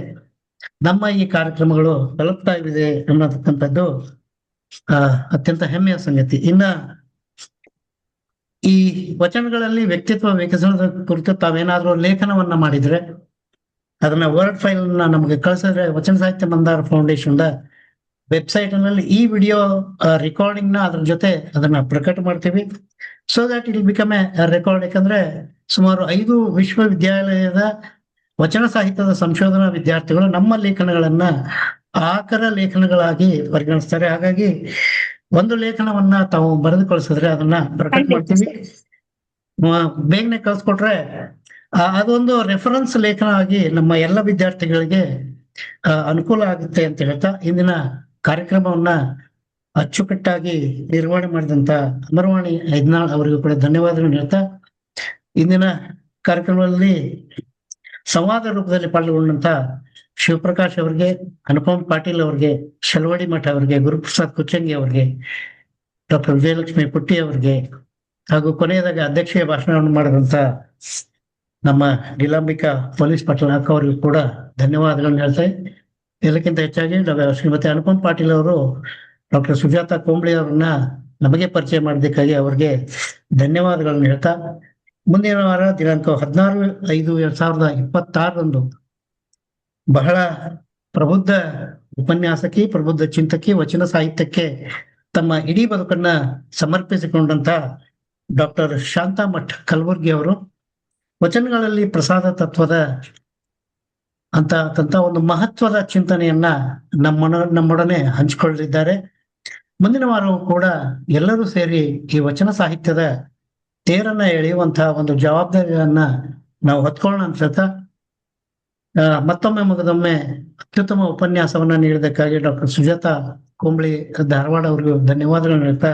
ನಮ್ಮ ಈ ಕಾರ್ಯಕ್ರಮಗಳು ತಲುಪ್ತಾ ಇದೆ ಅನ್ನತಕ್ಕಂಥದ್ದು ಅತ್ಯಂತ ಹೆಮ್ಮೆಯ ಸಂಗತಿ. ಇನ್ನ ಈ ವಚನಗಳಲ್ಲಿ ವ್ಯಕ್ತಿತ್ವ ವಿಕಸನದ ಕುರಿತು ತಾವೇನಾದ್ರೂ ಲೇಖನವನ್ನ ಮಾಡಿದ್ರೆ ಅದನ್ನ ವರ್ಡ್ ಫೈಲ್ ನಮಗೆ ಕಳಿಸಿದ್ರೆ ವಚನ ಸಾಹಿತ್ಯ ಮಂದಾರ ಫೌಂಡೇಶನ್ ವೆಬ್ಸೈಟ್ ನಲ್ಲಿ ಈ ವಿಡಿಯೋ ರೆಕಾರ್ಡಿಂಗ್ ನ ಅದ್ರ ಜೊತೆ ಅದನ್ನ ಪ್ರಕಟ ಮಾಡ್ತೀವಿ. So that it become A record. ಯಾಕಂದ್ರೆ ಸುಮಾರು 5 ವಿಶ್ವವಿದ್ಯಾಲಯದ ವಚನ ಸಾಹಿತ್ಯದ ಸಂಶೋಧನಾ ವಿದ್ಯಾರ್ಥಿಗಳು ನಮ್ಮ ಲೇಖನಗಳನ್ನ ಆಕರ ಲೇಖನಗಳಾಗಿ ಪರಿಗಣಿಸ್ತಾರೆ. ಹಾಗಾಗಿ ಒಂದು ಲೇಖನವನ್ನ ತಾವು ಬರೆದು ಕಳಿಸಿದ್ರೆ ಅದನ್ನ ಪ್ರಕಟ ಮಾಡ್ತೀವಿ. ಬೇಗನೆ ಕಳ್ಸ್ಕೊಟ್ರೆ ಅದೊಂದು ರೆಫರೆನ್ಸ್ ಲೇಖನ ಆಗಿ ನಮ್ಮ ಎಲ್ಲ ವಿದ್ಯಾರ್ಥಿಗಳಿಗೆ ಅನುಕೂಲ ಆಗುತ್ತೆ ಅಂತ ಹೇಳ್ತಾ ಇಂದಿನ ಕಾರ್ಯಕ್ರಮವನ್ನ ಅಚ್ಚುಕಟ್ಟಾಗಿ ನಿರ್ವಹಣೆ ಮಾಡಿದಂತ ಅಮರವಾಣಿ ಐದ್ನಾಳ್ ಅವರಿಗೂ ಕೂಡ ಧನ್ಯವಾದಗಳು ಹೇಳ್ತಾ, ಇಂದಿನ ಕಾರ್ಯಕ್ರಮದಲ್ಲಿ ಸಂವಾದ ರೂಪದಲ್ಲಿ ಪಾಲ್ಗೊಂಡಂತ ಶಿವಪ್ರಕಾಶ್ ಅವರಿಗೆ, ಅನುಪಮ್ ಪಾಟೀಲ್ ಅವರಿಗೆ, ಶೆಲವಾಡಿ ಮಠ ಅವರಿಗೆ, ಗುರುಪ್ರಸಾದ್ ಕುಚ್ಚಂಗಿ ಅವರಿಗೆ, ಡಾಕ್ಟರ್ ವಿಜಯಲಕ್ಷ್ಮಿ ಪುಟ್ಟಿ ಅವರಿಗೆ, ಹಾಗೂ ಕೊನೆಯದಾಗಿ ಅಧ್ಯಕ್ಷೀಯ ಭಾಷಣವನ್ನು ಮಾಡಿದಂತ ನಮ್ಮ ನೀಲಾಂಬಿಕಾ ಪೊಲೀಸ್ ಪಟ್ಟಣಕ್ಕ ಅವರಿಗೂ ಕೂಡ ಧನ್ಯವಾದಗಳನ್ನ ಹೇಳ್ತೇವೆ. ಎಲ್ಲಕ್ಕಿಂತ ಹೆಚ್ಚಾಗಿ ಶ್ರೀಮತಿ ಅನುಪಮ್ ಪಾಟೀಲ್ ಅವರು ಡಾಕ್ಟರ್ ಸುಜಾತಾ ಕೊಂಬ್ಳಿ ಅವರನ್ನ ನಮಗೆ ಪರಿಚಯ ಮಾಡೋದಕ್ಕಾಗಿ ಅವರಿಗೆ ಧನ್ಯವಾದಗಳನ್ನ ಹೇಳ್ತಾ, ಮುಂದಿನ ವಾರ ದಿನಾಂಕ 16/5/2026 ಬಹಳ ಪ್ರಬುದ್ಧ ಉಪನ್ಯಾಸಕಿ, ಪ್ರಬುದ್ಧ ಚಿಂತಕಿ, ವಚನ ಸಾಹಿತ್ಯಕ್ಕೆ ತಮ್ಮ ಇಡೀ ಬದುಕನ್ನ ಸಮರ್ಪಿಸಿಕೊಂಡಂತ ಡಾಕ್ಟರ್ ಶಾಂತಾ ಮಠ್ ಕಲಬುರ್ಗಿ ಅವರು ವಚನಗಳಲ್ಲಿ ಪ್ರಸಾದ ತತ್ವದ ಅಂತ ಒಂದು ಮಹತ್ವದ ಚಿಂತನೆಯನ್ನ ನಮ್ಮೊಡನೆ ಹಂಚಿಕೊಳ್ಳಲಿದ್ದಾರೆ. ಮುಂದಿನ ವಾರವೂ ಕೂಡ ಎಲ್ಲರೂ ಸೇರಿ ಈ ವಚನ ಸಾಹಿತ್ಯದ ತೇರನ್ನ ಎಳೆಯುವಂತಹ ಒಂದು ಜವಾಬ್ದಾರಿಯನ್ನ ನಾವು ಹೊತ್ಕೊಳ್ಳೋಣ ಅಂತ ಹೇಳ್ತಾ, ಮತ್ತೊಮ್ಮೆ ಮುಗದೊಮ್ಮೆ ಅತ್ಯುತ್ತಮ ಉಪನ್ಯಾಸವನ್ನ ನೀಡಿದ್ದಕ್ಕಾಗಿ ಡಾಕ್ಟರ್ ಸುಜಾತಾ ಕೊಂಬ್ಳಿ ಧಾರವಾಡ ಅವರಿಗೂ ಧನ್ಯವಾದಗಳು ಹೇಳ್ತಾ,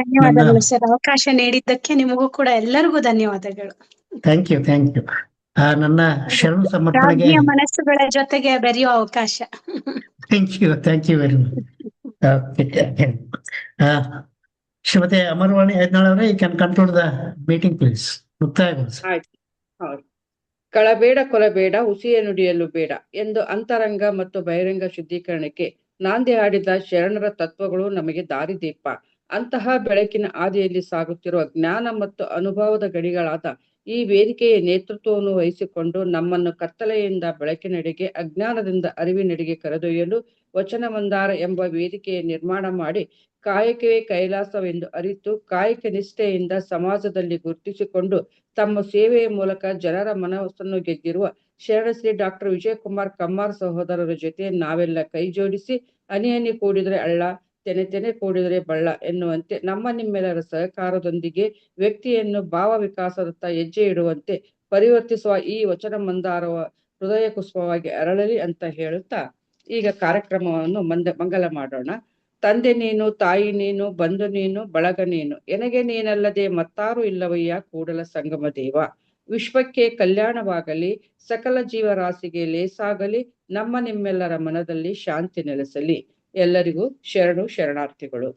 ಧನ್ಯವಾದಗಳು ಸರ್, ಅವಕಾಶ ನೀಡಿದ್ದಕ್ಕೆ ನಿಮಗೂ ಕೂಡ ಎಲ್ಲರಿಗೂ ಧನ್ಯವಾದಗಳು. Thank you. ನನ್ನ ಶರಣು ಸಮರ್ಪಣೆಗೆ ಮನಸ್ಸುಗಳ ಜೊತೆಗೆ ಬೆರೆಯುವ ಅವಕಾಶ. Thank you very much. Shrimati Amaravani Aidnal ಅವರೇ, you can conclude the meeting please. ಮುಕ್ತಾಯಗೊಳಿಸಿ. ಹೌದು. ಕಳಬೇಡ, ಕೊಲಬೇಡ, ಹುಸಿಯ ನುಡಿಯಲು ಬೇಡ ಎಂದು ಅಂತರಂಗ ಮತ್ತು ಬಹಿರಂಗ ಶುದ್ಧೀಕರಣಕ್ಕೆ ನಾಂದಿ ಹಾಡಿದ ಶರಣರ ತತ್ವಗಳು ನಮಗೆ ದಾರಿದೀಪ. ಅಂತಹ ಬೆಳಕಿನ ಹಾದಿಯಲ್ಲಿ ಸಾಗುತ್ತಿರುವ ಜ್ಞಾನ ಮತ್ತು ಅನುಭವದ ಗಡಿಗಳಾದ ಈ ವೇದಿಕೆಯ ನೇತೃತ್ವವನ್ನು ವಹಿಸಿಕೊಂಡು ನಮ್ಮನ್ನು ಕತ್ತಲೆಯಿಂದ ಬೆಳಕಿನೆಡೆಗೆ, ಅಜ್ಞಾನದಿಂದ ಅರಿವಿನೆಡೆಗೆ ಕರೆದೊಯ್ಯಲು ವಚನ ಮಂದಾರ ಎಂಬ ವೇದಿಕೆಯ ನಿರ್ಮಾಣ ಮಾಡಿ ಕಾಯಕವೇ ಕೈಲಾಸವೆಂದು ಅರಿತು ಕಾಯಕ ನಿಷ್ಠೆಯಿಂದ ಸಮಾಜದಲ್ಲಿ ಗುರುತಿಸಿಕೊಂಡು ತಮ್ಮ ಸೇವೆಯ ಮೂಲಕ ಜನರ ಮನಸ್ಸನ್ನು ಗೆದ್ದಿರುವ ಶರಣಶ್ರೀ ಡಾಕ್ಟರ್ ವಿಜಯಕುಮಾರ್ ಕಮ್ಮಾರ್ ಸಹೋದರರ ಜೊತೆ ನಾವೆಲ್ಲ ಕೈ ಜೋಡಿಸಿ ಹನಿ ಹನಿ ಕೂಡಿದರೆ ಹಳ್ಳ, ತೆನೆ ತೆನೆ ಕೂಡಿದರೆ ಬಳ್ಳ ಎನ್ನುವಂತೆ ನಮ್ಮ ನಿಮ್ಮೆಲ್ಲರ ಸಹಕಾರದೊಂದಿಗೆ ವ್ಯಕ್ತಿಯನ್ನು ಭಾವ ವಿಕಾಸದತ್ತ ಹೆಜ್ಜೆ ಇಡುವಂತೆ ಪರಿವರ್ತಿಸುವ ಈ ವಚನ ಮಂದಾರವ ಹೃದಯ ಕುಸುಮವಾಗಿ ಅರಳಲಿ ಅಂತ ಹೇಳುತ್ತಾ ಈಗ ಕಾರ್ಯಕ್ರಮವನ್ನು ಮಂಗಲ ಮಾಡೋಣ. ತಂದೆ ನೀನು, ತಾಯಿ ನೀನು, ಬಂಧು ನೀನು, ಬಳಗ ನೀನು, ಎನಗೆ ನೀನಲ್ಲದೆ ಮತ್ತಾರು ಇಲ್ಲವಯ್ಯ ಕೂಡಲ ಸಂಗಮ ದೇವ. ವಿಶ್ವಕ್ಕೆ ಕಲ್ಯಾಣವಾಗಲಿ, ಸಕಲ ಜೀವರಾಶಿಗೆ ಲೇಸಾಗಲಿ, ನಮ್ಮ ನಿಮ್ಮೆಲ್ಲರ ಮನದಲ್ಲಿ ಶಾಂತಿ ನೆಲೆಸಲಿ. ಎಲ್ಲರಿಗೂ ಶರಣಾರ್ಥಿಗಳು.